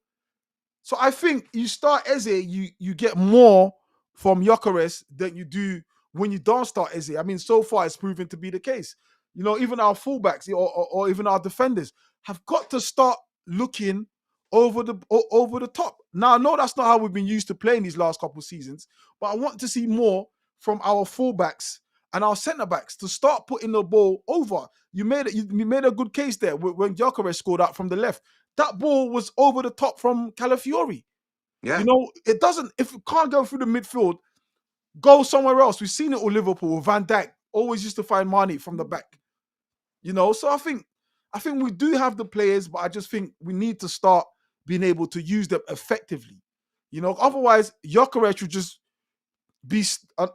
So I think you start Eze, you get more from Gyökeres than you do when you don't start Eze. I mean, so far it's proven to be the case. Even our fullbacks or even our defenders have got to start looking over the top. Now, I know that's not how we've been used to playing these last couple of seasons, but I want to see more from our fullbacks and our centre backs to start putting the ball over. You made a good case there when Gyökeres scored out from the left. That ball was over the top from Calafiori. Yeah. It doesn't, if it can't go through the midfield, go somewhere else. We've seen it with Liverpool. Van Dijk always used to find Mane from the back. So I think we do have the players, but I just think we need to start being able to use them effectively. Otherwise, Gyökeres should just be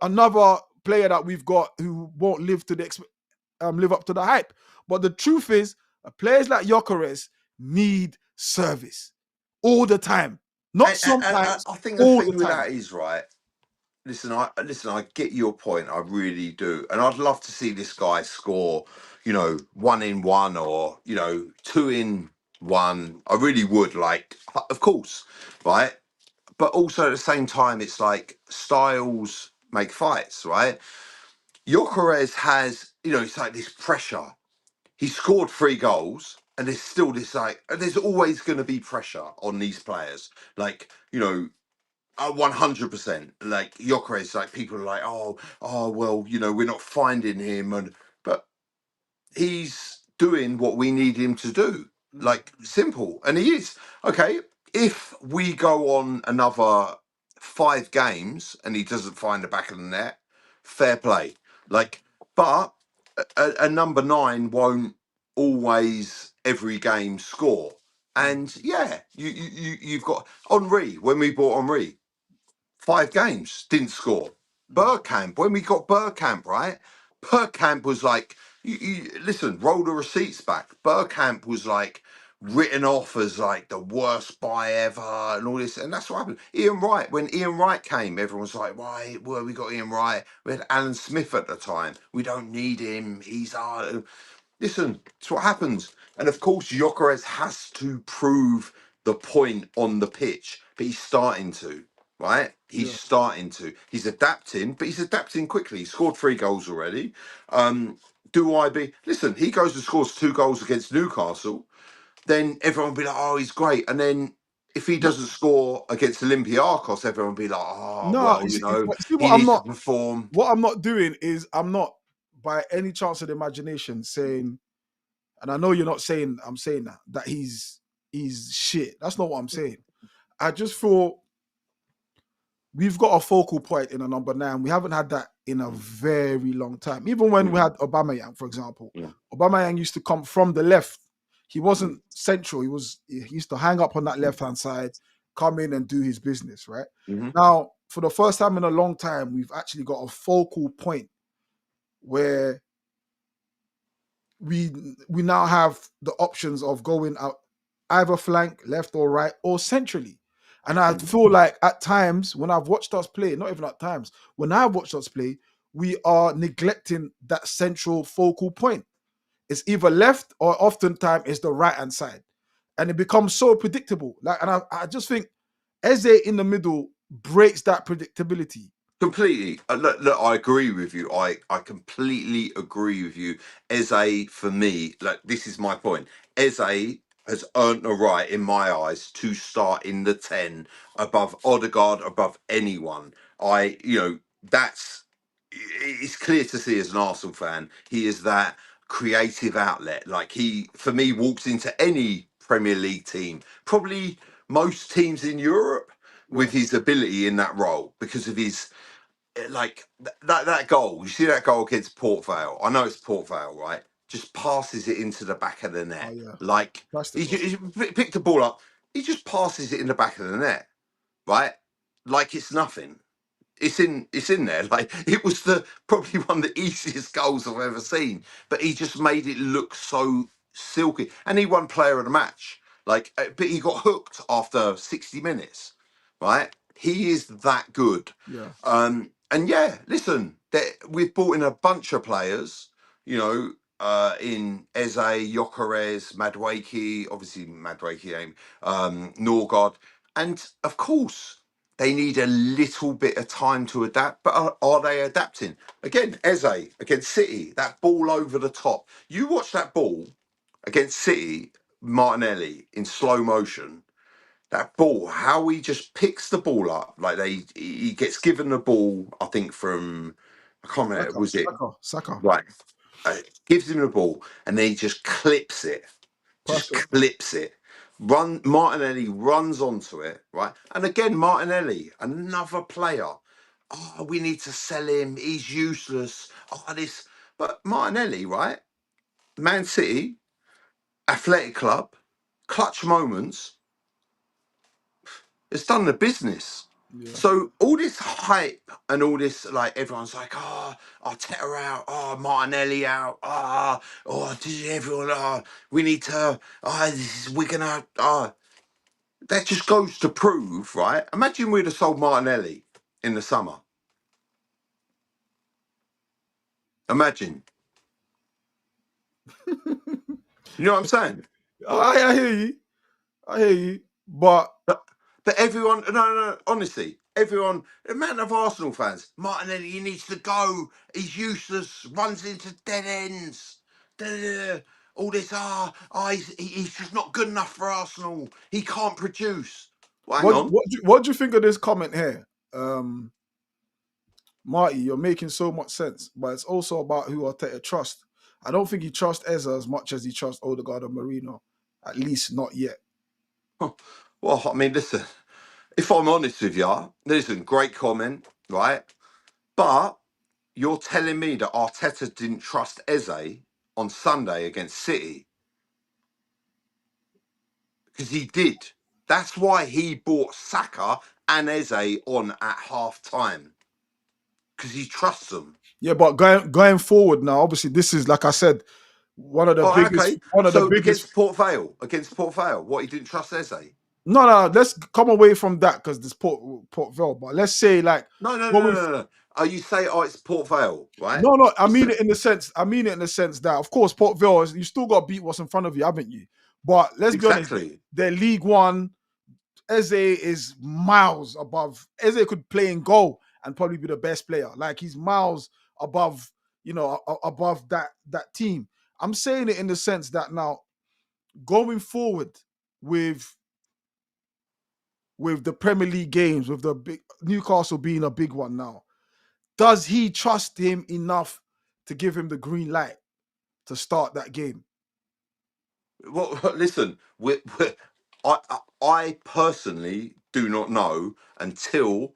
another player that we've got who won't live up to the hype. But the truth is, players like Gyökeres need service all the time, not sometimes. I think the thing with that is, right, listen, I get your point, I really do, and I'd love to see this guy score 1-in-1 or 2-in-1. I really would, like, of course, right? But also at the same time, it's like styles make fights, right? Gyökeres has, it's like this pressure. He scored 3 goals, and there's still this, like, there's always going to be pressure on these players. Like, 100%. Like, Gyökeres, like, people are like, oh, well, we're not finding him. But he's doing what we need him to do. Like, simple. And he is. Okay, if we go on another 5 games and he doesn't find the back of the net, fair play. Like, but a number 9 won't always every game score. And yeah, you've got Henry. When we bought Henry, 5 games didn't score. Bergkamp, when we got Bergkamp, right? Bergkamp was like, listen, roll the receipts back. Bergkamp was like written off as like the worst buy ever and all this, and that's what happened. Ian Wright, when Ian Wright came, everyone was like, why? Well, we got Ian Wright. We had Alan Smith at the time. We don't need him. He's our. Listen, it's what happens. And of course, Gyökeres has to prove the point on the pitch, but he's starting to. Right, he's starting to. He's adapting, but he's adapting quickly. He scored 3 goals already. Listen, he goes and scores 2 goals against Newcastle, then everyone will be like, oh, he's great. And then if he doesn't score against Olympiacos, everyone will be like, oh, No, well, see, you know, see he needs to perform. What I'm not doing is I'm not, by any chance of the imagination, saying, and I know you're not saying I'm saying that he's shit. That's not what I'm saying. I just thought we've got a focal point in a number 9. We haven't had that in a very long time. Even when we had Aubameyang, for example, Aubameyang used to come from the left. He wasn't central. He used to hang up on that left-hand side, come in and do his business, right? Now, for the first time in a long time, we've actually got a focal point where we now have the options of going out either flank, left or right, or centrally. And I feel like at times when I've watched us play, not even at times, when I've watched us play, we are neglecting that central focal point. It's either left or oftentimes it's the right-hand side. And it becomes so predictable. And I just think Eze in the middle breaks that predictability. Completely. Look, I agree with you. I completely agree with you. Eze, for me, like, this is my point. Eze has earned the right, in my eyes, to start in the 10 above Odegaard, above anyone. It's clear to see as an Arsenal fan, he is that creative outlet. Like, he, for me, walks into any Premier League team, probably most teams in Europe, with his ability in that role, because of his, like, that goal. You see that goal against Port Vale? I know it's Port Vale, right? Just passes it into the back of the net. Like, he picked the ball up. He just passes it in the back of the net, right? Like it's nothing. It's in there. Like, it was probably one of the easiest goals I've ever seen. But he just made it look so silky. And he won player of the match. Like, but he got hooked after 60 minutes, right? He is that good. Yeah. And yeah, listen, we've brought in a bunch of players, you know, in Eze, Gyökeres, Madueke, obviously Madueke, Norgard. And of course, they need a little bit of time to adapt, but are they adapting? Again, Eze against City, that ball over the top. You watch that ball against City, Martinelli in slow motion. That ball, how he just picks the ball up, like he gets given the ball, I think from, I can't remember, was it Saka? Right, gives him the ball, and then he just clips it, clips it. Martinelli runs onto it, right? And again, Martinelli, another player. Oh, we need to sell him. He's useless. But Martinelli, right? Man City, Athletic Club, clutch moments. It's done the business. Yeah. So all this hype and all this, like, everyone's like, oh, Arteta out, oh, Martinelli out, we need to, that just goes to prove, right? Imagine we'd have sold Martinelli in the summer. Imagine. You know what I'm saying? I hear you. But everyone, no, honestly, everyone, the amount of Arsenal fans, Martinelli, he needs to go. He's useless, runs into dead ends. All this, he's just not good enough for Arsenal. He can't produce. Well, hang on. What do you think of this comment here? Marty, you're making so much sense, but it's also about who Arteta trusts. I don't think he trusts Eze as much as he trusts Odegaard and Marino. At least not yet. Well, I mean, listen, if I'm honest with you, listen, great comment, right? But you're telling me that Arteta didn't trust Eze on Sunday against City? Because he did. That's why he brought Saka and Eze on at half time. Because he trusts them. Yeah, but going forward now, obviously, this is like I said, one of the biggest. Okay. One of the biggest. Against Port Vale, what, he didn't trust Eze? No, let's come away from that because this Port Vale. But let's say like No. Oh, you say, it's Port Vale, right? No, I mean it in the sense. That, of course, Port Vale, you still got to beat what's in front of you, haven't you? But let's be honest, they're League One. Eze is miles above. Eze could play in goal and probably be the best player. Like he's miles above, above that team. I'm saying it in the sense that now, going forward with the Premier League games, with the big Newcastle being a big one now, does he trust him enough to give him the green light to start that game? Well, listen, I personally do not know until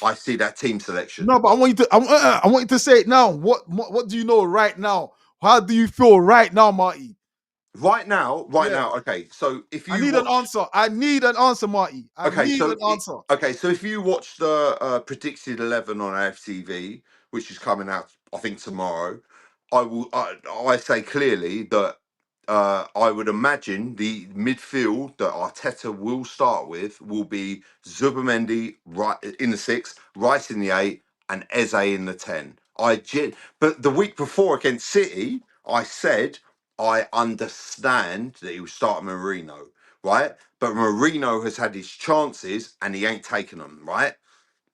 I see that team selection. No, but I want you to say it now. What do you know right now? How do you feel right now, Marty? Right now. Okay, so if you I need an answer, Marty. Okay, so if you watch the predicted 11 on AFTV, which is coming out, I think tomorrow, I say clearly that I would imagine the midfield that Arteta will start with will be Zubimendi right in the 6, Rice in the 8, and Eze in the 10. But the week before against City, I said I understand that he was starting Marino, right? But Marino has had his chances and he ain't taken them, right?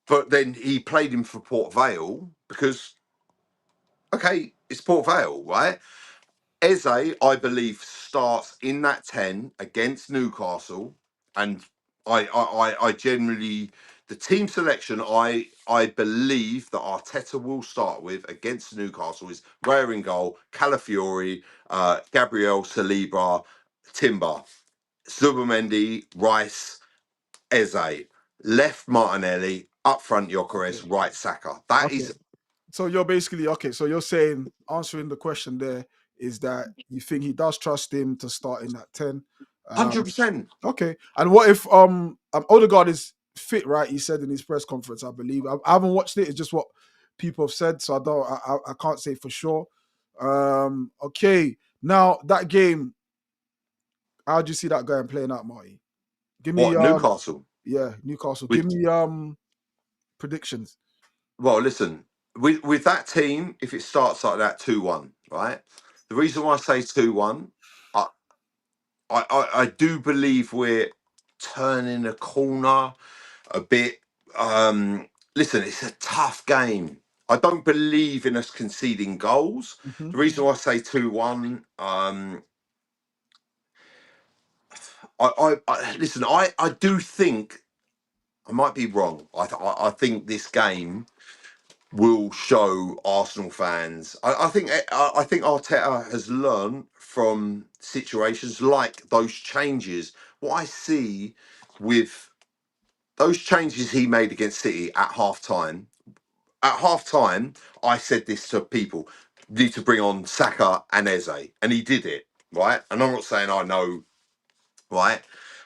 But then he played him for Port Vale because, okay, it's Port Vale, right? Eze, I believe, starts in that 10 against Newcastle, and I generally, the team selection I believe that Arteta will start with against Newcastle is Raya in goal, Calafiori, Gabriel Saliba, Timber, Zubimendi, Rice, Eze, left Martinelli, up front Gyökeres, right Saka. That is. So you're basically So you're saying, answering the question there, is that you think he does trust him to start in that 10? 100%. Okay. And what if Odegaard is fit, right? He said in his press conference, I believe. I haven't watched it. It's just what people have said, so I can't say for sure. Okay. Now that game, how do you see that guy playing out, Marty? Give me Newcastle. Yeah, Newcastle. Give me predictions. Well, listen, with that team, if it starts like that 2-1, right? The reason why I say 2-1, I do believe we're turning a corner a bit. Listen, it's a tough game. I don't believe in us conceding goals. The reason why I say 2-1, listen, I do think, I might be wrong. I think this game will show Arsenal fans. I think Arteta has learned from situations like those changes. What I see with those changes he made against City at half time. At half time, I said this to people: need to bring on Saka and Eze, and he did it, right? And I'm not saying I know, right?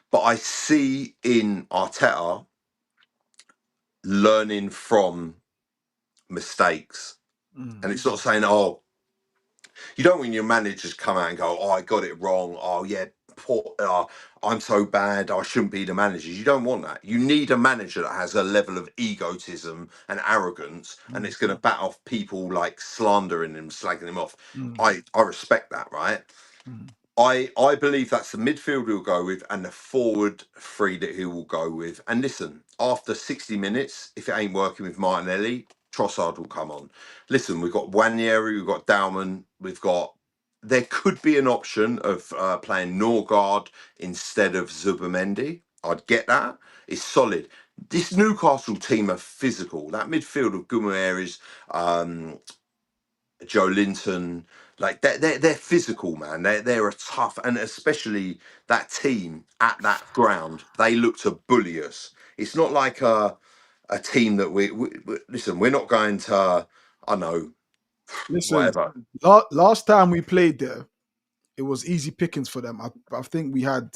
But I see in Arteta learning from mistakes. And it's not saying, you don't when your managers come out and go, I got it wrong. Oh, yeah, I'm so bad. I shouldn't be the manager. You don't want that. You need a manager that has a level of egotism and arrogance, and it's going to bat off people like slandering him, slagging him off. I respect that, right? I believe that's the midfield he'll go with and the forward three that he will go with. And listen, after 60 minutes, if it ain't working with Martinelli, Trossard will come on. Listen, we've got Wanyeri, we've got Dauman, there could be an option of playing Norgard instead of Zubimendi. I'd get that. It's solid. This Newcastle team are physical. That midfield of Guimaraes, Joe Linton. Like they're physical, man. They're a tough, and especially that team at that ground. They look to bully us. It's not like a team that we listen. We're not going to. I know. Listen, Whatever. last time we played there, it was easy pickings for them. I think we had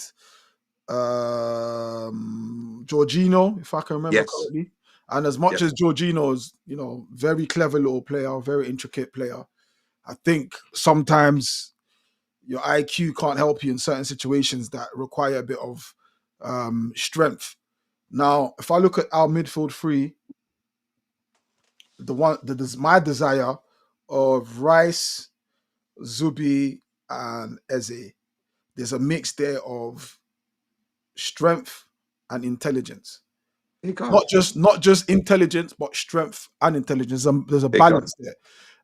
Jorginho, if I can remember Yes. correctly. And as much as Jorginho is, very clever little player, very intricate player, I think sometimes your IQ can't help you in certain situations that require a bit of strength. Now, if I look at our midfield three, my desire of Rice, Zubi, and Eze, there's a mix there of strength and intelligence. Not just intelligence, but strength and intelligence. There's a balance there,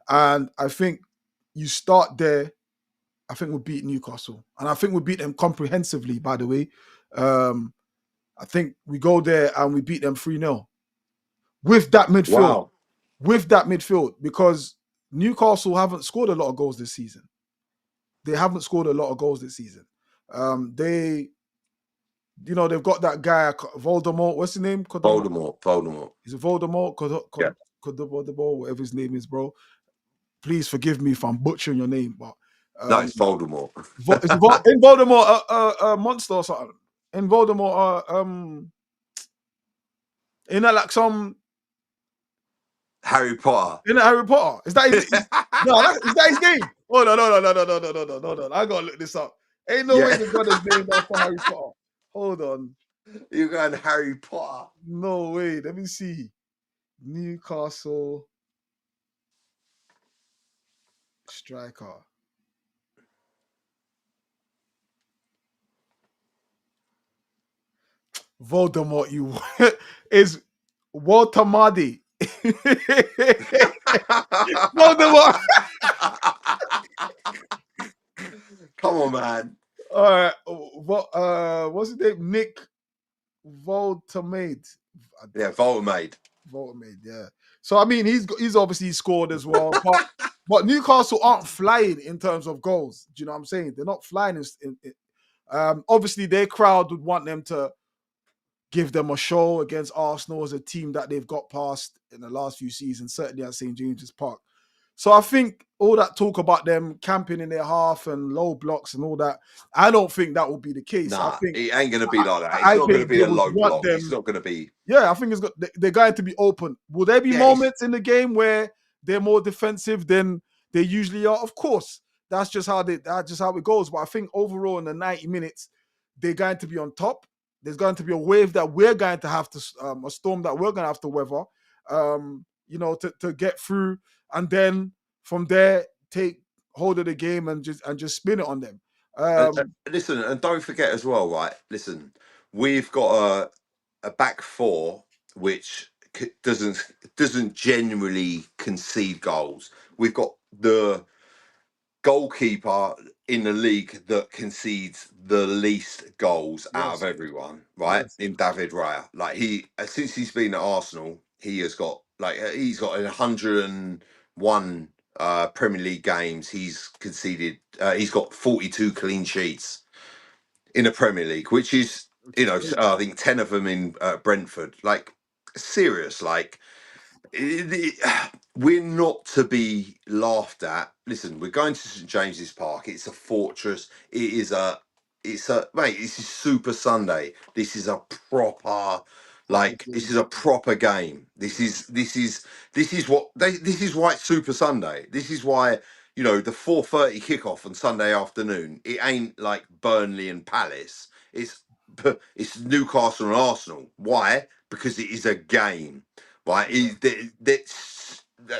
and I think you start there. I think we beat Newcastle, and I think we beat them comprehensively. By the way, I think we go there and we beat them 3-0 with that midfield. Wow. With that midfield, because Newcastle haven't scored a lot of goals this season. They haven't scored a lot of goals this season. They've got that guy, Voldemort. What's his name? Voldemort. Is it Voldemort? Voldemort, whatever his name is, bro. Please forgive me if I'm butchering your name, but No, it's Voldemort. In Voldemort, a monster or something. In Voldemort, like some Harry Potter. In Harry Potter. Is that his is that his name? Oh no. I gotta look this up. Ain't no way they've got his name down for Harry Potter. Hold on. You're going Harry Potter. No way. Let me see. Newcastle striker. Voldemort, you is Walter Mardy. Voldemort. Come on, man. All right. What's his name? Nick Voltamade. Yeah, Voltamade. Yeah. So I mean, he's obviously scored as well, but Newcastle aren't flying in terms of goals. Do you know what I'm saying? They're not flying. Obviously, their crowd would want them to give them a show against Arsenal as a team that they've got past in the last few seasons, certainly at St. James's Park. So I think all that talk about them camping in their half and low blocks and all that, I don't think that will be the case. Nah, I think it ain't going to be like that. It's not going to be a low block. It's not going to be. Yeah, I think they're going to be open. Will there be moments in the game where they're more defensive than they usually are? Of course. That's just how it goes. But I think overall in the 90 minutes, they're going to be on top. There's going to be a wave that we're going to have to, a storm that we're going to have to weather, to get through. And then from there, take hold of the game and just spin it on them. Listen, and don't forget as well, right? Listen, we've got a back four which doesn't generally concede goals. We've got the goalkeeper in the league that concedes the least goals out of everyone, right? In David Raya. Like since he's been at Arsenal, he's got 101 Premier League games. He's conceded. He's got 42 clean sheets in the Premier League, which is I think 10 of them in Brentford. Like serious, like. We're not to be laughed at. Listen, we're going to St. James's Park. It's a fortress. It's a mate. This is Super Sunday. This is a proper, this is a proper game. This is why it's Super Sunday. This is why the 4:30 kickoff on Sunday afternoon. It ain't like Burnley and Palace. It's Newcastle and Arsenal. Why? Because it is a game. Right,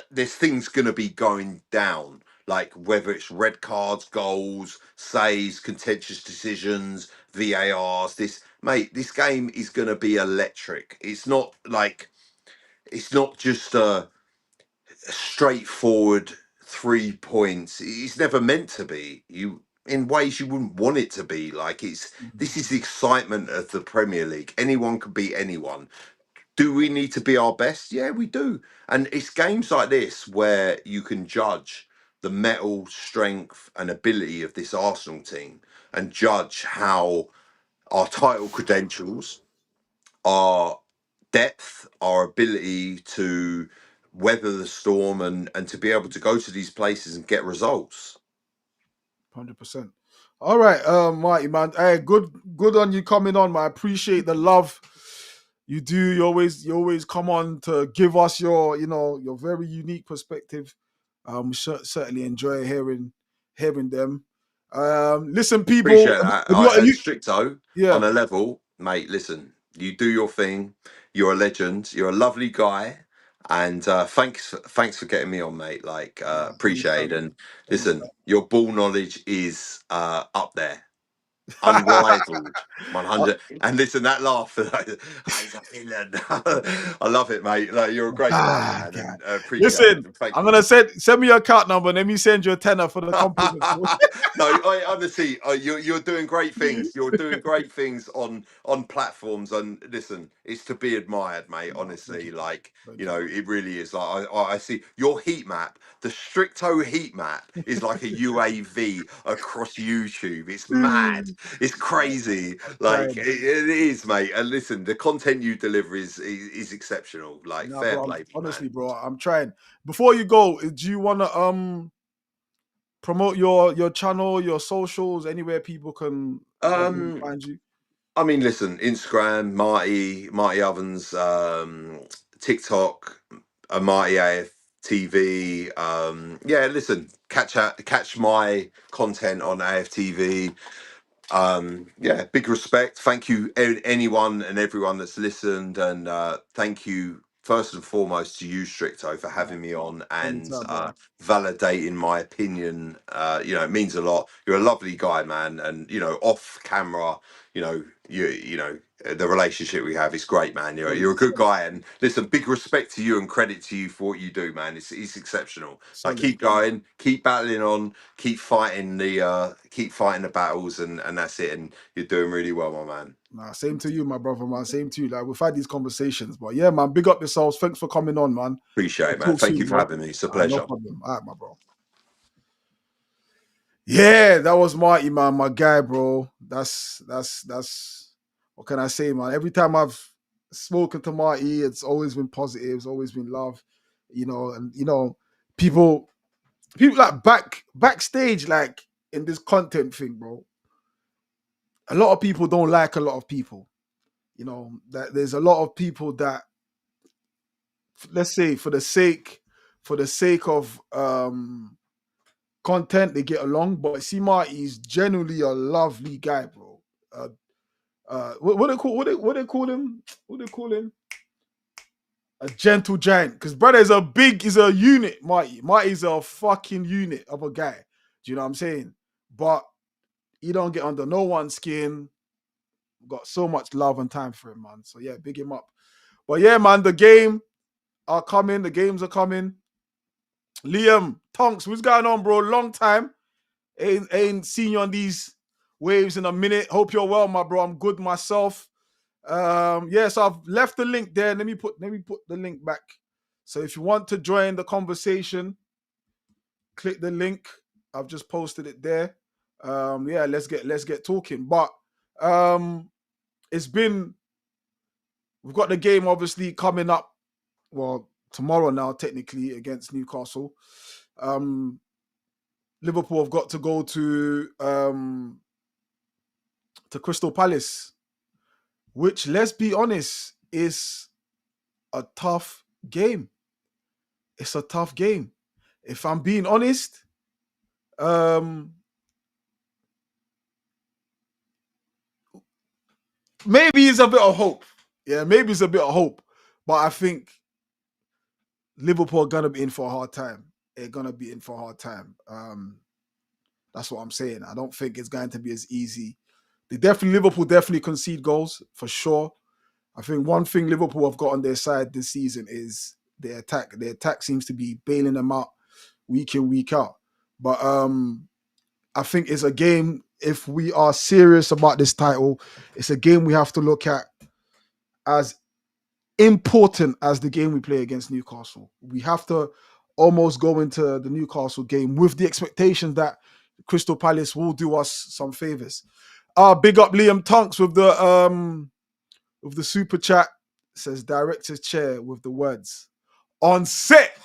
there's things going to be going down, like whether it's red cards, goals, saves, contentious decisions, VARs. This game is going to be electric. It's not just a straightforward 3 points. It's never meant to be. In ways you wouldn't want it to be. This is the excitement of the Premier League. Anyone can beat anyone. Do we need to be our best? Yeah, we do. And it's games like this where you can judge the mental strength and ability of this Arsenal team and judge how our title credentials, our depth, our ability to weather the storm and to be able to go to these places and get results. 100%. All right, Marty, man. Hey, good on you coming on, man. I appreciate the love you do. You always come on to give us your very unique perspective. Certainly enjoy hearing them. Listen, people. Appreciate that. And Stricto, yeah, on a level, mate, listen, you do your thing. You're a legend. You're a lovely guy. And thanks for getting me on, mate. Like, appreciate it. And listen, your ball knowledge is up there. Unrivaled. 100. And listen, that laugh, he's a villain. I love it, mate. Like, you're a great guy, man. And, appreciate listen, it. Thank I'm you. gonna send me your account number and let me send you a tenner for the compliment. No, honestly, you're doing great things. You're doing great things on platforms, and listen, it's to be admired, mate. Honestly, like it really is. Like I see your heat map. The Stricto heat map is like a UAV across YouTube. It's mad. It's crazy. Like it is, mate. And listen, the content you deliver is exceptional. Like fair play, honestly, bro. I'm trying. Before you go, do you want to promote your channel, your socials, anywhere people can find you? I mean, listen, Instagram, Marty Ovens, TikTok, Marty AF TV. Yeah, listen, catch my content on AFTV. Yeah, big respect. Thank you anyone and everyone that's listened, and thank you first and foremost to you, Stricto, for having me on and validating my opinion. It means a lot. You're a lovely guy, man, and off camera, the relationship we have is great, man. You're a good guy, and listen, big respect to you and credit to you for what you do, man. It's exceptional. Like, keep going, keep battling on, keep fighting the battles, and that's it. And you're doing really well, my man. Nah, same to you, my brother, man. Same to you. Like, we've had these conversations, but yeah, man, big up yourselves. Thanks for coming on, man. Appreciate it, man. Thank you for having me. It's a pleasure. No problem. All right, my bro. Yeah, that was Marty, man, my guy, bro. That's what can I say, man? Every time I've spoken to Marty, it's always been positive, it's always been love, and people like backstage, like in this content thing, bro. A lot of people don't like a lot of people. That there's a lot of people that, let's say, for the sake of content, they get along. But see, Marty's genuinely a lovely guy, bro. What they call him? A gentle giant. Because brother is a unit, Marty. Marty's a fucking unit of a guy. Do you know what I'm saying? But he don't get under no one's skin. Got so much love and time for him, man. So yeah, big him up. But yeah, man, the games are coming. Liam, Tonks, what's going on, bro? Long time. Ain't seen you on these waves in a minute. Hope you're well, my bro. I'm good myself. So I've left the link there. Let me put the link back. So if you want to join the conversation, click the link. I've just posted it there. Let's get talking. But we've got the game obviously coming up. Well, tomorrow now, technically, against Newcastle. Liverpool have got to go to Crystal Palace, which, let's be honest, is a tough game. It's a tough game. If I'm being honest, maybe it's a bit of hope. Yeah, maybe it's a bit of hope. But I think Liverpool are going to be in for a hard time. They're going to be in for a hard time. That's what I'm saying. I don't think it's going to be as easy. Liverpool definitely concede goals, for sure. I think one thing Liverpool have got on their side this season is their attack. Their attack seems to be bailing them out week in, week out. But I think it's a game, if we are serious about this title, it's a game we have to look at as important as the game we play against Newcastle. We have to almost go into the Newcastle game with the expectations that Crystal Palace will do us some favors. Big up Liam Tunks with the super chat. Says director's chair with the words on set.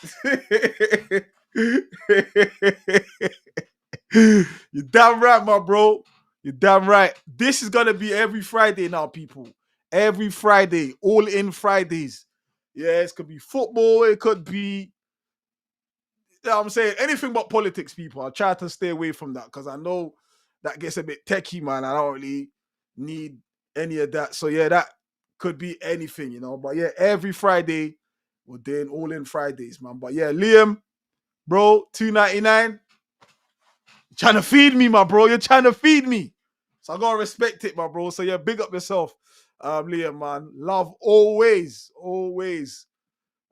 You're damn right, my bro. You're damn right. This is gonna be every Friday now, people. Every Friday, all in Fridays. Yeah, it could be football, it could be, you know what I'm saying, anything but politics, people. I'll try to stay away from that because I know that gets a bit techie, man. I don't really need any of that. So yeah, that could be anything, you know. But yeah, every Friday, we're doing all in Fridays, man. But yeah, Liam, bro, $2.99. Trying to feed me, my bro. You're trying to feed me. So I gotta respect it, my bro. So yeah, big up yourself, Liam, man. Love always, always.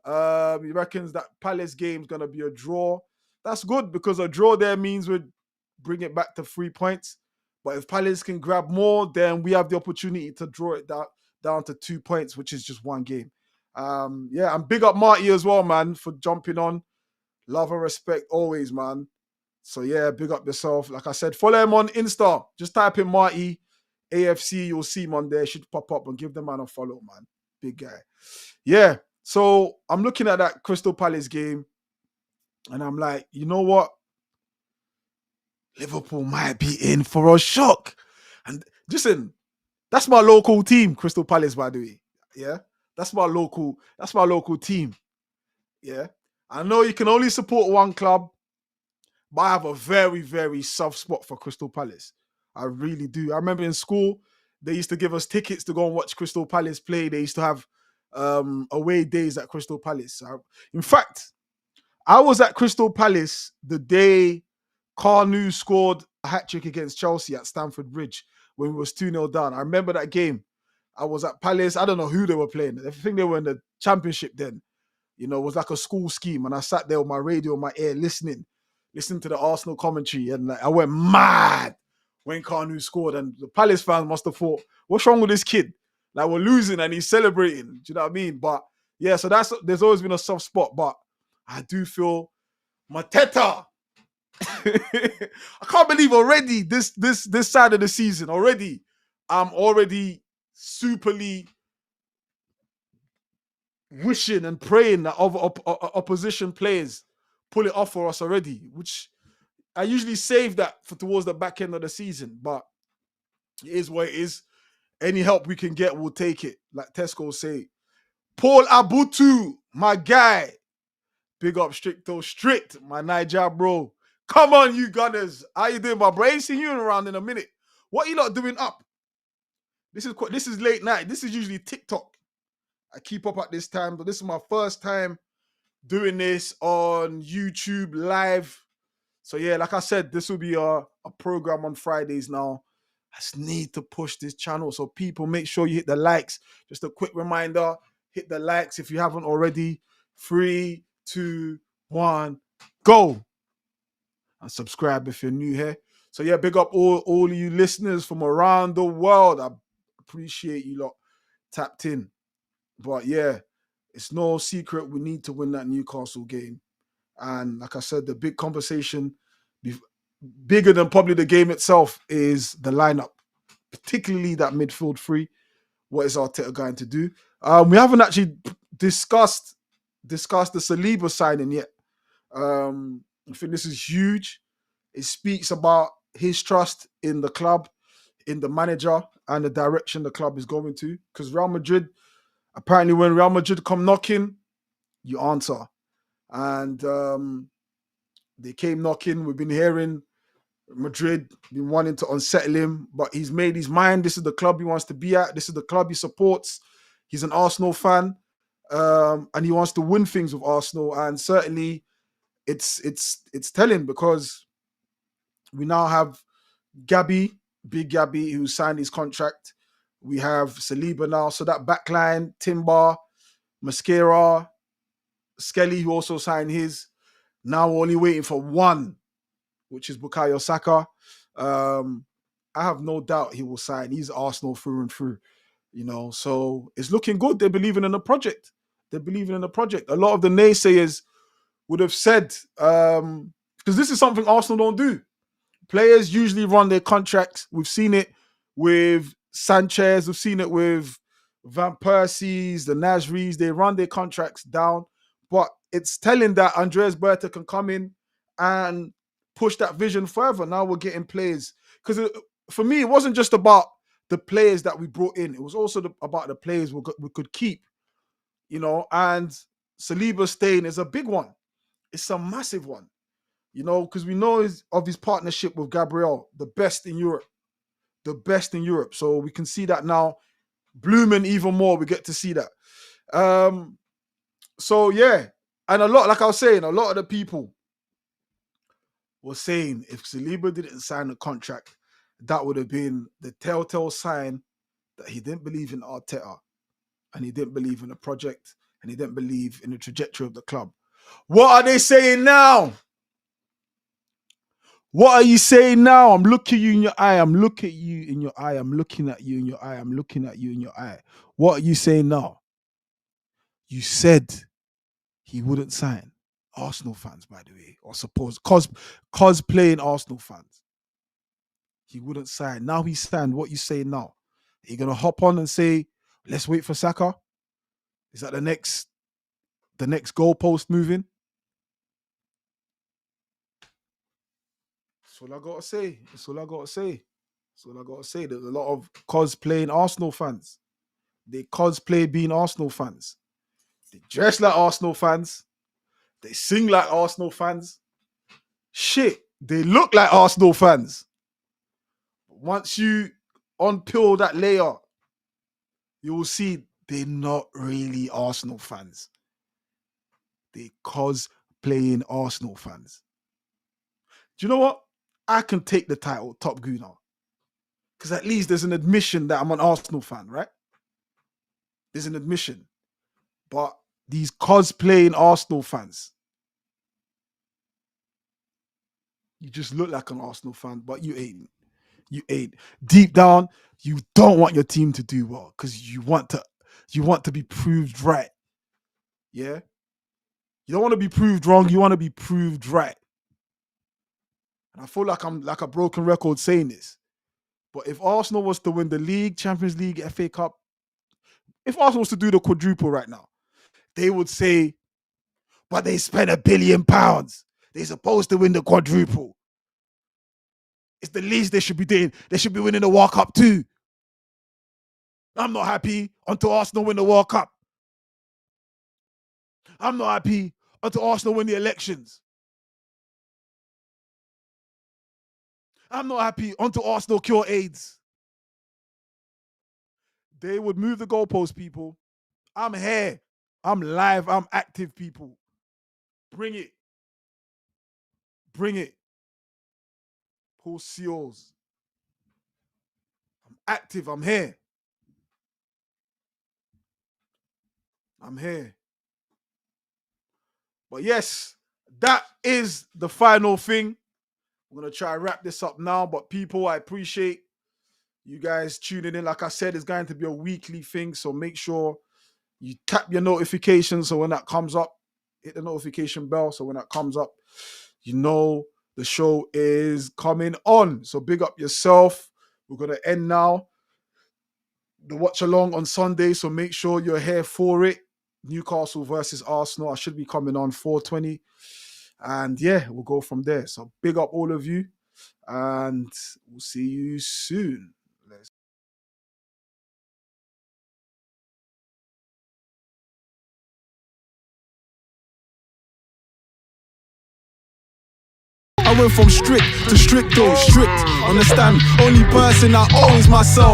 He reckons that Palace game's gonna be a draw. That's good because a draw there means we'd bring it back to 3 points. But if Palace can grab more, then we have the opportunity to draw it down to 2 points, which is just one game. Yeah, and big up Marty as well, man, for jumping on. Love and respect always, man. So yeah, big up yourself. Like I said, follow him on Insta. Just type in Marty AFC. You'll see him on there. Should pop up and give the man a follow, man. Big guy. Yeah. So I'm looking at that Crystal Palace game and I'm like, you know what? Liverpool might be in for a shock. And listen, that's my local team, Crystal Palace, by the way. Yeah. That's my local team. Yeah. I know you can only support one club, but I have a very, very soft spot for Crystal Palace. I really do. I remember in school, they used to give us tickets to go and watch Crystal Palace play. They used to have away days at Crystal Palace. In fact, I was at Crystal Palace the day Carnu scored a hat-trick against Chelsea at Stamford Bridge when we was 2-0 down. I remember that game. I was at Palace. I don't know who they were playing. I think they were in the Championship then. You know, it was like a school scheme. And I sat there with my radio in my ear listening to the Arsenal commentary. And like, I went mad when Carnu scored. And the Palace fans must have thought, what's wrong with this kid? Like, we're losing and he's celebrating. Do you know what I mean? But yeah, so there's always been a soft spot. But I do feel Mateta. I can't believe already this side of the season, already, I'm already superly wishing and praying that other opposition players pull it off for us already, which I usually save that for towards the back end of the season, but it is what it is. Any help we can get, we'll take it. Like Tesco say. Paul Abutu, my guy. Big up Strict, my Niger bro. Come on, you Gunners. How you doing, my bro? I ain't seen you around in a minute. What are you lot doing up? This is late night. This is usually TikTok. I keep up at this time, but this is my first time doing this on YouTube live. So yeah, like I said, this will be a program on Fridays now. I just need to push this channel. So people, make sure you hit the likes. Just a quick reminder, hit the likes if you haven't already. 3, 2, 1, go. And subscribe if you're new here. So yeah, big up all of you listeners from around the world. I appreciate you lot tapped in. But yeah, it's no secret we need to win that Newcastle game. And like I said, the big conversation, bigger than probably the game itself, is the lineup, particularly that midfield three. What is Arteta going to do? We haven't actually discussed the Saliba signing yet. I think this is huge. It speaks about his trust in the club, in the manager, and the direction the club is going to. Because Real Madrid, apparently when Real Madrid come knocking, you answer. And they came knocking. We've been hearing Madrid been wanting to unsettle him, but he's made his mind. This is the club he wants to be at. This is the club he supports. He's an Arsenal fan, and he wants to win things with Arsenal. And certainly, it's telling, because we now have Big Gabby, who signed his contract. We have Saliba now. So that backline, Timber, Mascara, Skelly, who also signed his. Now we're only waiting for one, which is Bukayo Saka. I have no doubt he will sign. He's Arsenal through and through. You know, so it's looking good. They're believing in the project. They're believing in the project. A lot of the naysayers would have said, because this is something Arsenal don't do. Players usually run their contracts. We've seen it with Sanchez. We've seen it with Van Persie's, the Nasri's. They run their contracts down. But it's telling that Andreas Berta can come in and push that vision further. Now we're getting players. Because for me, it wasn't just about the players that we brought in. It was also about the players we could keep. You know, and Saliba staying is a big one. It's a massive one. You know, because we know of his partnership with Gabriel, the best in Europe. The best in Europe. So we can see that now. Blooming even more, we get to see that. So, yeah. And like I was saying, a lot of the people were saying if Saliba didn't sign the contract, that would have been the telltale sign that he didn't believe in Arteta and he didn't believe in the project and he didn't believe in the trajectory of the club. What are they saying now? What are you saying now? I'm looking you in your eye. I'm looking at you in your eye. I'm looking at you in your eye. I'm looking at you in your eye. What are you saying now? You said he wouldn't sign. Arsenal fans, by the way, or suppose cosplaying Arsenal fans. He wouldn't sign. Now he signed. What you saying now? Are you gonna hop on and say, let's wait for Saka? Is that the next goalpost moving? That's all I gotta say. That's all I gotta say. That's all I gotta say. There's a lot of cosplaying Arsenal fans. They cosplay being Arsenal fans. They dress like Arsenal fans. They sing like Arsenal fans. Shit, they look like Arsenal fans. Once you unpeel that layer, you will see they're not really Arsenal fans. They cosplaying Arsenal fans. Do you know what? I can take the title Top Gooner. Because at least there's an admission that I'm an Arsenal fan, right? There's an admission. But these cosplaying Arsenal fans, you just look like an Arsenal fan, but you ain't. You ain't. Deep down, you don't want your team to do well because you want to be proved right. Yeah? You don't want to be proved wrong, you want to be proved right. And I feel like I'm like a broken record saying this. But if Arsenal was to win the league, Champions League, FA Cup, if Arsenal was to do the quadruple right now, they would say, but they spent £1 billion. They're supposed to win the quadruple. It's the least they should be doing. They should be winning the World Cup too. I'm not happy until Arsenal win the World Cup. I'm not happy until Arsenal win the elections. I'm not happy until Arsenal cure AIDS. They would move the goalposts, people. I'm here. I'm live. I'm active, people. Bring it. Bring it. Paul Seals. I'm active. I'm here. I'm here. But yes, that is the final thing. I'm going to try and wrap this up now. But people, I appreciate you guys tuning in. Like I said, it's going to be a weekly thing. So make sure you tap your notifications. So when that comes up, hit the notification bell. So when that comes up, you know the show is coming on. So big up yourself. We're going to end now. The watch along on Sunday. So make sure you're here for it. Newcastle versus Arsenal. I should be coming on 4:20. And yeah, we'll go from there. So big up all of you. And we'll see you soon. I went from strict to stricto, strict. Understand? Only person I owe is myself.